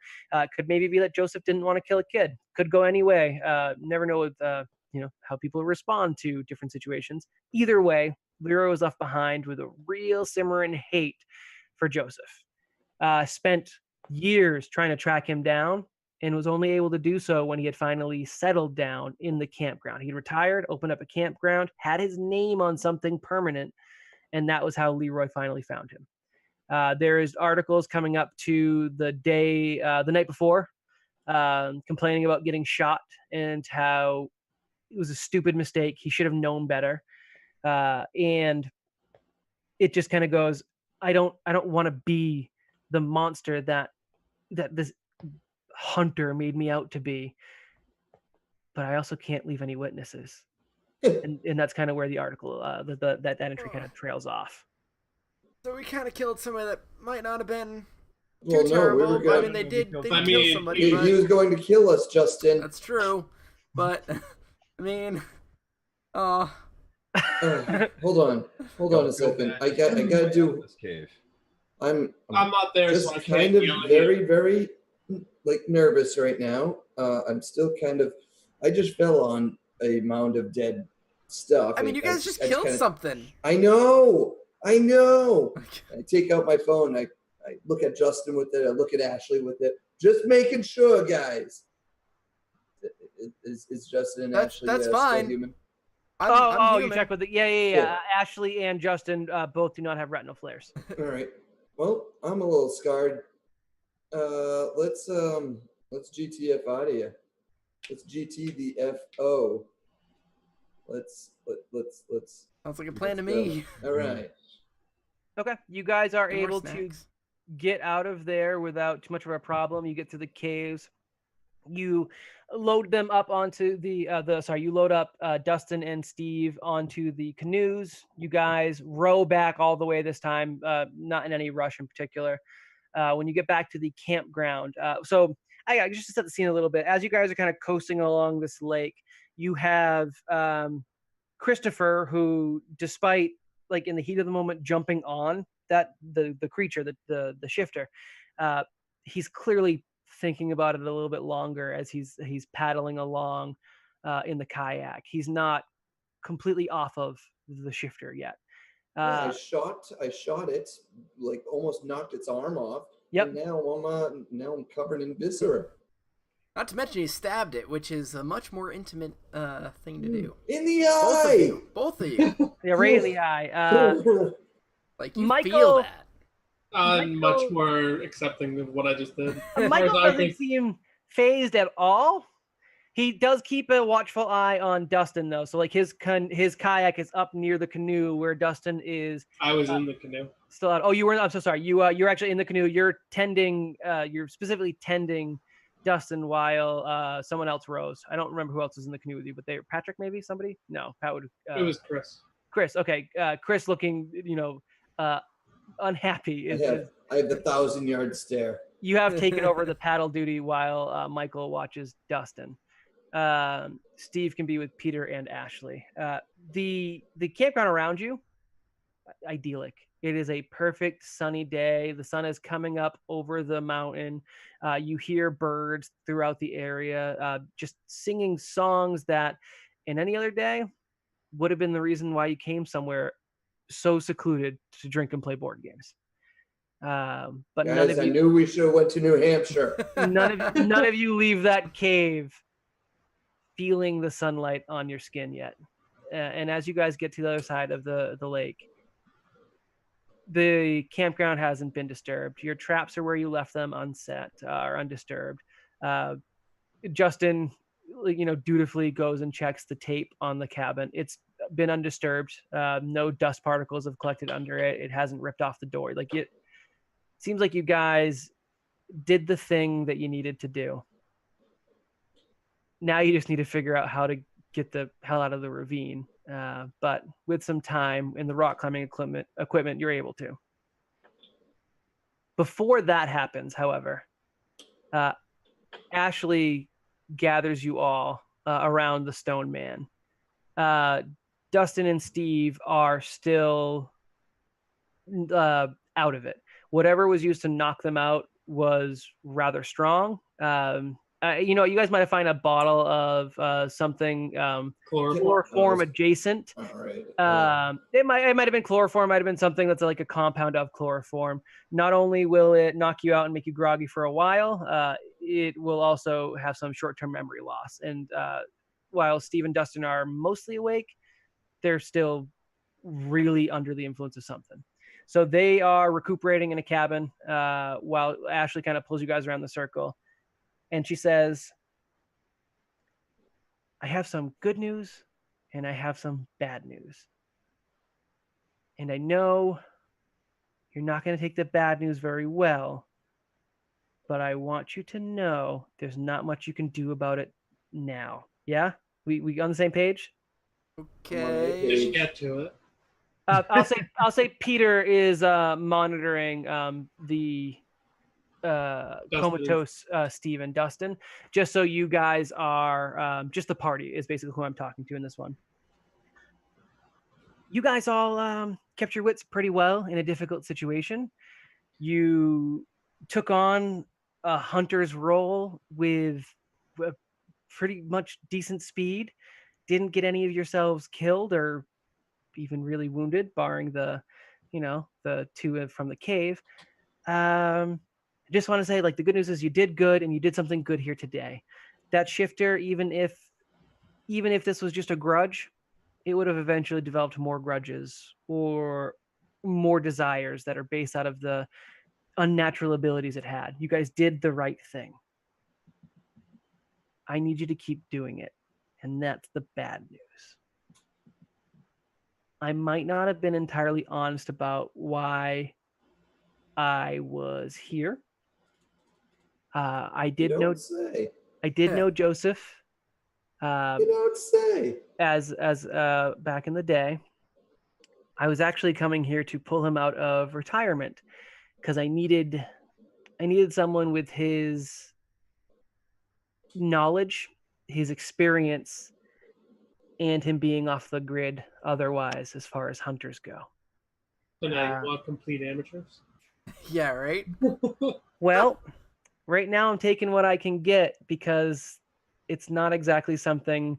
A: Could maybe be that Joseph didn't want to kill a kid. Could go any way. Never know with, how people respond to different situations. Either way, Leroy was left behind with a real simmering hate for Joseph. Spent years trying to track him down, and was only able to do so when he had finally settled down in the campground. He retired, opened up a campground, had his name on something permanent, and that was how Leroy finally found him. There is articles coming up to the day, the night before, complaining about getting shot and how it was a stupid mistake. He should have known better. And it just kind of goes, I don't want to be the monster that this hunter made me out to be, but I also can't leave any witnesses. and that's kind of where the article, that entry kind of trails off.
C: So we kind of killed somebody that might not have been
E: Well,
C: too
E: no, we
C: terrible.
E: were
C: I
E: gonna.
C: mean, they did kill somebody.
E: He
C: But
E: was going to kill us, Justin.
C: that's true. But I mean,
E: Hold on a second. I gotta do.
B: This cave.
D: I'm not there,
E: just
D: so I can't
E: kind of
D: yell at
E: very,
D: you.
E: very nervous right now. I'm still kind of. I just fell on a mound of dead stuff.
C: I mean, you guys just killed something.
E: I know. I take out my phone. I look at Justin with it. I look at Ashley with it. Just making sure, guys. Is Justin and Ashley
C: that's fine.
E: still human?
C: I'm
A: you check with it. Yeah. Ashley and Justin both do not have retinal flares.
E: All right. Well, I'm a little scarred. Let's GTF out of here. Let's GT the FO. Let's.
C: Sounds like a plan to me.
E: All right.
A: Okay, you guys are able to get out of there without too much of a problem. You get through the caves. You load them up onto you load up Dustin and Steve onto the canoes. You guys row back all the way this time, not in any rush in particular. When you get back to the campground, so I just to set the scene a little bit. As you guys are kind of coasting along this lake, you have Christopher, who, despite like in the heat of the moment jumping on that the creature, the shifter, he's clearly thinking about it a little bit longer as he's paddling along in the kayak. He's not completely off of the shifter yet.
E: I shot it, like almost knocked its arm off.
A: Yep.
E: And now I'm covered in viscera.
C: Not to mention he stabbed it, which is a much more intimate thing to do.
E: In the eye.
C: Both of you.
A: Yeah, right in the eye.
C: Like you
A: Michael,
C: feel that.
D: I'm much more accepting of what I just did.
A: Michael doesn't seem phased at all. He does keep a watchful eye on Dustin, though. So, like, his kayak is up near the canoe where Dustin is.
D: I was in the canoe. Still
A: out. Oh, you were. I'm so sorry. You're actually in the canoe. You're tending. You're specifically tending Dustin while someone else rows. I don't remember who else was in the canoe with you, but Patrick, maybe somebody. No, Pat would.
D: It was Chris.
A: Chris. Okay. Chris looking, unhappy.
E: I have the 1,000-yard stare.
A: You have taken over the paddle duty while Michael watches Dustin. Steve can be with Peter and Ashley. The campground around you, idyllic. It is a perfect sunny day. The sun is coming up over the mountain. You hear birds throughout the area, just singing songs that in any other day would have been the reason why you came somewhere so secluded to drink and play board games. But
E: guys,
A: none of you,
E: I knew we should have went to New Hampshire.
A: none of you leave that cave feeling the sunlight on your skin yet. And as you guys get to the other side of the lake, the campground hasn't been disturbed. Your traps are where you left them, unset or undisturbed. Justin, dutifully goes and checks the tape on the cabin. It's been undisturbed. No dust particles have collected under it. It hasn't ripped off the door. Like, it seems like you guys did the thing that you needed to do. Now you just need to figure out how to get the hell out of the ravine. But with some time and the rock climbing equipment, you're able to. Before that happens, however, Ashley gathers you all around the stone man. Dustin and Steve are still out of it. Whatever was used to knock them out was rather strong. You guys might have found a bottle of something chloroform adjacent.
E: All right.
A: It might have been chloroform. Might have been something that's like a compound of chloroform. Not only will it knock you out and make you groggy for a while, it will also have some short-term memory loss. And while Steve and Dustin are mostly awake, they're still really under the influence of something. So they are recuperating in a cabin while Ashley kind of pulls you guys around the circle. And she says, I have some good news and I have some bad news. And I know you're not going to take the bad news very well, but I want you to know there's not much you can do about it now. Yeah? We on the same page?
C: Okay.
D: Just get to it.
A: I'll say Peter is monitoring the comatose Steve and Dustin, just so you guys are just the party is basically who I'm talking to in this one. You guys all kept your wits pretty well in a difficult situation. You took on a hunter's role with pretty much decent speed. didn't get any of yourselves killed or even really wounded, barring the, the two from the cave. I just want to say, like, the good news is you did good and you did something good here today. That shifter, even if this was just a grudge, it would have eventually developed more grudges or more desires that are based out of the unnatural abilities it had. You guys did the right thing. I need you to keep doing it. And that's the bad news. I might not have been entirely honest about why I was here. I did know Joseph.
E: You don't say.
A: As back in the day, I was actually coming here to pull him out of retirement because I needed someone with his knowledge, his experience, and him being off the grid otherwise as far as hunters go.
D: So now you want complete amateurs?
C: Yeah, right?
A: Well, right now I'm taking what I can get because it's not exactly something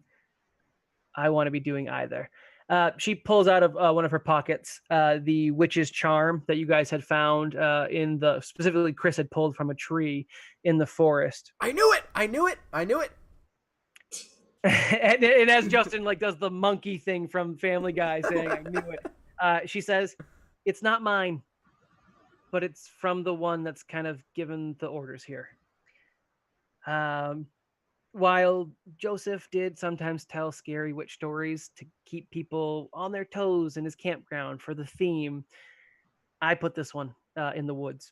A: I want to be doing either. She pulls out of one of her pockets the witch's charm that you guys had found specifically Chris had pulled from a tree in the forest.
C: I knew it.
A: and as Justin does the monkey thing from Family Guy saying, I knew it. She says, it's not mine, but it's from the one that's kind of given the orders here. While Joseph did sometimes tell scary witch stories to keep people on their toes in his campground for the theme, I put this one in the woods.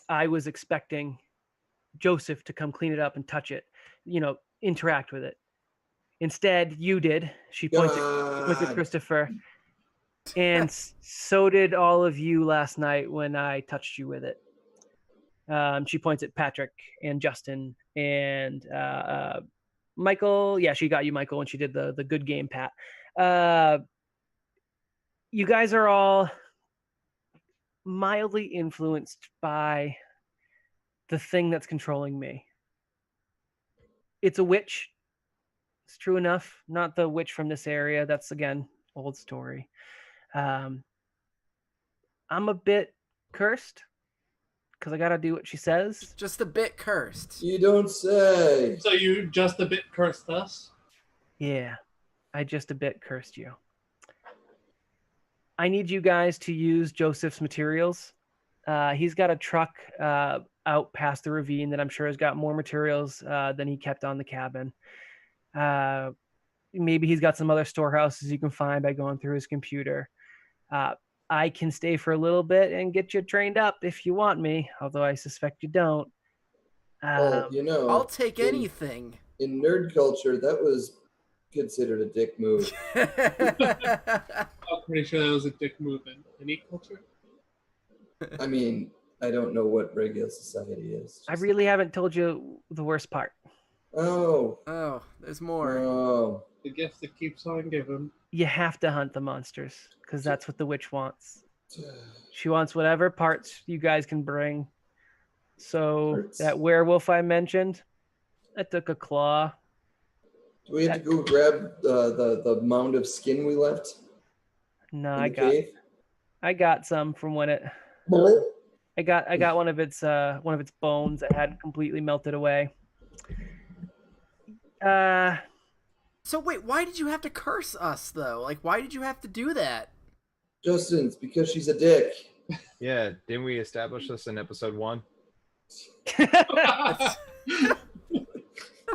A: I was expecting Joseph to come clean it up and touch it, interact with it. Instead, you did. She points at Christopher. And so did all of you last night when I touched you with it. She points at Patrick and Justin and Michael. Yeah, she got you, Michael, when she did the good game, Pat. You guys are all mildly influenced by the thing that's controlling me. It's a witch. It's true enough. Not the witch from this area. That's, again, old story. I'm a bit cursed because I gotta do what she says.
C: Just a bit cursed.
E: You don't say.
D: So you just a bit cursed us?
A: Yeah, I just a bit cursed you. I need you guys to use Joseph's materials. He's got a truck out past the ravine that I'm sure has got more materials than he kept on the cabin. Maybe he's got some other storehouses you can find by going through his computer. I can stay for a little bit and get you trained up if you want me, although I suspect you don't.
E: Well,
C: I'll take anything.
E: In nerd culture, that was considered a dick move.
D: I'm pretty sure that was a dick move in any culture.
E: I mean, I don't know what regular society is.
A: I really haven't told you the worst part.
E: Oh,
C: there's more.
E: Oh.
D: The gift that keeps on giving.
A: You have to hunt the monsters because that's what the witch wants. She wants whatever parts you guys can bring. So that werewolf I mentioned, I took a claw.
E: Do we have to go grab the mound of skin we left?
A: No,
E: cave?
A: I got some from when it. I got one of its bones that had completely melted away.
C: So wait, why did you have to curse us though? Why did you have to do that?
E: Justin, it's because she's a dick.
B: Yeah, didn't we establish this in episode 1?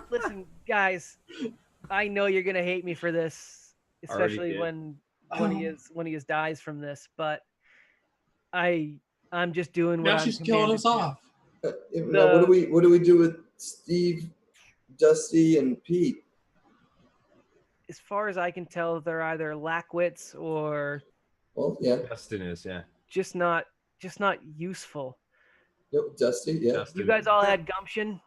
A: Listen, guys, I know you're gonna hate me for this, especially when he dies from this. But I'm just doing what
D: now
A: I'm
D: she's killing us off.
E: Now, what do we do with Steve, Dusty, and Pete?
A: As far as I can tell, they're either lackwits or
B: Dustin is, yeah.
A: Just not useful.
E: Yep, Dusty, yeah.
B: Dustin.
A: You guys all had gumption.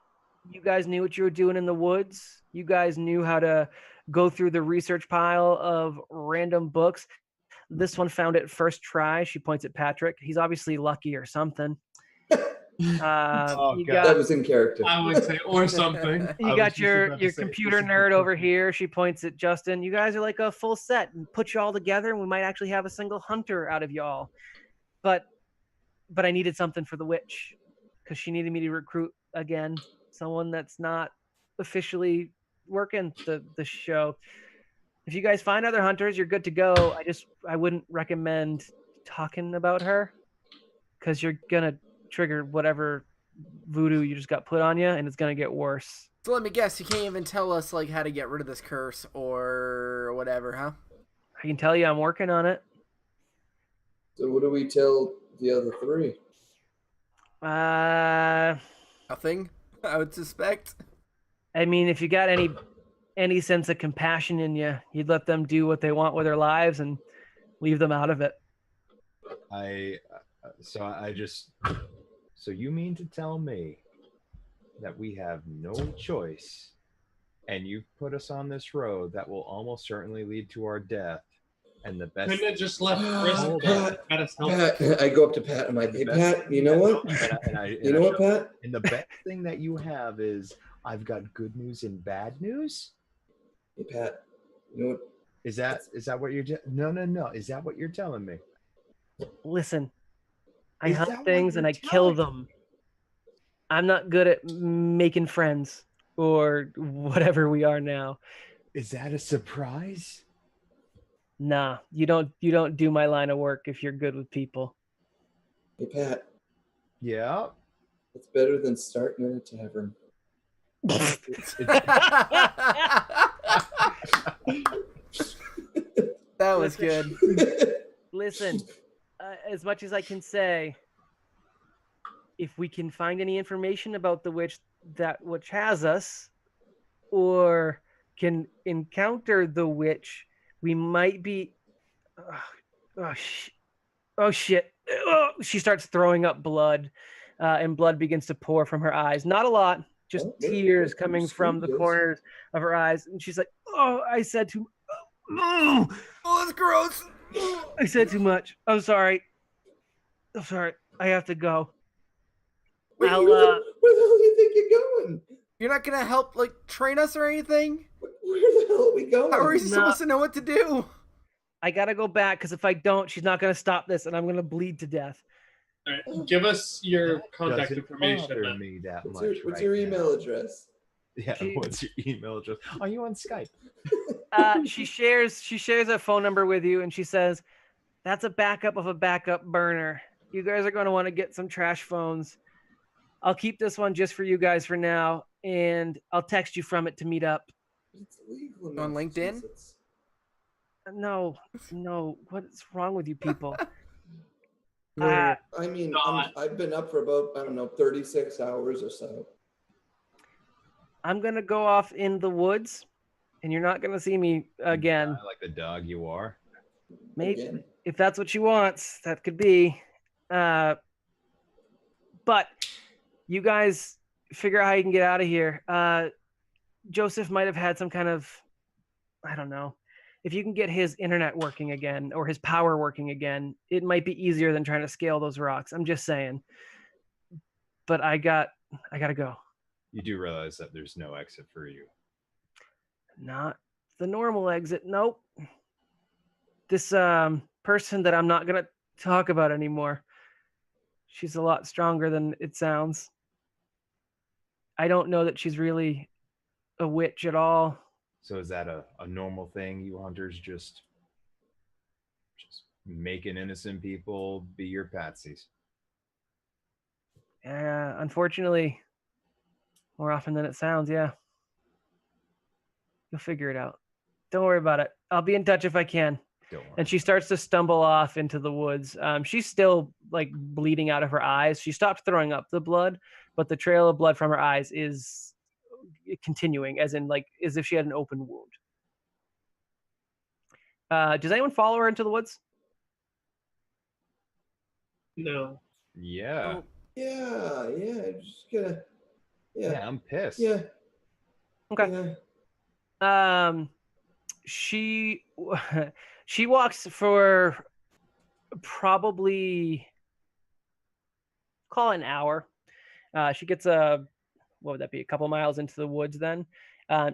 A: You guys knew what you were doing in the woods. You guys knew how to go through the research pile of random books. This one found it first try. She points at Patrick. He's obviously lucky or something.
B: Oh,
A: You
B: God.
E: That
A: got
E: was in character.
D: I would say, or something.
B: I
A: you
B: was
A: got
B: just
A: your
B: about to say,
A: computer
B: this is
A: nerd
B: the
A: over
B: perfect-
A: here. She points at Justin. You guys are like a full set, and put you all together, and we might actually have a single hunter out of y'all. But I needed something for the witch because she needed me to recruit again someone that's not officially working the show. If you guys find other hunters, you're good to go. I wouldn't recommend talking about her because you're gonna trigger whatever voodoo you just got put on you, and it's gonna get worse.
C: So let me guess, you can't even tell us like how to get rid of this curse or whatever, huh?
A: I can tell you, I'm working on it.
E: So what do we tell the other three?
C: Nothing, I would suspect.
A: I mean, if you got any sense of compassion in you, you'd let them do what they want with their lives and leave them out of it.
B: So you mean to tell me that we have no choice and you've put us on this road that will almost certainly lead to our death, and the best
D: Couldn't have just left Chris
B: Hold
E: on.
D: at us help.
E: Pat, I go up to Pat. I'm like, hey, Pat, you know what? You know what, Pat?
B: And the best thing that you have is I've got good news and bad news.
E: Hey, Pat, you know what?
B: Is that what you're no? Is that what you're telling me?
A: Listen, I
B: Is
A: hunt
B: that what
A: things and
B: you're
A: I kill
B: telling
A: them. I'm not good at making friends or whatever we are now.
B: Is that a surprise?
A: Nah, you don't do my line of work if you're good with people.
E: Hey, Pat,
B: Yeah.
E: it's better than starting in a tavern.
C: That was good.
A: Listen, as much as I can say, if we can find any information about the witch which has us, or can encounter the witch, we might be. Oh shit! Oh, she starts throwing up blood, and blood begins to pour from her eyes. Not a lot, just tears coming from the corners of her eyes. And she's like, "Oh, I said too. Oh,
C: that's gross.
A: I said too much. I'm sorry. I'm sorry. I have to go."
E: Wait, where the hell do you think you're going?
C: You're not gonna help like train us or anything?
E: Where the hell are we going?
C: How are we supposed to know what to do?
A: I gotta go back because if I don't, she's not gonna stop this, and I'm gonna bleed to death.
D: All right, give us your contact
B: Doesn't
D: information.
B: bother
D: then.
B: me that
E: What's
B: much.
E: what's your email address?
B: Yeah. What's your email address? Are you on Skype?
A: She shares a phone number with you, and she says, "That's a backup of a backup burner. You guys are going to want to get some trash phones. I'll keep this one just for you guys for now, and I'll text you from it to meet up."
E: It's illegal in
C: On LinkedIn?
E: Massachusetts.
A: No, what's wrong with you people?
E: I mean, I've been up for about, I don't know, 36 hours or so.
A: I'm gonna go off in the woods, and you're not gonna see me again.
B: Like the dog you are.
A: Maybe
E: Again.
A: if that's what she wants, that could be. But you guys figure out how you can get out of here. Joseph might have had some kind of, I don't know. If you can get his internet working again or his power working again, it might be easier than trying to scale those rocks. I'm just saying. But I gotta go.
B: You do realize that there's no exit for you.
A: Not the normal exit. Nope. This person that I'm not gonna talk about anymore. She's a lot stronger than it sounds. I don't know that she's really a witch at all.
B: So is that a normal thing? You hunters just making innocent people be your patsies?
A: Unfortunately, more often than it sounds, yeah. You'll figure it out. Don't worry about it. I'll be in touch if I can.
B: Don't worry.
A: And she starts to stumble off into the woods. She's still like bleeding out of her eyes. She stopped throwing up the blood, but the trail of blood from her eyes is continuing, as in like as if she had an open wound. Does anyone follow her into the woods?
D: No.
B: Yeah.
E: Yeah, just gonna.
B: Yeah, I'm pissed.
E: Yeah.
A: Okay.
E: Yeah.
A: She walks for probably call it an hour. She gets what would that be? A couple miles into the woods. Then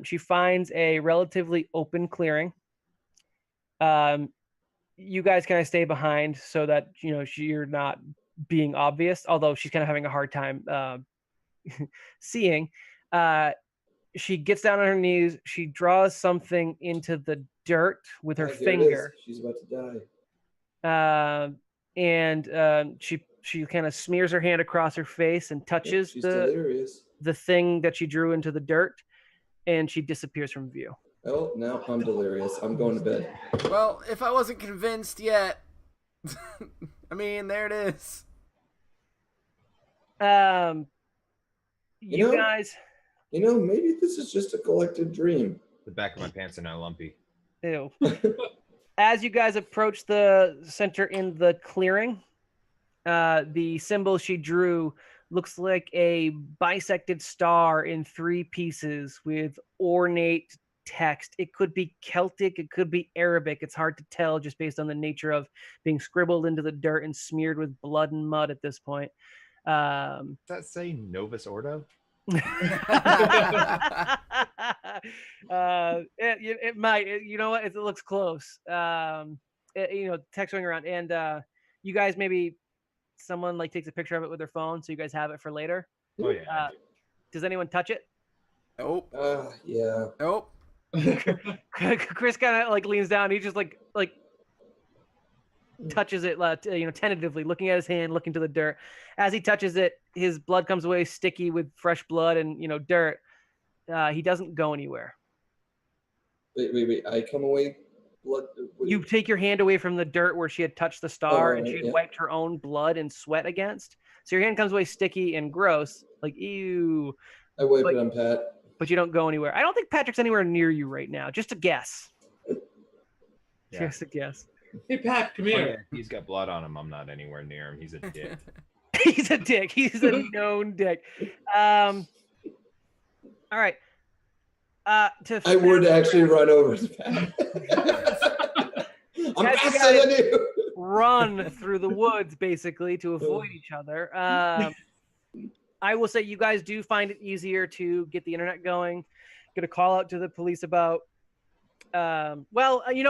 A: she finds a relatively open clearing. You guys kind of stay behind so that you're not being obvious. Although she's kind of having a hard time seeing. She gets down on her knees. She draws something into the dirt with her finger.
E: She's about to die.
A: And she kind of smears her hand across her face and touches the thing that she drew into the dirt, and she disappears from view.
E: Oh, now I'm delirious. I'm going to bed.
C: Well, if I wasn't convinced yet, I mean, there it is.
A: You guys.
E: Maybe this is just a collective dream.
B: The back of my pants are now lumpy.
A: Ew. As you guys approach the center in the clearing, the symbol she drew looks like a bisected star in 3 pieces with ornate text. It could be Celtic, it could be Arabic. It's hard to tell just based on the nature of being scribbled into the dirt and smeared with blood and mud at this point.
B: Does that say Novus Ordo?
A: It might. You know what? It looks close. Text going around, and you guys maybe someone takes a picture of it with their phone, so you guys have it for later.
B: Oh yeah.
A: Does anyone touch it?
C: Nope.
E: Yeah.
C: Nope.
A: Chris kind of leans down. He just touches it, tentatively, looking at his hand, looking to the dirt. As he touches it, his blood comes away sticky with fresh blood and dirt. He doesn't go anywhere.
E: Wait! I come away blood.
A: You take your hand away from the dirt where she had touched the star and she had wiped her own blood and sweat against. So your hand comes away sticky and gross, ew.
E: I wipe it on Pat.
A: But you don't go anywhere. I don't think Patrick's anywhere near you right now. Just a guess.
B: Yeah.
A: Just a guess.
D: Hey, Pat, come here.
B: He's got blood on him. I'm not anywhere near him. He's a dick.
A: He's a dick. He's a known dick. All right.
E: I would actually run over to Pat. I'm faster than you.
A: Run through the woods, basically, to avoid each other. I will say you guys do find it easier to get the internet going. Get a call out to the police about. You know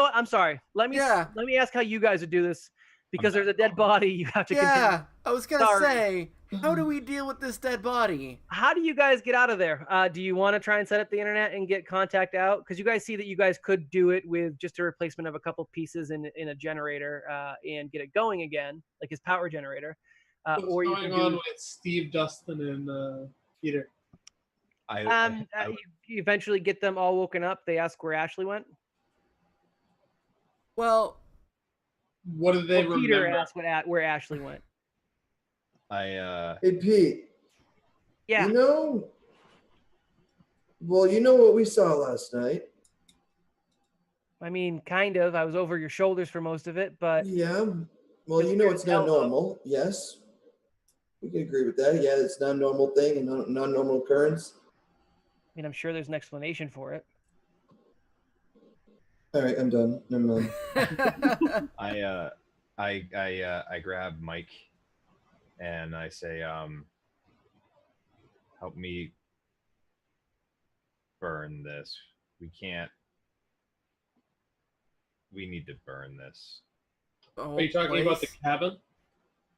A: what? I'm sorry. Let me ask how you guys would do this, because there's a dead body. You have to.
C: Yeah, I was gonna say, how do we deal with this dead body?
A: How do you guys get out of there? Do you want to try and set up the internet and get contact out? Because you guys see that you guys could do it with just a replacement of a couple pieces in a generator and get it going again, like his power generator.
D: What's going on with Steve, Dustin, and Peter?
A: You eventually get them all woken up. They ask where Ashley went.
C: Well,
D: what do they remember?
A: Peter asked where Ashley went.
E: Hey, Pete.
A: Yeah.
E: You know what we saw last night.
A: I mean, kind of. I was over your shoulders for most of it, but
E: yeah. Well, it's not normal. Yes, we can agree with that. Yeah, it's not a normal thing and not a non-normal occurrence.
A: I mean, I'm sure there's an explanation for it.
E: All right, I'm done. Never mind.
B: I grab Mike and I say, help me burn this. We need to burn this.
D: Are you talking about the cabin?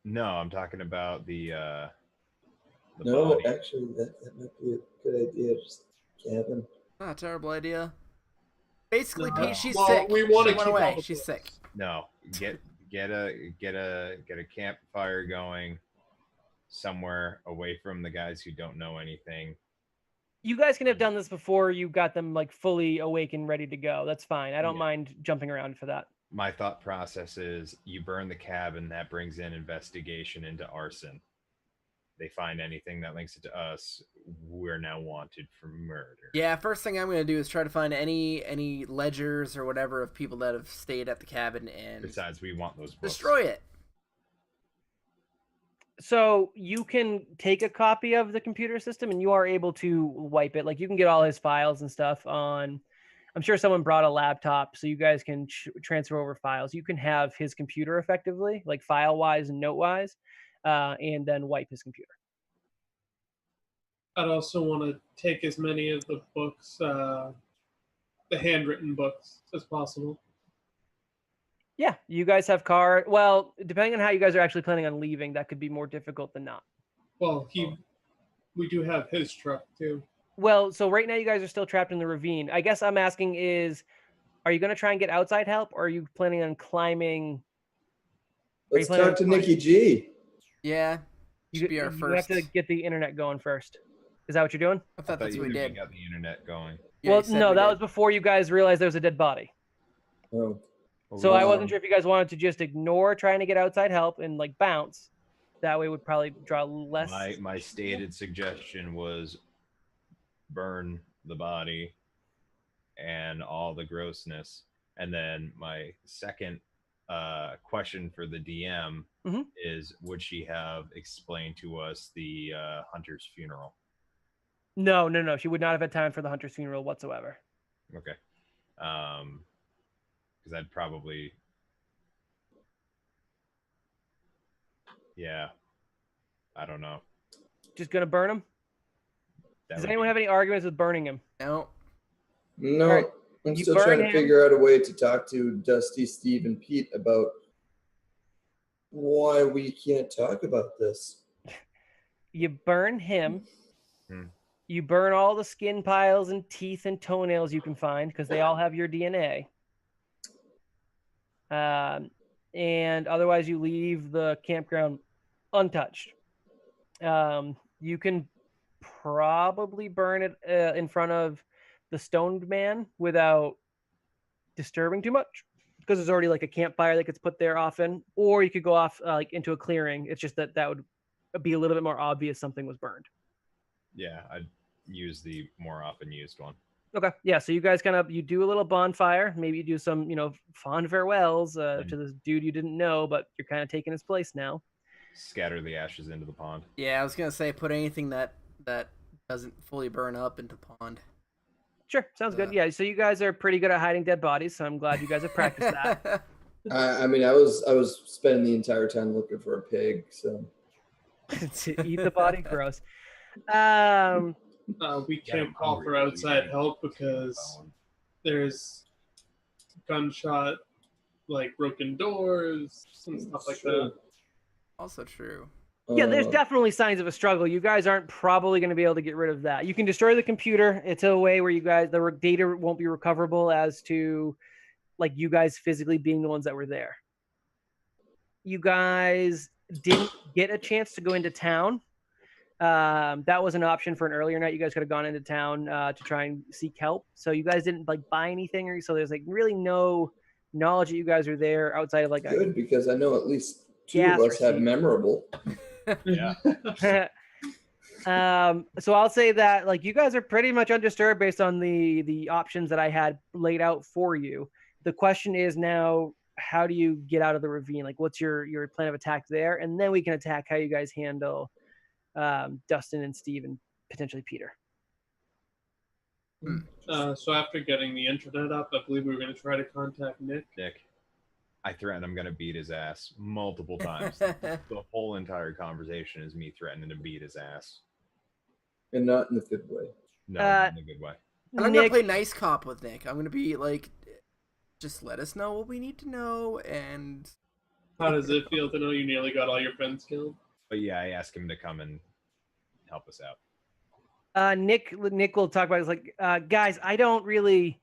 B: No, I'm talking about the
E: no,
B: body.
E: Actually, that might be a good idea. Just cabin.
C: Not a terrible idea. Basically,
B: No.
C: Pete, she's
D: Well,
C: sick.
D: we wanna
C: She went
D: keep all
C: away.
D: the
C: She's sick.
B: No, get a campfire going somewhere away from the guys who don't know anything.
A: You guys can have done this before you got them fully awake and ready to go. That's fine. I don't mind jumping around for that.
B: My thought process is you burn the cabin, that brings in investigation into arson. They find anything that links it to us, we're now wanted for murder.
C: Yeah, first thing I'm going to do is try to find any ledgers or whatever of people that have stayed at the cabin and
B: Besides, we want those books.
C: destroy it.
A: So you can take a copy of the computer system and you are able to wipe it. You can get all his files and stuff on. I'm sure someone brought a laptop, so you guys can transfer over files. You can have his computer effectively, file-wise and note-wise, and then wipe his computer.
D: I'd also want to take as many of the books, the handwritten books, as possible.
A: Yeah, you guys have car. Well, depending on how you guys are actually planning on leaving, that could be more difficult than not.
D: Well, we do have his truck too.
A: Well, so right now you guys are still trapped in the ravine. I guess I'm asking is, are you going to try and get outside help, or are you planning on climbing?
E: Let's
A: planning
E: talk
A: on
E: to Nikki G.
C: Yeah. Should be our
A: You
C: first.
A: have to get the internet going first. Is that what you're doing?
C: I thought that's what we
B: you
C: did.
B: got the internet going.
C: Yeah,
A: Well,
C: you said
A: no,
C: we
A: that
C: did.
A: was before you guys realized there was a dead body.
E: Oh.
A: So I wasn't
E: Um,
A: sure if you guys wanted to just ignore trying to get outside help and like bounce. That way would probably draw less.
B: My stated suggestion was burn the body and all the grossness. And then my second question for the DM is, would she have explained to us the hunter's funeral?
A: No. She would not have had time for the hunter's funeral whatsoever.
B: Okay. Because I'd probably... Yeah. I don't know.
A: Just gonna burn him? Does anyone have any arguments with burning him?
C: No.
E: No,
A: All right,
E: I'm
A: you
E: still
A: burn
E: trying to
A: him.
E: figure out a way to talk to Dusty, Steve, and Pete about why we can't talk about this.
A: You burn him.
B: Hmm.
A: You burn all the skin piles and teeth and toenails you can find because they all have your DNA. And otherwise you leave the campground untouched. You can probably burn it in front of the stoned man without disturbing too much because there's already like a campfire that gets put there often, or you could go off like into a clearing. It's just that would be a little bit more obvious something was burned.
B: Yeah, I'd use the more often used one.
A: Okay. Yeah. So you guys you do a little bonfire. Maybe you do some, fond farewells to this dude you didn't know, but you're kind of taking his place now.
B: Scatter the ashes into the pond.
C: Yeah, I was gonna say put anything that doesn't fully burn up into pond.
A: Sure. Sounds good. Yeah. So you guys are pretty good at hiding dead bodies. So I'm glad you guys have practiced that.
E: I mean, I was spending the entire time looking for a pig, so.
A: To eat the body, gross.
D: We can't call for outside help because there's gunshot, like broken doors and stuff like that.
C: Also true.
A: Yeah, there's definitely signs of a struggle. You guys aren't probably going to be able to get rid of that. You can destroy the computer. It's a way where the data won't be recoverable as to like you guys physically being the ones that were there. You guys didn't get a chance to go into town. That was an option for an earlier night. You guys could have gone into town to try and seek help. So you guys didn't like buy anything, or so there's like really no knowledge that you guys are there outside of like
E: good because I know at least two of us have memorable.
B: Yeah.
A: So I'll say that like you guys are pretty much undisturbed based on the options that I had laid out for you. The question is now, how do you get out of the ravine? Like, what's your plan of attack there? And then we can attack how you guys handle Dustin and Steve and potentially Peter.
D: So after getting the internet up, I believe we were going to try to contact Nick.
B: I threaten I'm going to beat his ass multiple times. The whole entire conversation is me threatening to beat his ass.
E: And not in a good way.
B: No, not in a good way.
C: I'm going to play nice cop with Nick. I'm going to be like, just let us know what we need to know. And
D: how does it feel to know you nearly got all your friends killed?
B: But yeah, I asked him to come and help us out.
A: Nick will talk about it. It's like, guys, I don't really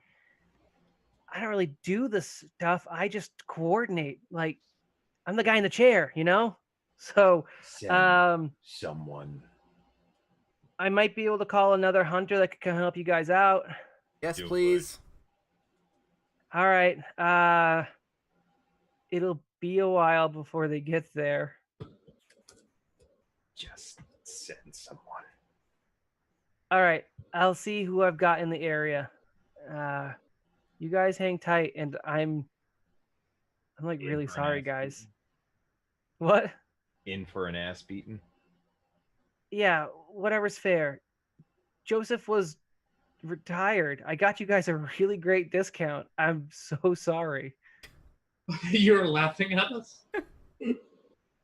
A: do this stuff. I just coordinate. Like, I'm the guy in the chair, So,
B: someone.
A: I might be able to call another hunter that can help you guys out.
C: Yes, please.
A: All right. It'll be a while before they get there.
B: Just send someone.
A: All right. I'll see who I've got in the area. You guys hang tight, and I'm like really sorry, guys. Beating. What?
B: In for an ass beating?
A: Yeah, whatever's fair. Joseph was retired. I got you guys a really great discount. I'm so sorry.
D: You were laughing at us?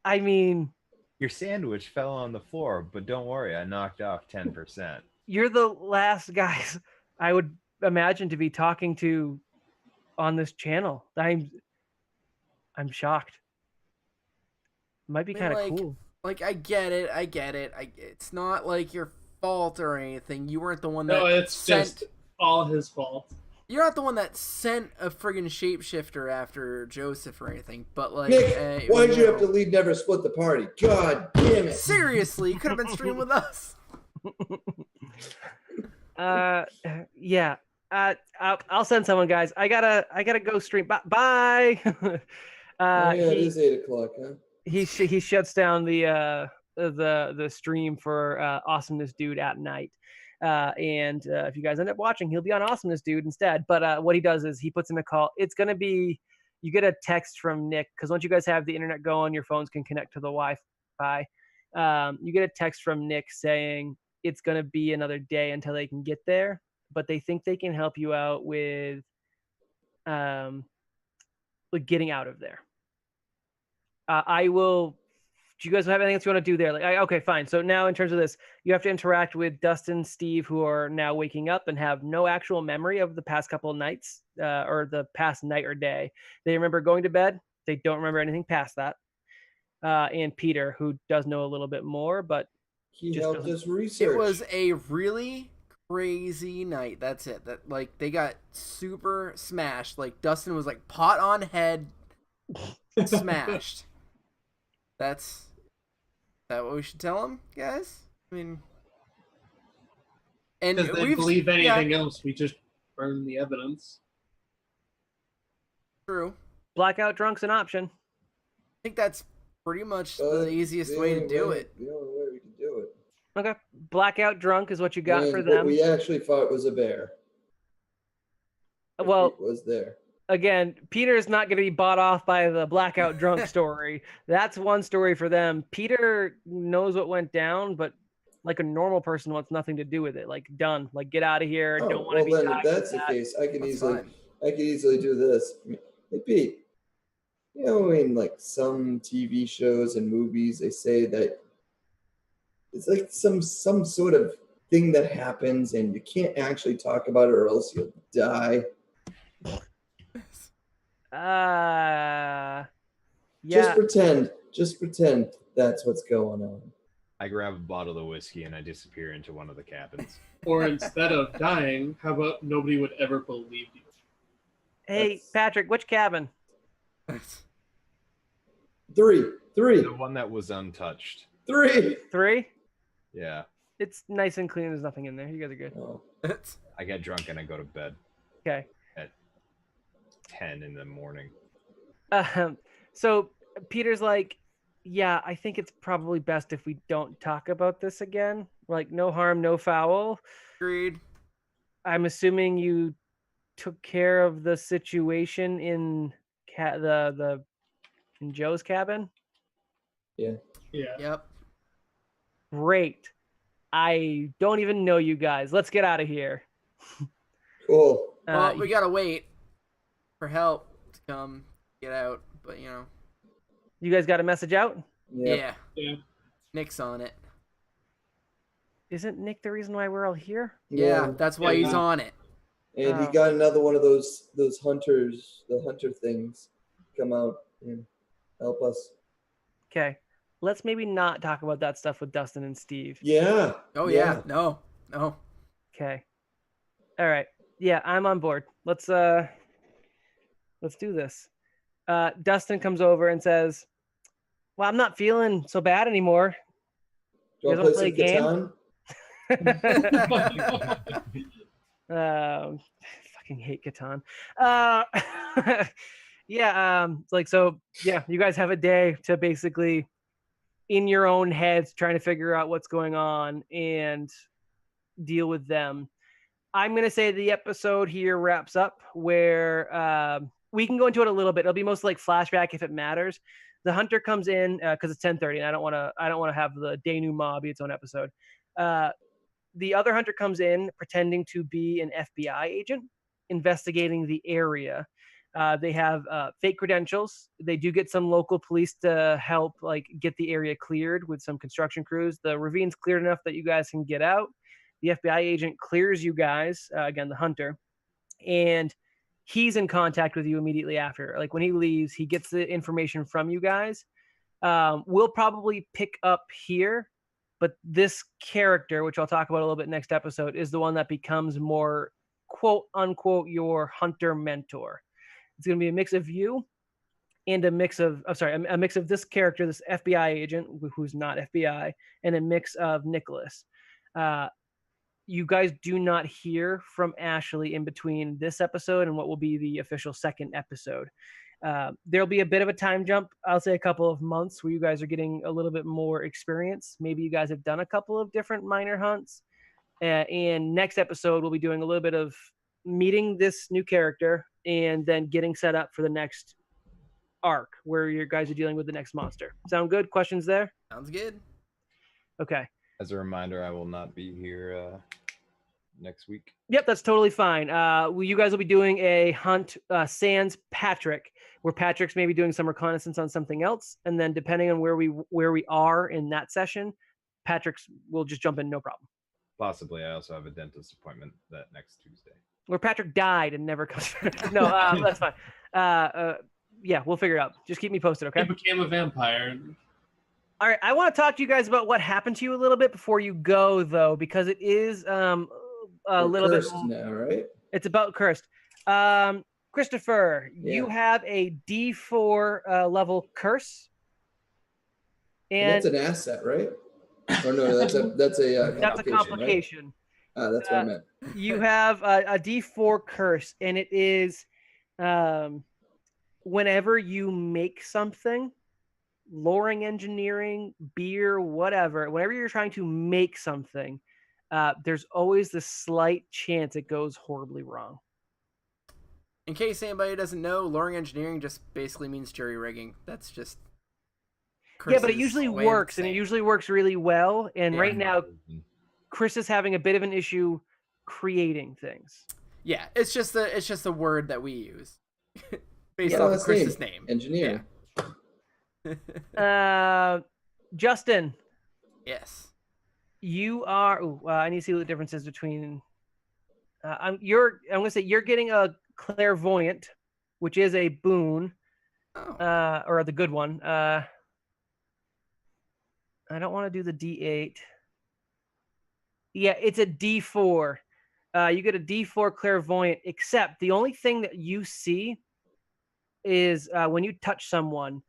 A: I mean,
B: Your sandwich fell on the floor, but don't worry, I knocked off 10%.
A: You're the last guys I would imagine to be talking to on this channel. I'm shocked. Might be kind of cool.
C: Like, I get it. It's not like your fault or anything. You weren't the one that
D: No, it's just all his fault.
C: You're not the one that sent a friggin' shapeshifter after Joseph or anything, but like...
E: Nick, why'd you have to leave Never Split the Party? God damn it.
C: Seriously, you could have been streaming with us.
A: Yeah. I'll send someone, guys. I gotta go stream. Bye.
E: It is 8 o'clock, huh?
A: He shuts down the stream for Awesomeness Dude at night. And if you guys end up watching, he'll be on Awesomeness Dude instead. But what he does is he puts in a call. It's gonna be, you get a text from Nick, because once you guys have the internet going, your phones can connect to the Wi-Fi. You get a text from Nick saying it's gonna be another day until they can get there, but they think they can help you out with like getting out of there. Do you guys have anything else you want to do there? Okay, fine. So now in terms of this, you have to interact with Dustin, Steve, who are now waking up and have no actual memory of the past couple of nights or the past night or day. They remember going to bed. They don't remember anything past that. And Peter, who does know a little bit more, but
E: he helped us research.
C: It was a really crazy night. That's it. That like they got super smashed. Like Dustin was like pot on head smashed. Is that what we should tell him, guys? I mean, and
D: because they believe anything else, we just burn the evidence.
C: True.
A: Blackout drunk's an option.
C: I think that's pretty much the easiest way to do it.
E: The only way we can do it.
A: Okay, blackout drunk is what you got for
E: What
A: them.
E: we actually thought was a bear.
A: Well,
E: it was there.
A: Again, Peter's not going to be bought off by the blackout drunk story. That's one story for them. Peter knows what went down, but like a normal person wants nothing to do with it. Like done. Like get out of here. Don't want to be.
E: Well, then if that's the case, I can easily do this. Hey, Pete. You know, in like some TV shows and movies, they say that it's like some sort of thing that happens, and you can't actually talk about it, or else you'll die.
A: Yeah.
E: Just pretend that's what's going on.
B: I grab a bottle of whiskey and I disappear into one of the cabins.
D: Or instead of dying, how about nobody would ever believe you?
A: Hey, Patrick, which cabin?
E: 3.
B: The one that was untouched.
A: 3?
B: Yeah.
A: It's nice and clean. There's nothing in there. You guys are good.
E: Oh.
B: I get drunk and I go to bed.
A: Okay.
B: 10 in the morning.
A: So Peter's like, yeah, I think it's probably best if we don't talk about this again. Like, no harm, no foul.
C: Agreed.
A: I'm assuming you took care of the situation in in Joe's cabin.
E: Yeah.
C: Yep.
A: Great. I don't even know you guys. Let's get out of here.
E: Cool.
C: Well, we gotta wait for help to come get out, but you know.
A: You guys got a message out?
C: Yeah. Nick's on it.
A: Isn't Nick the reason why we're all here?
C: Yeah, that's why he's on it.
E: And he got another one of those hunters, the hunter things, come out and help us.
A: Okay. Let's maybe not talk about that stuff with Dustin and Steve.
E: Yeah.
C: Oh yeah. No.
A: Okay. All right. Yeah, I'm on board. Let's do this. Dustin comes over and says, well, I'm not feeling so bad anymore.
E: Do you want to play some
A: Catan? Fucking hate Catan. You guys have a day to basically, in your own heads, trying to figure out what's going on and deal with them. I'm going to say the episode here wraps up where we can go into it a little bit. It'll be mostly like flashback if it matters. The hunter comes in because it's 10:30 and I don't want to have the denouement be its own episode. The other hunter comes in pretending to be an FBI agent investigating the area. They have fake credentials. They do get some local police to help like get the area cleared with some construction crews. The ravine's cleared enough that you guys can get out. The FBI agent clears you guys, again, the hunter, and he's in contact with you immediately after. Like when he leaves, he gets the information from you guys. We'll probably pick up here, but this character, which I'll talk about a little bit next episode, is the one that becomes more quote unquote your hunter mentor. It's going to be a mix of you and a mix of this character, this FBI agent who's not FBI, and a mix of Nicholas. You guys do not hear from Ashley in between this episode and what will be the official second episode. There'll be a bit of a time jump. I'll say a couple of months where you guys are getting a little bit more experience. Maybe you guys have done a couple of different minor hunts. And next episode, we'll be doing a little bit of meeting this new character and then getting set up for the next arc where you guys are dealing with the next monster. Sound good? Questions there?
C: Sounds good.
A: Okay.
B: As a reminder, I will not be here next week.
A: Yep, that's totally fine. You guys will be doing a hunt sans Patrick, where Patrick's maybe doing some reconnaissance on something else, and then depending on where we are in that session, Patrick's will just jump in, no problem.
B: Possibly. I also have a dentist appointment that next Tuesday.
A: Where Patrick died and never comes. No, that's fine. Yeah, we'll figure it out. Just keep me posted, okay?
D: He became a vampire.
A: All right, I want to talk to you guys about what happened to you a little bit before you go, though, because it is a little bit
E: now, right?
A: It's about cursed. Christopher, you have a D4 level curse,
E: and that's an asset, right? Or no, that's a
A: complication.
E: Right? That's what I meant.
A: You have a D4 curse, and it is whenever you make something. Loring engineering, beer, whatever, whenever you're trying to make something, there's always the slight chance it goes horribly wrong.
C: In case anybody doesn't know, loring engineering just basically means jury rigging. That's just
A: yeah, but it usually works, and it usually works really well. And right now, Chris is having a bit of an issue creating things.
C: Yeah, it's just the word that we use based off of Chris's name.
E: Engineer.
C: Yeah.
A: Justin.
C: Yes.
A: You are. I need to see what the difference is between. I'm gonna say you're getting a clairvoyant, which is a boon, or the good one. I don't want to do the D8. Yeah, it's a D4. You get a D4 clairvoyant, except the only thing that you see is when you touch someone.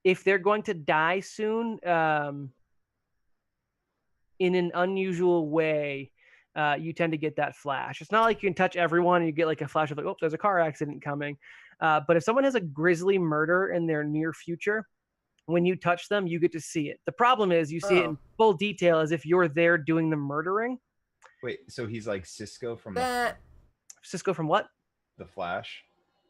A: If they're going to die soon, in an unusual way, you tend to get that flash. It's not like you can touch everyone and you get like a flash of like, oh, there's a car accident coming. But if someone has a grisly murder in their near future, when you touch them, you get to see it. The problem is you see it in full detail as if you're there doing the murdering.
B: Wait, so he's like Cisco from
A: Cisco from what?
B: The Flash?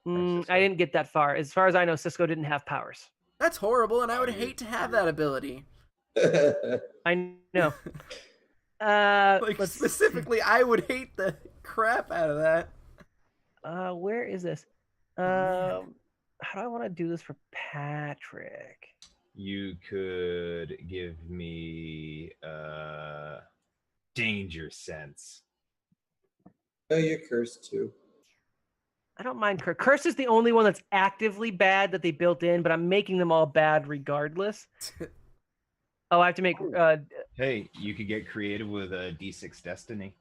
A: I didn't get that far. As far as I know, Cisco didn't have powers.
C: That's horrible, and I would hate to have that ability.
A: I know.
C: Specifically, I would hate the crap out of that.
A: Where is this? How do I want to do this for Patrick?
B: You could give me danger sense.
E: Oh, you're cursed too.
A: I don't mind curse. Curse is the only one that's actively bad that they built in, but I'm making them all bad regardless. Oh, I have to make.
B: Hey, you could get creative with a D6 Destiny.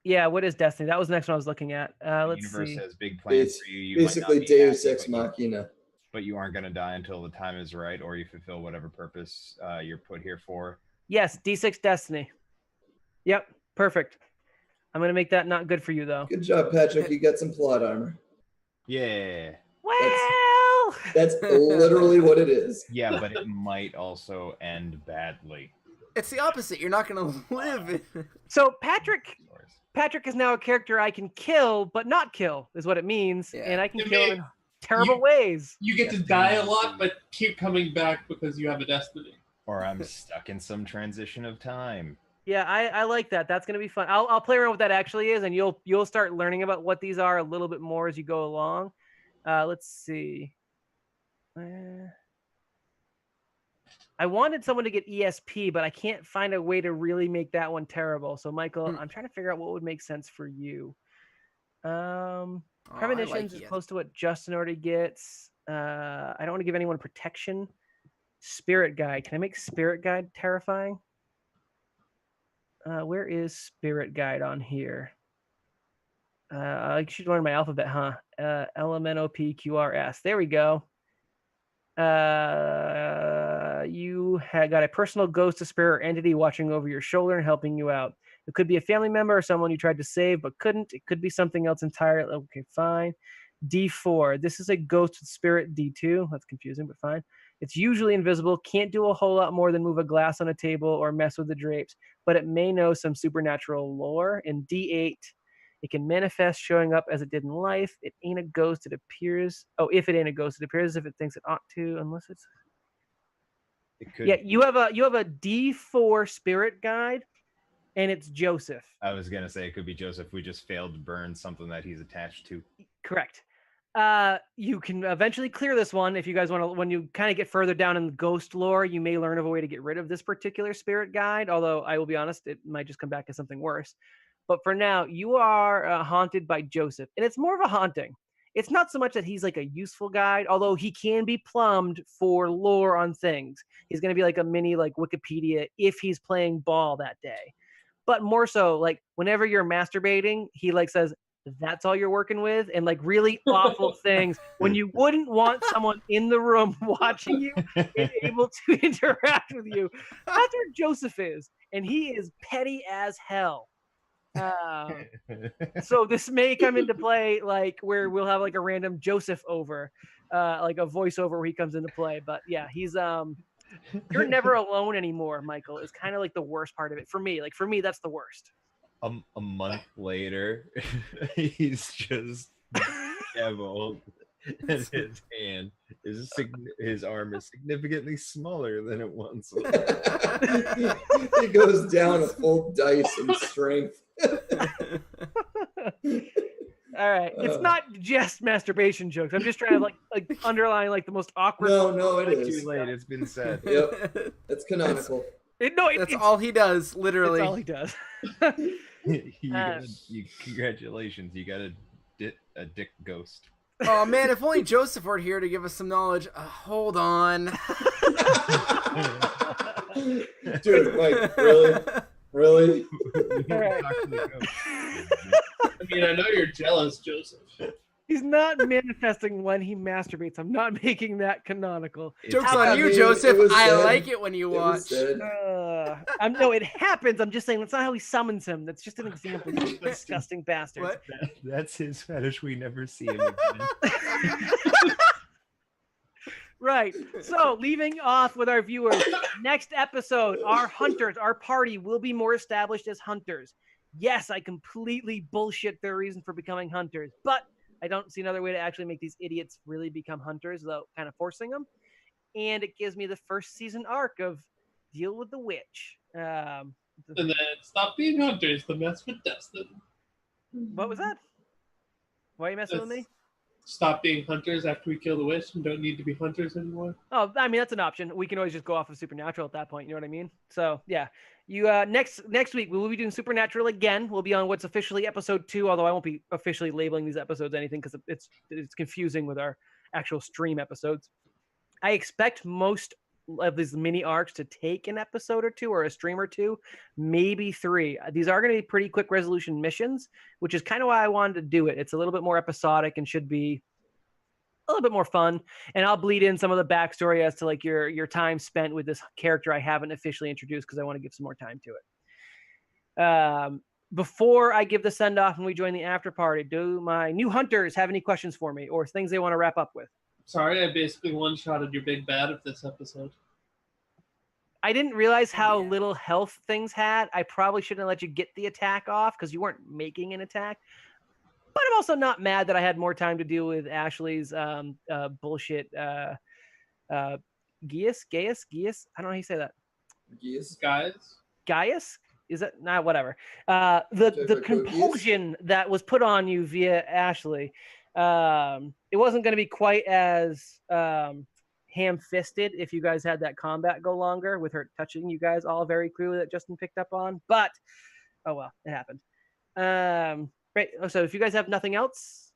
A: Yeah, what is Destiny? That was the next one I was looking at. Let's see.
B: The universe has big plans for you. You
E: basically Deus Ex Machina.
B: But you aren't going to die until the time is right, or you fulfill whatever purpose you're put here for.
A: Yes, D6 Destiny. Yep, perfect. I'm going to make that not good for you, though.
E: Good job, Patrick. You got some plot armor.
B: Yeah.
A: Well,
E: that's literally what it is.
B: Yeah, but it might also end badly.
C: It's the opposite. You're not going to live.
A: So Patrick is now a character I can kill, but not kill, is what it means. Yeah. And I can kill him in terrible ways.
D: You get to die a lot, but keep coming back because you have a destiny.
B: Or I'm stuck in some transition of time.
A: Yeah, I like that. That's gonna be fun. I'll play around with what that actually is, and you'll start learning about what these are a little bit more as you go along. Let's see. I wanted someone to get ESP, but I can't find a way to really make that one terrible. So, Michael, I'm trying to figure out what would make sense for you. Premonitions is close to what Justin already gets. I don't want to give anyone protection. Spirit Guide. Can I make Spirit Guide terrifying? Where is Spirit Guide on here? I should learn my alphabet, huh? LMNOPQRS. There we go. You had got a personal ghost, a spirit, or entity watching over your shoulder and helping you out. It could be a family member or someone you tried to save but couldn't. It could be something else entirely. Okay, fine. D4. This is a ghost with spirit. D2. That's confusing, but fine. It's usually invisible. Can't do a whole lot more than move a glass on a table or mess with the drapes, but it may know some supernatural lore. In D8, it can manifest, showing up as it did in life. It ain't a ghost. It appears. Oh, if it ain't a ghost, it appears as if it thinks it ought to, unless it's.
B: It could.
A: Yeah, you have a D4 spirit guide, and it's Joseph.
B: I was gonna say it could be Joseph. We just failed to burn something that he's attached to.
A: Correct. You can eventually clear this one if you guys want to. When you kind of get further down in the ghost lore, you may learn of a way to get rid of this particular spirit guide. Although I will be honest, it might just come back as something worse. But for now, you are haunted by Joseph, and it's more of a haunting. It's not so much that he's like a useful guide, although he can be plumbed for lore on things. He's going to be like a mini like Wikipedia if he's playing ball that day. But more so, like whenever you're masturbating, he like says, that's all you're working with, and like really awful things when you wouldn't want someone in the room watching you and able to interact with you. That's where Joseph is, and he is petty as hell. So this may come into play like where we'll have like a random Joseph over, like a voiceover where he comes into play. But yeah, he's you're never alone anymore, Michael, is kind of like the worst part of it for me. Like for me, that's the worst.
B: A month later, he's just devil, and his hand is his arm is significantly smaller than it once was.
E: He goes down a full dice in strength.
A: All right, it's not just masturbation jokes. I'm just trying to like underline like the most awkward.
E: No, it is.
B: Too late. It's been said.
E: Yep, that's canonical.
C: That's all he does, literally.
A: That's all he does.
B: Congratulations, you got a dick ghost.
C: Oh man, if only Joseph were here to give us some knowledge. Hold on.
E: Dude, Mike, really?
A: All right.
D: I mean, I know you're jealous, Joseph.
A: He's not manifesting when he masturbates. I'm not making that canonical.
C: Joke's on you, Joseph. I like it when you watch.
A: No, it happens. I'm just saying that's not how he summons him. That's just an example. You disgusting bastard.
C: What?
B: That's his fetish. We never see him again.
A: Right. So, leaving off with our viewers, next episode, our hunters, our party will be more established as hunters. Yes, I completely bullshit their reason for becoming hunters, but I don't see another way to actually make these idiots really become hunters without kind of forcing them. And it gives me the first season arc of deal with the witch.
D: And then stop being hunters to mess with Dustin.
A: What was that? Why are you messing with me?
D: Stop being hunters after we kill the witch and don't need to be hunters anymore.
A: Oh, I mean, that's an option. We can always just go off of Supernatural at that point. You know what I mean? So, yeah. You next week, we will be doing Supernatural again. We'll be on what's officially episode 2, although I won't be officially labeling these episodes anything because it's confusing with our actual stream episodes. I expect most of these mini arcs to take an episode or 2 or a stream or 2, maybe 3. These are going to be pretty quick resolution missions, which is kind of why I wanted to do it. It's a little bit more episodic and should be a little bit more fun. And I'll bleed in some of the backstory as to like your time spent with this character I haven't officially introduced because I want to give some more time to it. Before I give the send off and we join the after party, do my new hunters have any questions for me or things they want to wrap up with?
D: Sorry, I basically one-shotted your big bad of this episode.
A: I didn't realize how little health things had. I probably shouldn't have let you get the attack off because you weren't making an attack. But I'm also not mad that I had more time to deal with Ashley's bullshit. Gaius? I don't know how you say that. Gaius? Is that not whatever? The compulsion that was put on you via Ashley It wasn't going to be quite as ham-fisted if you guys had that combat go longer with her touching you guys all very clearly that Justin picked up on. But oh well, it happened. Great. So if you guys have nothing else,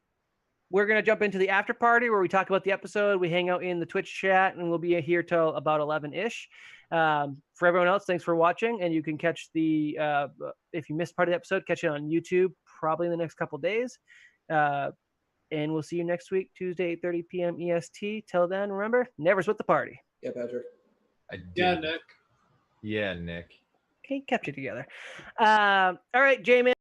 A: we're going to jump into the after party where we talk about the episode. We hang out in the Twitch chat, and we'll be here till about 11-ish. For everyone else, thanks for watching. And you can catch the, if you missed part of the episode, catch it on YouTube probably in the next couple days. And we'll see you next week, Tuesday, 8:30 p.m. EST. Till then, remember, never split the party.
E: Yeah, Patrick.
B: I did.
D: Yeah, Nick.
B: Yeah, Nick.
A: Okay, kept you together. All right, J-Man.